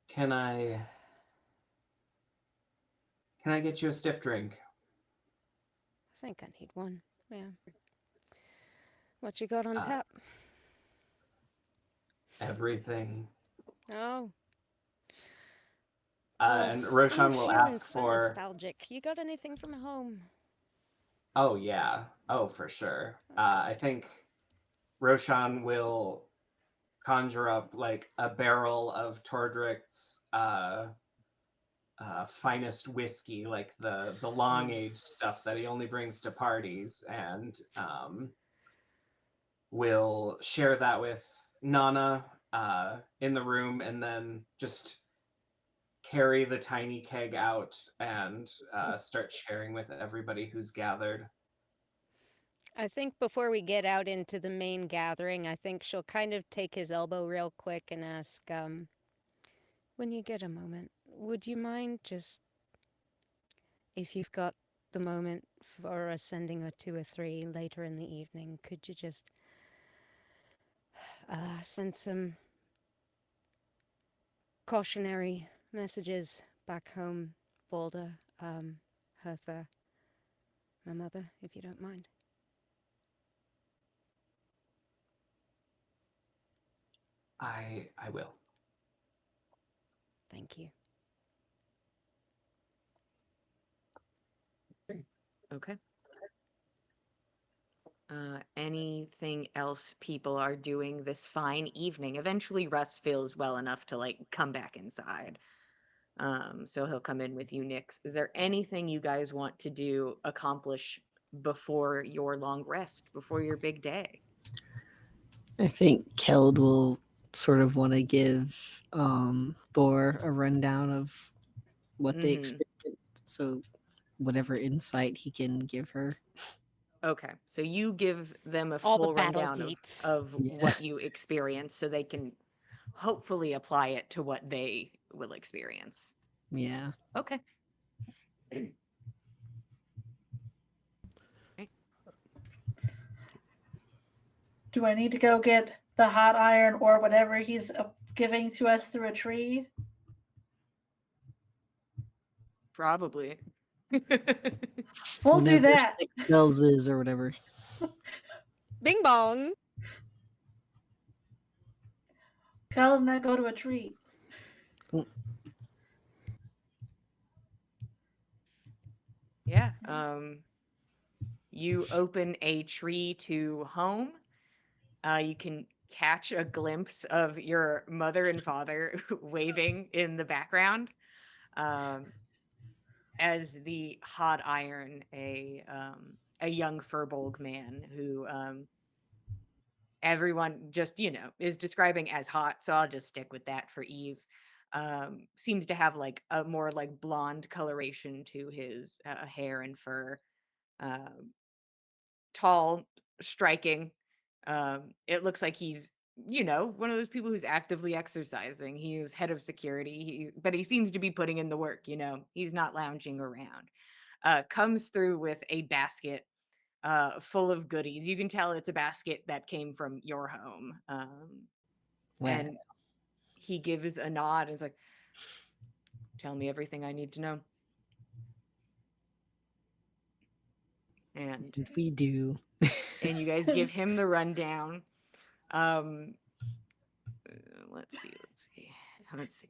Can I get you a stiff drink? I think I need one. Yeah. What you got on Uh, tap? Everything. Oh. And gods, Roshan I'm will feeling ask so for. nostalgic. You got anything from home? Oh yeah. Oh for sure. I think Roshan will conjure up like a barrel of Tordrick's finest whiskey, like the long aged stuff that he only brings to parties, and will share that with Nana in the room, and then just carry the tiny keg out and start sharing with everybody who's gathered. I think before we get out into the main gathering, I think she'll kind of take his elbow real quick and ask, when you get a moment, would you mind just, if you've got the moment for a sending or 2 or 3 later in the evening, could you just send some cautionary messages back home, Volda, Hertha, my mother, if you don't mind? I will. Thank you. Okay. Anything else people are doing this fine evening? Eventually, Russ feels well enough to like come back inside. So he'll come in with you, Nix. Is there anything you guys want to do, accomplish before your long rest, before your big day? I think Keld will sort of want to give Thor a rundown of what they Mhm. experienced. So whatever insight he can give her. Okay, so you give them a All the full battle rundown dates. of Yeah. what you experienced so they can hopefully apply it to what they will experience. Yeah. Okay. Do I need to go get the hot iron or whatever he's giving to us through a tree? Probably. We'll do Whenever that. 6 bells is or whatever. Bing bong! Kyle and I go to a tree. Yeah. You open a tree to home. You can catch a glimpse of your mother and father waving in the background. As the hot iron, a young Furbolg man who everyone just, is describing as hot, so I'll just stick with that for ease. Seems to have like a more like blonde coloration to his hair and fur. Um, Tall, striking. It looks like he's, one of those people who's actively exercising. He is head of security, but he seems to be putting in the work. He's not lounging around. Comes through with a basket full of goodies. You can tell it's a basket that came from your home. Wow. And he gives a nod and is like, tell me everything I need to know. And And we do. you guys give him the rundown. Um, let's see. Let's see.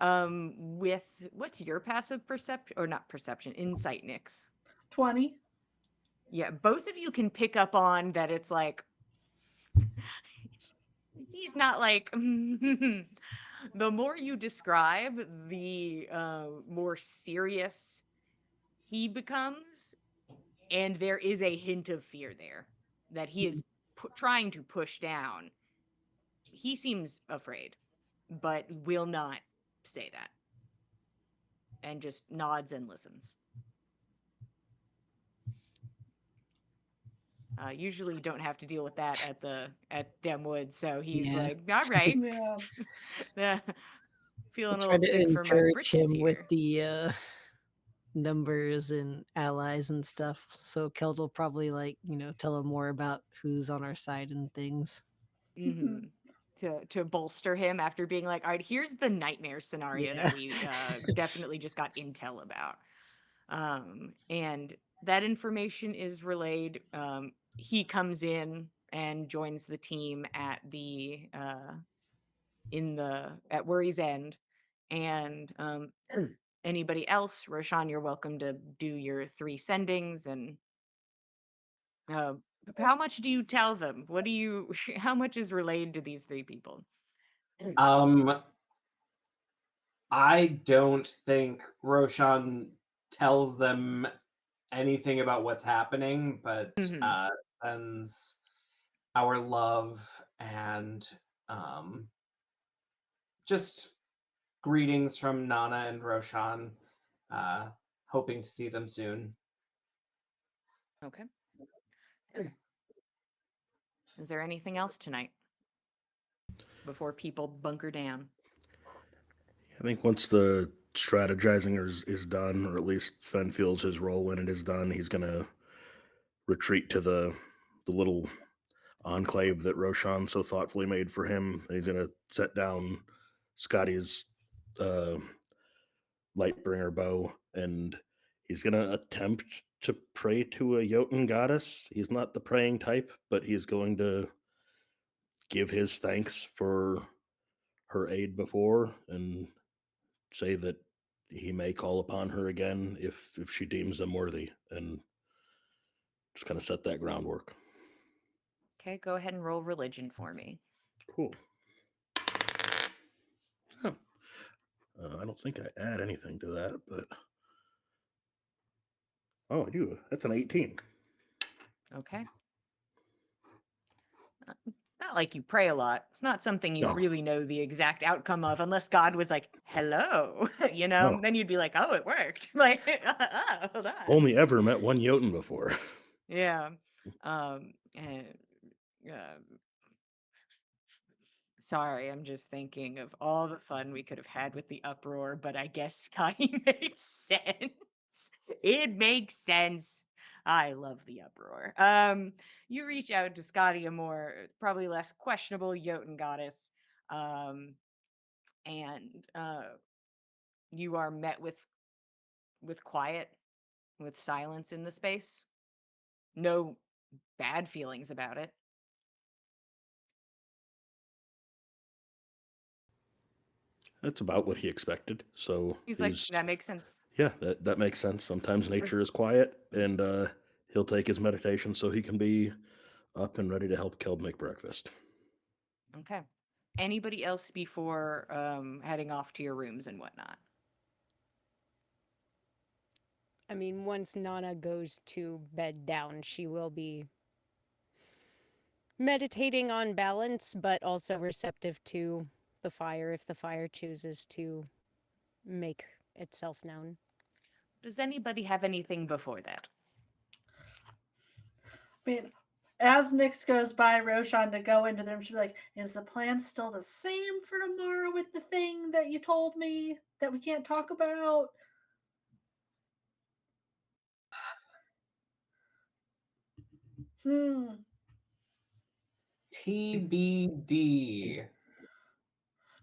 With what's your passive perception or not perception, insight, Nix? 20. Yeah, both of you can pick up on that. It's like he's not like the more you describe, the more serious he becomes, and there is a hint of fear there that he is trying to push down. He seems afraid, but will not say that, and just nods and listens. Usually you don't have to deal with that at Demwood, so he's Yeah. like, all right. Yeah. Yeah, I feeling a try little to big for my encourage britches him with here. the numbers and allies and stuff. So Keld will probably tell him more about who's on our side and things. Mm-hmm. To bolster him after being like, all right, here's the nightmare scenario Yeah. that we definitely just got intel about. And that information is relayed. He comes in and joins the team at at Worry's End. And anybody else, Roshan, you're welcome to do your 3 sendings. And uh, how much do you tell them? What do you? How much is relayed to these 3 people? I don't think Roshan tells them anything about what's happening, but Mhm. sends our love and um, just greetings from Nana and Roshan. Hoping to see them soon. Okay. Is there anything else tonight before people bunker down? I think once the strategizing is done, or at least Fen feels his role when it is done, he's gonna retreat to the little enclave that Roshan so thoughtfully made for him. He's gonna set down Scotty's uh, Lightbringer bow, and he's gonna attempt to pray to a Jotun goddess. He's not the praying type, but he's going to give his thanks for her aid before and say that he may call upon her again if she deems him worthy, and just kind of set that groundwork. Okay, go ahead and roll religion for me. Cool. Huh. I don't think I add anything to that, but oh, I do. That's an 18. Okay. Not like you pray a lot. It's not something you No. really know the exact outcome of unless God was like, hello, No. then you'd be like, oh, it worked. Like, hold on. Only ever met one Jotun before. Yeah. And, uh, sorry, I'm just thinking of all the fun we could have had with the uproar, but I guess Scotty makes sense. It makes sense. I love the uproar. You reach out to Scotty, a more probably less questionable Jotun goddess, um, and you are met with quiet, with silence in the space. No bad feelings about it. That's about what he expected. So He's like, that makes sense. yeah, that makes sense. Sometimes nature is quiet, and he'll take his meditation so he can be up and ready to help Keld make breakfast. Okay. Anybody else before heading off to your rooms and whatnot? I mean, once Nana goes to bed down, she will be meditating on balance, but also receptive to the fire if the fire chooses to make itself known. Does anybody have anything before that? I mean, as Nyx goes by Roshan to go into them, she'll be like, is the plan still the same for tomorrow with the thing that you told me that we can't talk about? TBD.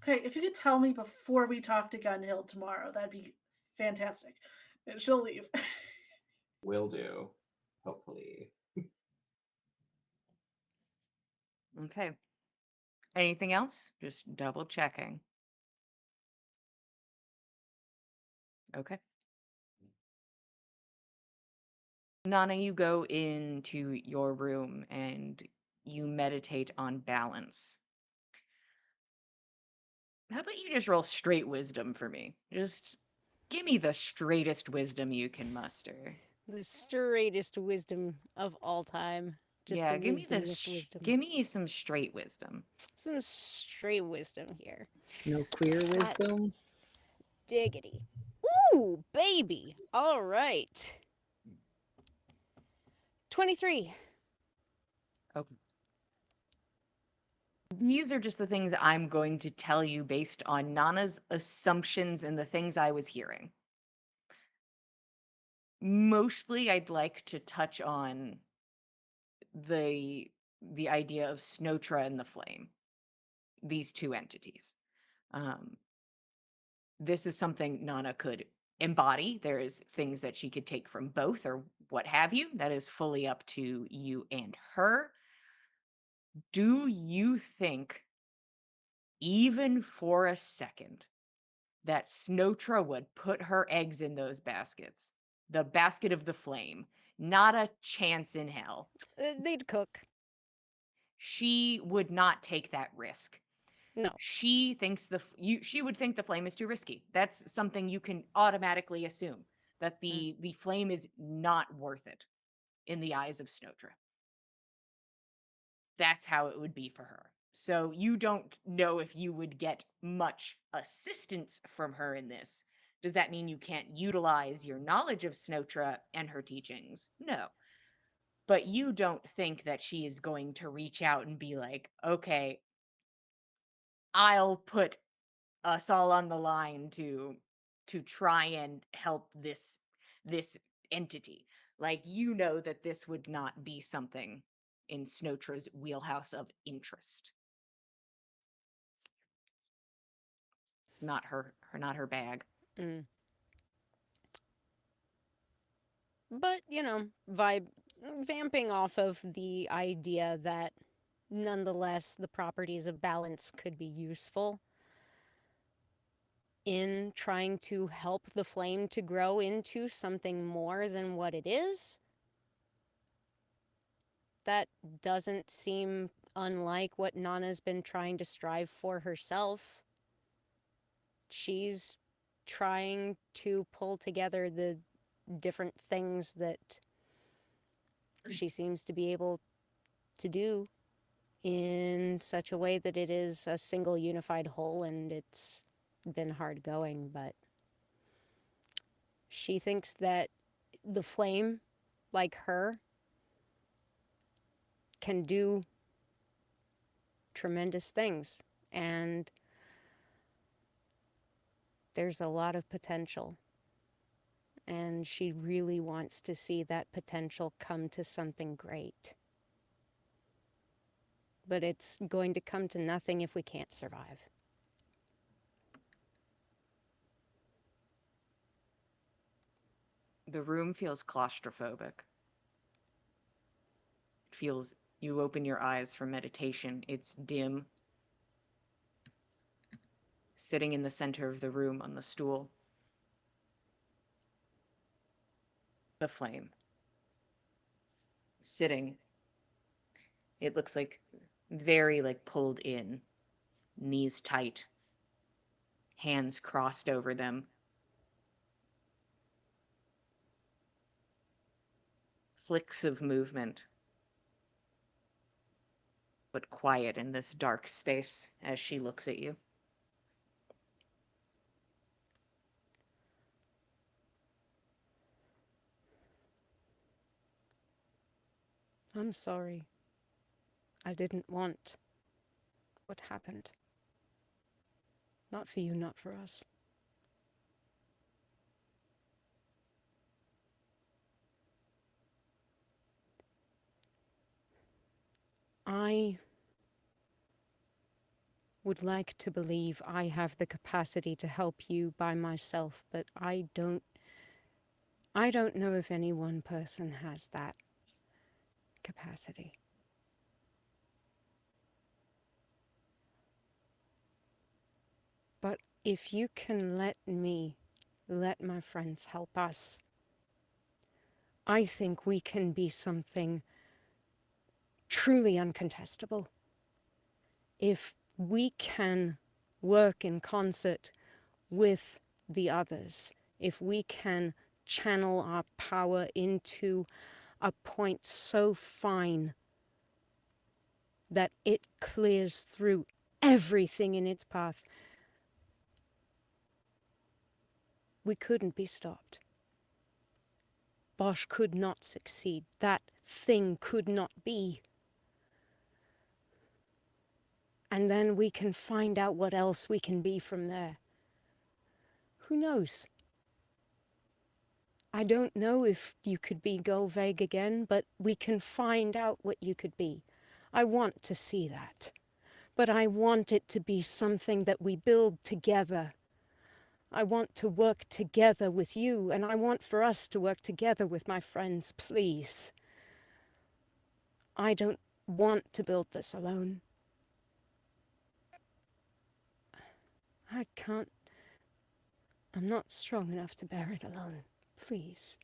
Okay, if you could tell me before we talk to Gunhill tomorrow, that'd be fantastic. And she'll leave. Will do. Hopefully. Okay. Anything else? Just double checking. Okay. Nana, you go into your room and you meditate on balance. How about you just roll straight wisdom for me? Just give me the straightest wisdom you can muster. The straightest wisdom of all time. Just Yeah, the give me the wisdomest wisdom. give me some straight wisdom. Some straight wisdom here. No queer wisdom. Diggity. Ooh, baby. All right. 23. These are just the things I'm going to tell you based on Nana's assumptions and the things I was hearing. Mostly, I'd like to touch on the idea of Snotra and the Flame, these two entities. This is something Nana could embody. There is things that she could take from both or what have you. That is fully up to you and her. Do you think, even for a second, that Snotra would put her eggs in those baskets? The basket of the flame. Not a chance in hell. They'd cook. She would not take that risk. No. She thinks she would think the flame is too risky. That's something you can automatically assume, that the flame is not worth it in the eyes of Snotra. That's how it would be for her. So you don't know if you would get much assistance from her in this. Does that mean you can't utilize your knowledge of Snotra and her teachings? No. But you don't think that she is going to reach out and be like, okay, I'll put us all on the line to try and help this entity. Like, you know that this would not be something in Snotra's wheelhouse of interest. It's not her bag. But, vamping off of the idea that nonetheless the properties of balance could be useful in trying to help the flame to grow into something more than what it is. That doesn't seem unlike what Nana's been trying to strive for herself. She's trying to pull together the different things that she seems to be able to do in such a way that it is a single unified whole, and it's been hard going, but she thinks that the flame, like her, can do tremendous things, and there's a lot of potential, and she really wants to see that potential come to something great. But it's going to come to nothing if we can't survive. The room feels claustrophobic. It feels, you open your eyes for meditation, it's dim. Sitting in the center of the room on the stool, the flame. Sitting, it looks like very pulled in, knees tight, hands crossed over them. flicks of movement, but quiet in this dark space as she looks at you. I'm sorry. I didn't want what happened. Not for you, not for us. I would like to believe I have the capacity to help you by myself, but I don't know if any one person has that capacity. But if you can let me, let my friends help us, I think we can be something truly uncontestable. If we can work in concert with the others, if we can channel our power into a point so fine that it clears through everything in its path, we couldn't be stopped. Bosch could not succeed. That thing could not be. And then we can find out what else we can be from there. Who knows? I don't know if you could be Gullveig again, but we can find out what you could be. I want to see that. But I want it to be something that we build together. I want to work together with you, and I want for us to work together with my friends, please. I don't want to build this alone. I can't. I'm not strong enough to bear it alone. Please.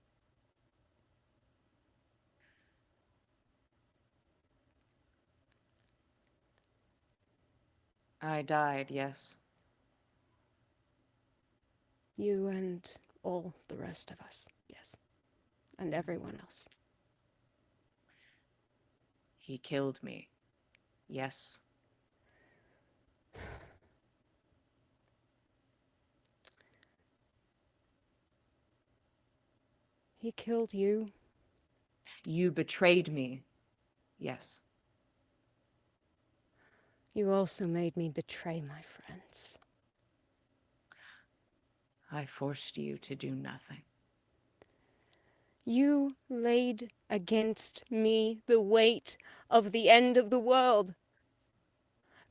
I died, yes. You and all the rest of us, yes. And everyone else. He killed me. Yes. He killed you. You betrayed me. Yes. You also made me betray my friends. I forced you to do nothing. You laid against me the weight of the end of the world.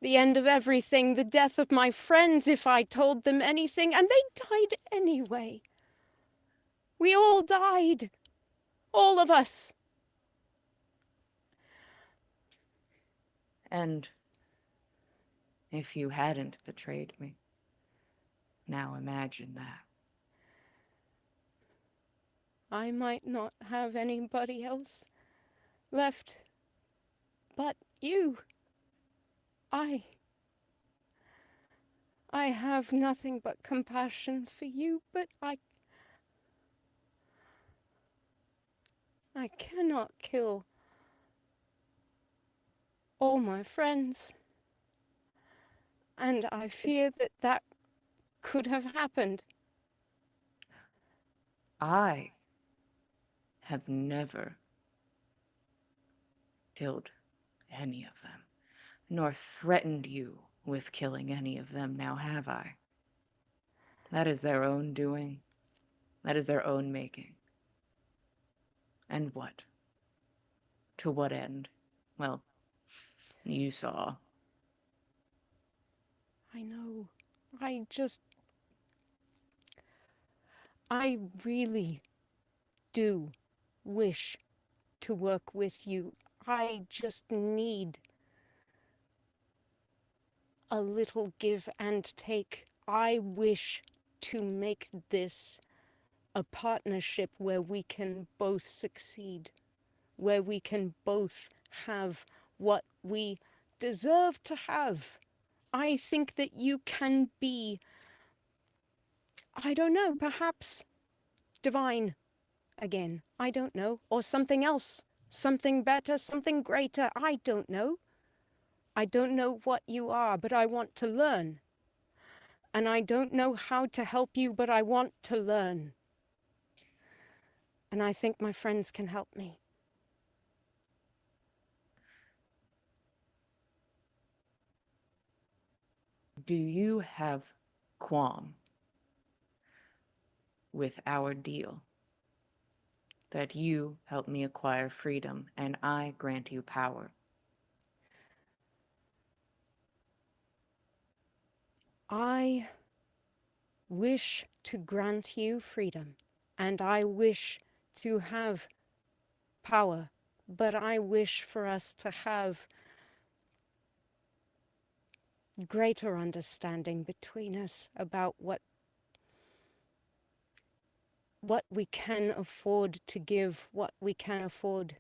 The end of everything, the death of my friends if I told them anything, and they died anyway. We all died. All of us. And if you hadn't betrayed me, now imagine that. I might not have anybody else left but you. I have nothing but compassion for you, but I cannot kill all my friends. And I fear that that could have happened. I have never killed any of them, nor threatened you with killing any of them, now have I? That is their own doing. That is their own making. And what? To what end? Well, you saw. I know. I really do wish to work with you. I just need a little give and take. I wish to make this a partnership where we can both succeed, where we can both have what we deserve to have. I think that you can be, I don't know, perhaps divine again. I don't know. Or something else. Something better, something greater. I don't know. I don't know what you are, but I want to learn. And I don't know how to help you, but I want to learn. And I think my friends can help me. Do you have qualm with our deal? That you help me acquire freedom and I grant you power? I wish to grant you freedom, and I wish to have power, but I wish for us to have greater understanding between us about what we can afford to give, what we can afford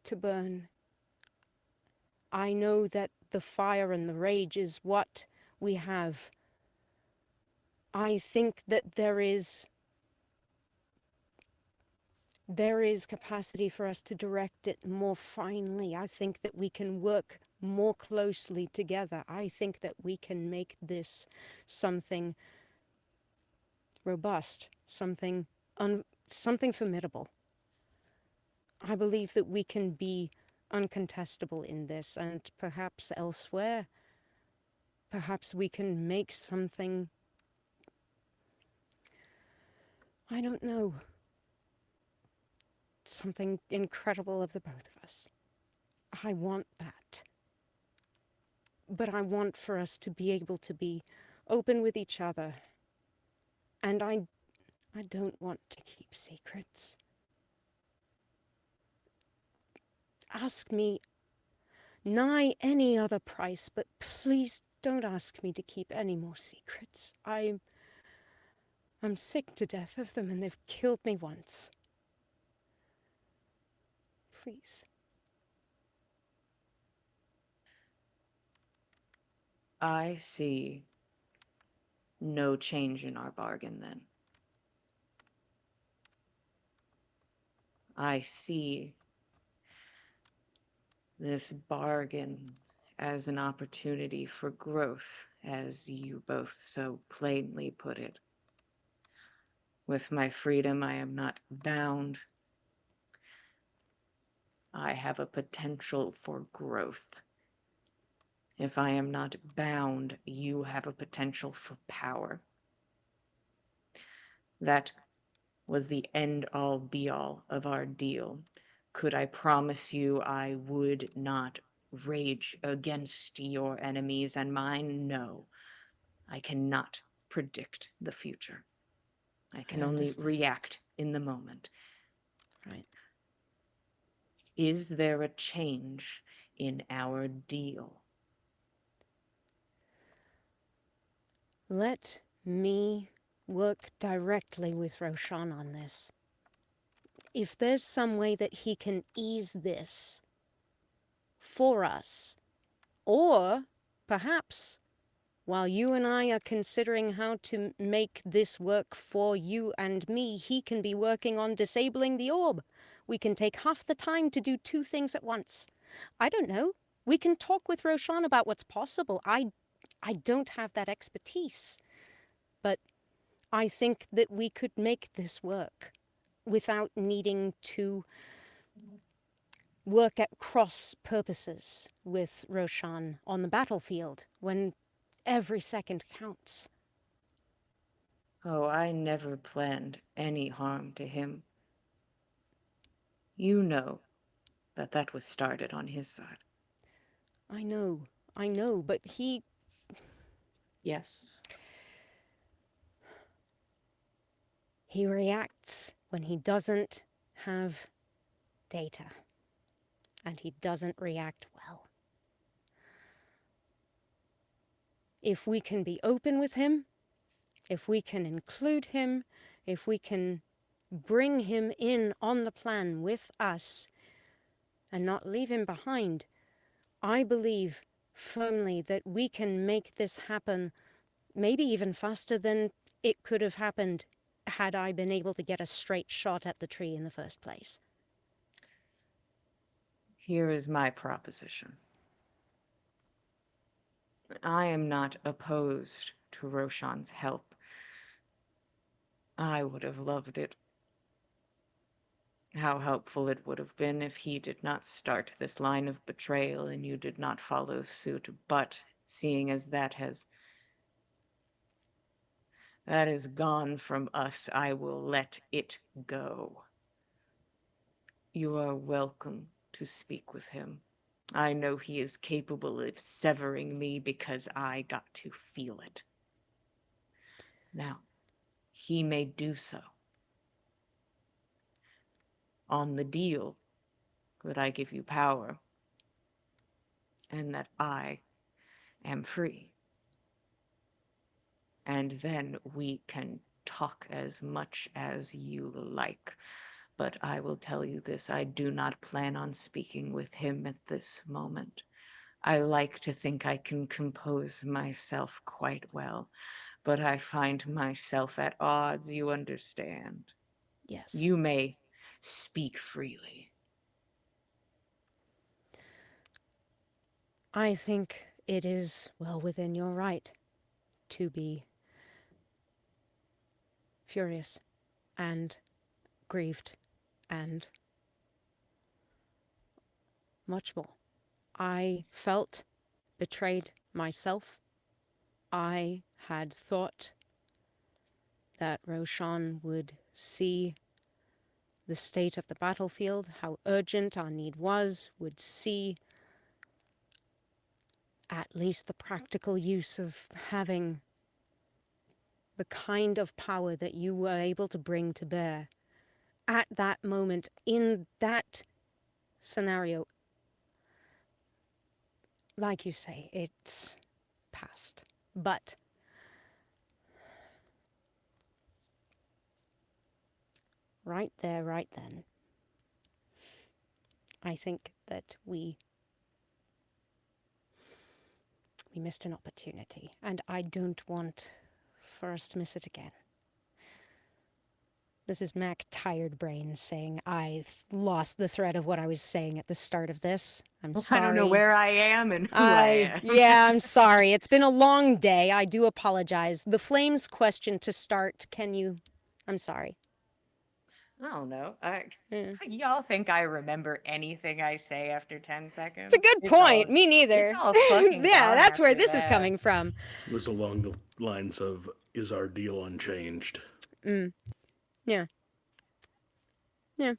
to burn. I know that the fire and the rage is what we have. I think that there is capacity for us to direct it more finely. I think that we can work more closely together. I think that we can make this something robust, something formidable. I believe that we can be uncontestable in this, and perhaps elsewhere, perhaps we can make something, I don't know, something incredible of the both of us. I want that. But I want for us to be able to be open with each other. And I don't want to keep secrets. Ask me nigh any other price, but please don't ask me to keep any more secrets. I'm sick to death of them, and they've killed me once. Please. I see no change in our bargain then. I see this bargain as an opportunity for growth, as you both so plainly put it. With my freedom, I am not bound. I have a potential for growth. If I am not bound, you have a potential for power. That was the end-all be-all of our deal. Could I promise you I would not rage against your enemies and mine? No. I cannot predict the future. I can only understand. react in the moment. Right. Is there a change in our deal? Let me work directly with Roshan on this. If there's some way that he can ease this for us, or perhaps while you and I are considering how to make this work for you and me, he can be working on disabling the orb. We can take half the time to do two things at once. I don't know. We can talk with Roshan about what's possible. I don't have that expertise, but I think that we could make this work without needing to work at cross purposes with Roshan on the battlefield when every second counts. Oh, I never planned any harm to him. You know that was started on his side. I know, but he... Yes. He reacts when he doesn't have data. And he doesn't react well. If we can be open with him, if we can include him, if we can bring him in on the plan with us and not leave him behind, I believe firmly that we can make this happen maybe even faster than it could have happened had I been able to get a straight shot at the tree in the first place. Here is my proposition. I am not opposed to Roshan's help. I would have loved it. How helpful it would have been if he did not start this line of betrayal and you did not follow suit. But seeing as that is gone from us, I will let it go. You are welcome to speak with him. I know he is capable of severing me because I got to feel it. Now, he may do so on the deal that I give you power and that I am free. And then we can talk as much as you like. But I will tell you this, I do not plan on speaking with him at this moment. I like to think I can compose myself quite well, but I find myself at odds, you understand. Yes. You may speak freely. I think it is well within your right to be furious and grieved and much more. I felt betrayed myself. I had thought that Roshan would see the state of the battlefield, how urgent our need was, would see at least the practical use of having the kind of power that you were able to bring to bear at that moment, in that scenario. Like you say, it's past. But right there, right then, I think that we missed an opportunity, and I don't want for us to miss it again. This is Mac Tired Brain saying I lost the thread of what I was saying at the start of this. I'm sorry. I don't know where I am and who I am. Yeah, I'm sorry. It's been a long day. I do apologize. The Flames question to start, I'm sorry. I don't know. Yeah. Y'all think I remember anything I say after 10 seconds? It's a good point. Me neither. all fucking Yeah, gone that's where after this is that. coming from. It was along the lines of, is our deal unchanged? Yeah. Yeah.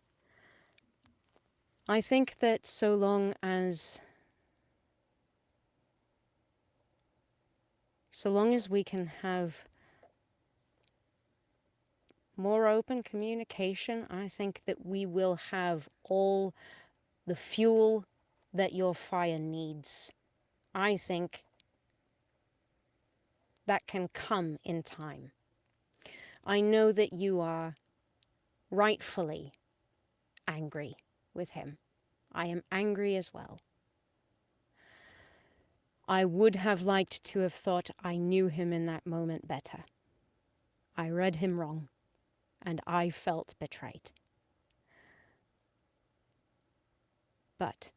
I think that so long as we can have more open communication, I think that we will have all the fuel that your fire needs. I think that can come in time. I know that you are rightfully angry with him. I am angry as well. I would have liked to have thought I knew him in that moment better. I read him wrong, and I felt betrayed. But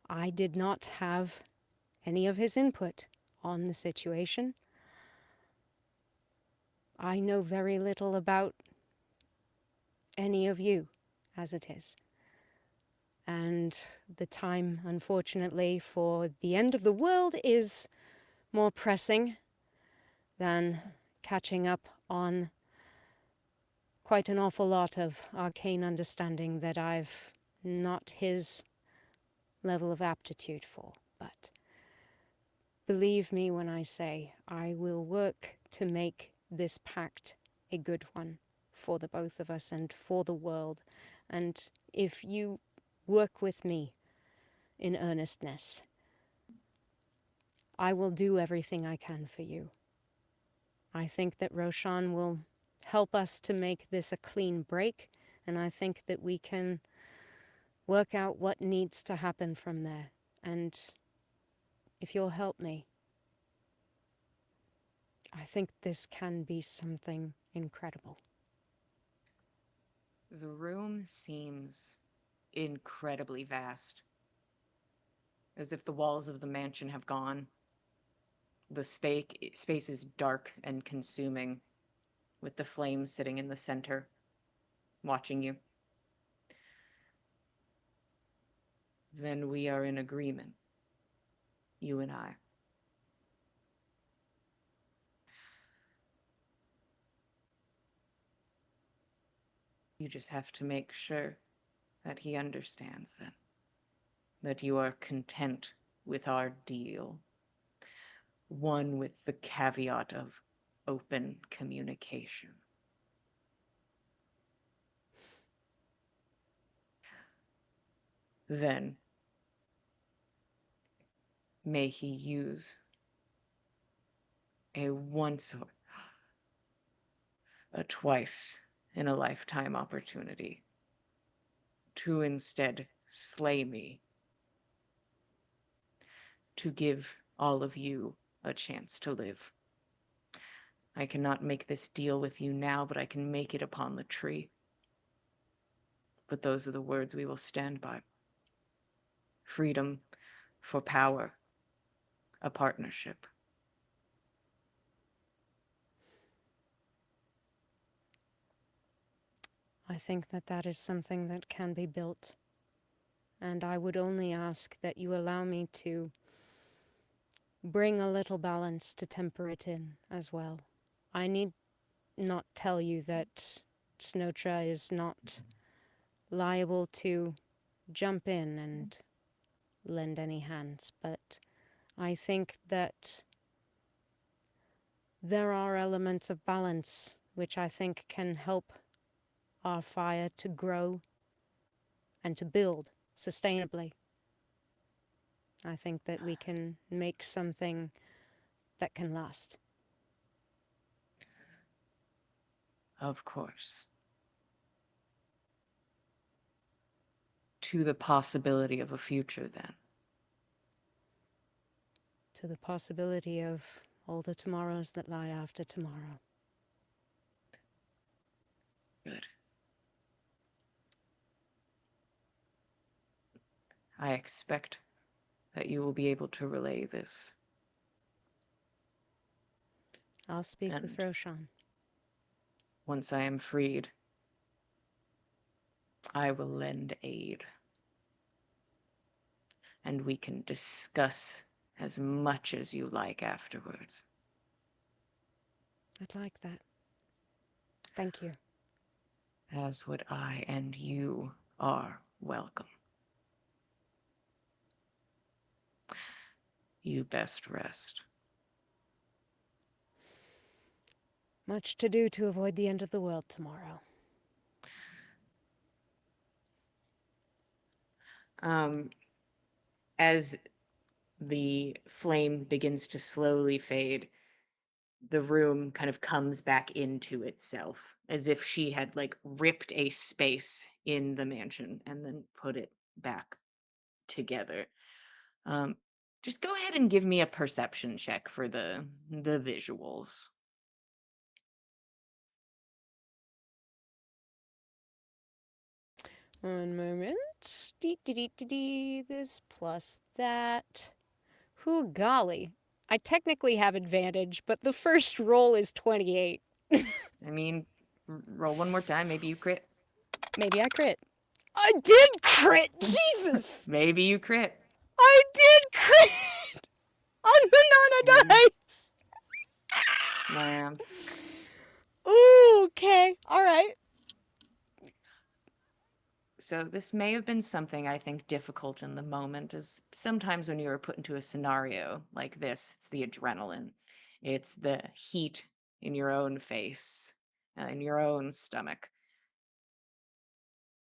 I did not have any of his input on the situation. I know very little about any of you as it is. And the time, unfortunately, for the end of the world is more pressing than catching up on quite an awful lot of arcane understanding that I've not his level of aptitude for. But believe me when I say I will work to make this pact a good one for the both of us and for the world. And if you work with me in earnestness, I will do everything I can for you. I think that Roshan will help us to make this a clean break, and I think that we can work out what needs to happen from there. And if you'll help me, I think this can be something incredible. The room seems incredibly vast, as if the walls of the mansion have gone. The space is dark and consuming, with the flame sitting in the center, watching you. Then we are in agreement, you and I. You just have to make sure that he understands that you are content with our deal. One with the caveat of open communication. Then, may he use a once or a twice in a lifetime opportunity to instead slay me, to give all of you a chance to live. I cannot make this deal with you now, but I can make it upon the tree. But those are the words we will stand by. Freedom for power, a partnership. I think that that is something that can be built. And I would only ask that you allow me to bring a little balance to temper it in as well. I need not tell you that Snotra is not liable to jump in and lend any hands, but I think that there are elements of balance which I think can help our fire to grow and to build sustainably. I think that we can make something that can last. Of course. To the possibility of a future, then. To the possibility of all the tomorrows that lie after tomorrow. Good. I expect that you will be able to relay this. I'll speak with And Roshan. once I am freed, I will lend aid. And we can discuss as much as you like afterwards. I'd like that. Thank you. As would I, and you are welcome. You best rest. Much to do to avoid the end of the world tomorrow. As the flame begins to slowly fade, the room kind of comes back into itself, as if she had like ripped a space in the mansion and then put it back together. Um, just go ahead and give me a perception check for the visuals. One moment. This plus that. Who golly. I technically have advantage, but the first roll is 28. I mean, roll one more time. Maybe you crit. Maybe I crit. I did crit! Jesus! Maybe you crit. I did crit! On the Nana dice! Man. Ooh, okay. Alright. So this may have been something I think difficult in the moment, as sometimes when you are put into a scenario like this, it's the adrenaline, it's the heat in your own face, in your own stomach.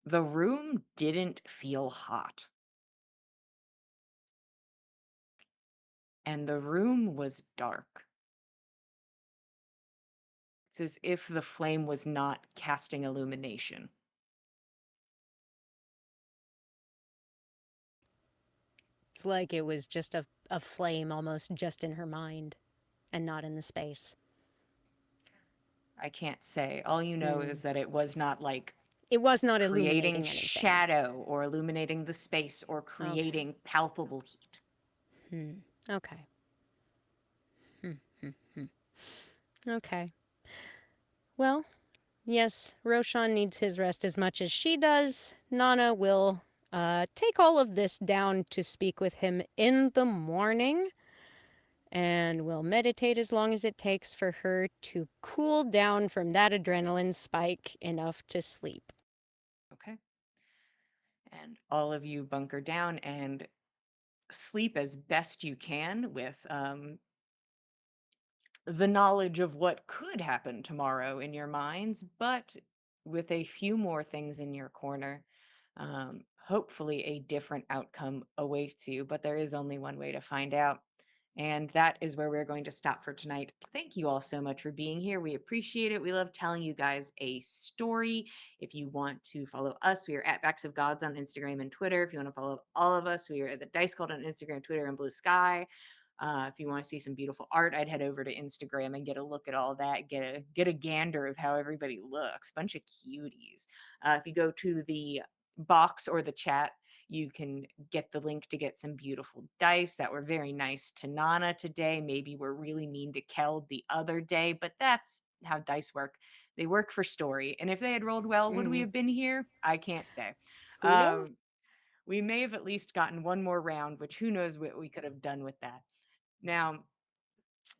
The room didn't feel hot. And the room was dark. It's as if the flame was not casting illumination. It's like it was just a flame almost just in her mind and not in the space. I can't say. All you know Hmm. is that it was not like It was not creating illuminating anything. shadow or illuminating the space or Okay. creating palpable heat. Hmm. Okay. Hmm. Hmm. Hmm. Okay. Well, yes, Roshan needs his rest as much as she does. Nana will take all of this down to speak with him in the morning and will meditate as long as it takes for her to cool down from that adrenaline spike enough to sleep. Okay. And all of you bunker down and sleep as best you can with the knowledge of what could happen tomorrow in your minds, but with a few more things in your corner. Hopefully, a different outcome awaits you, but there is only one way to find out. And that is where we're going to stop for tonight. Thank you all so much for being here. We appreciate it. We love telling you guys a story. If you want to follow us, we are at Backs of Gods on Instagram and Twitter. If you want to follow all of us, we are at the Dice Cult on Instagram, Twitter, and Blue Sky. If you want to see some beautiful art, I'd head over to Instagram and get a look at all that. Get a gander of how everybody looks. Bunch of cuties. If you go to the box or the chat, you can get the link to get some beautiful dice that were very nice to Nana today. Maybe were really mean to Kel the other day, but that's how dice work. They work for story. And if they had rolled well, would we Mhm. have been here? I can't say. Who knows? We may have at least gotten one more round, which who knows what we could have done with that. Now,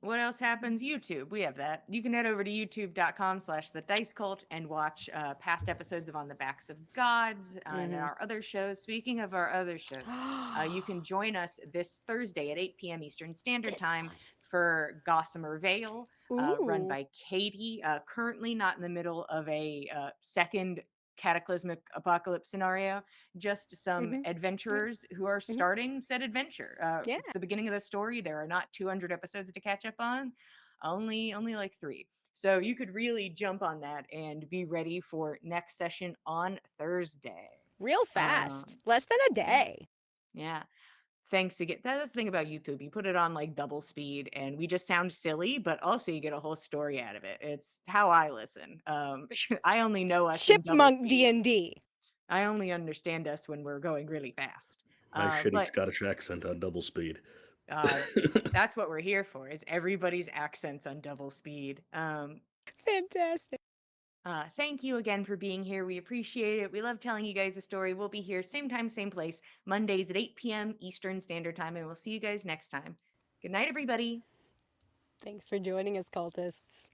what else happens? YouTube. We have that. You can head over to youtube.com/the Dice Cult and watch past episodes of On the Backs of Gods and Mhm. our other shows. Speaking of our other shows, you can join us this Thursday at 8 p.m. Eastern Standard This Time for Gossamer Vale, run Ooh. by Katie. Currently not in the middle of a second cataclysmic apocalypse scenario, just some Mhm. adventurers who are Mhm. starting said adventure. Yeah. It's the beginning of the story. There are not 200 episodes to catch up on, only like 3. So you could really jump on that and be ready for next session on Thursday. Real fast. Um, Less than a yeah, day. yeah. Thanks again. That's the thing about YouTube. You put it on like double speed, and we just sound silly, but also you get a whole story out of it. It's how I listen. I only know us in double Chipmunk speed. D&D. I only understand us when we're going really fast. My shitty But Scottish accent on double speed. uh, that's what we're here for, is everybody's accents on double speed. Fantastic. Thank you again for being here. We appreciate it. We love telling you guys a story. We'll be here same time, same place, Mondays at 8 p.m. Eastern Standard Time, and we'll see you guys next time. Good night, everybody. Thanks for joining us, cultists.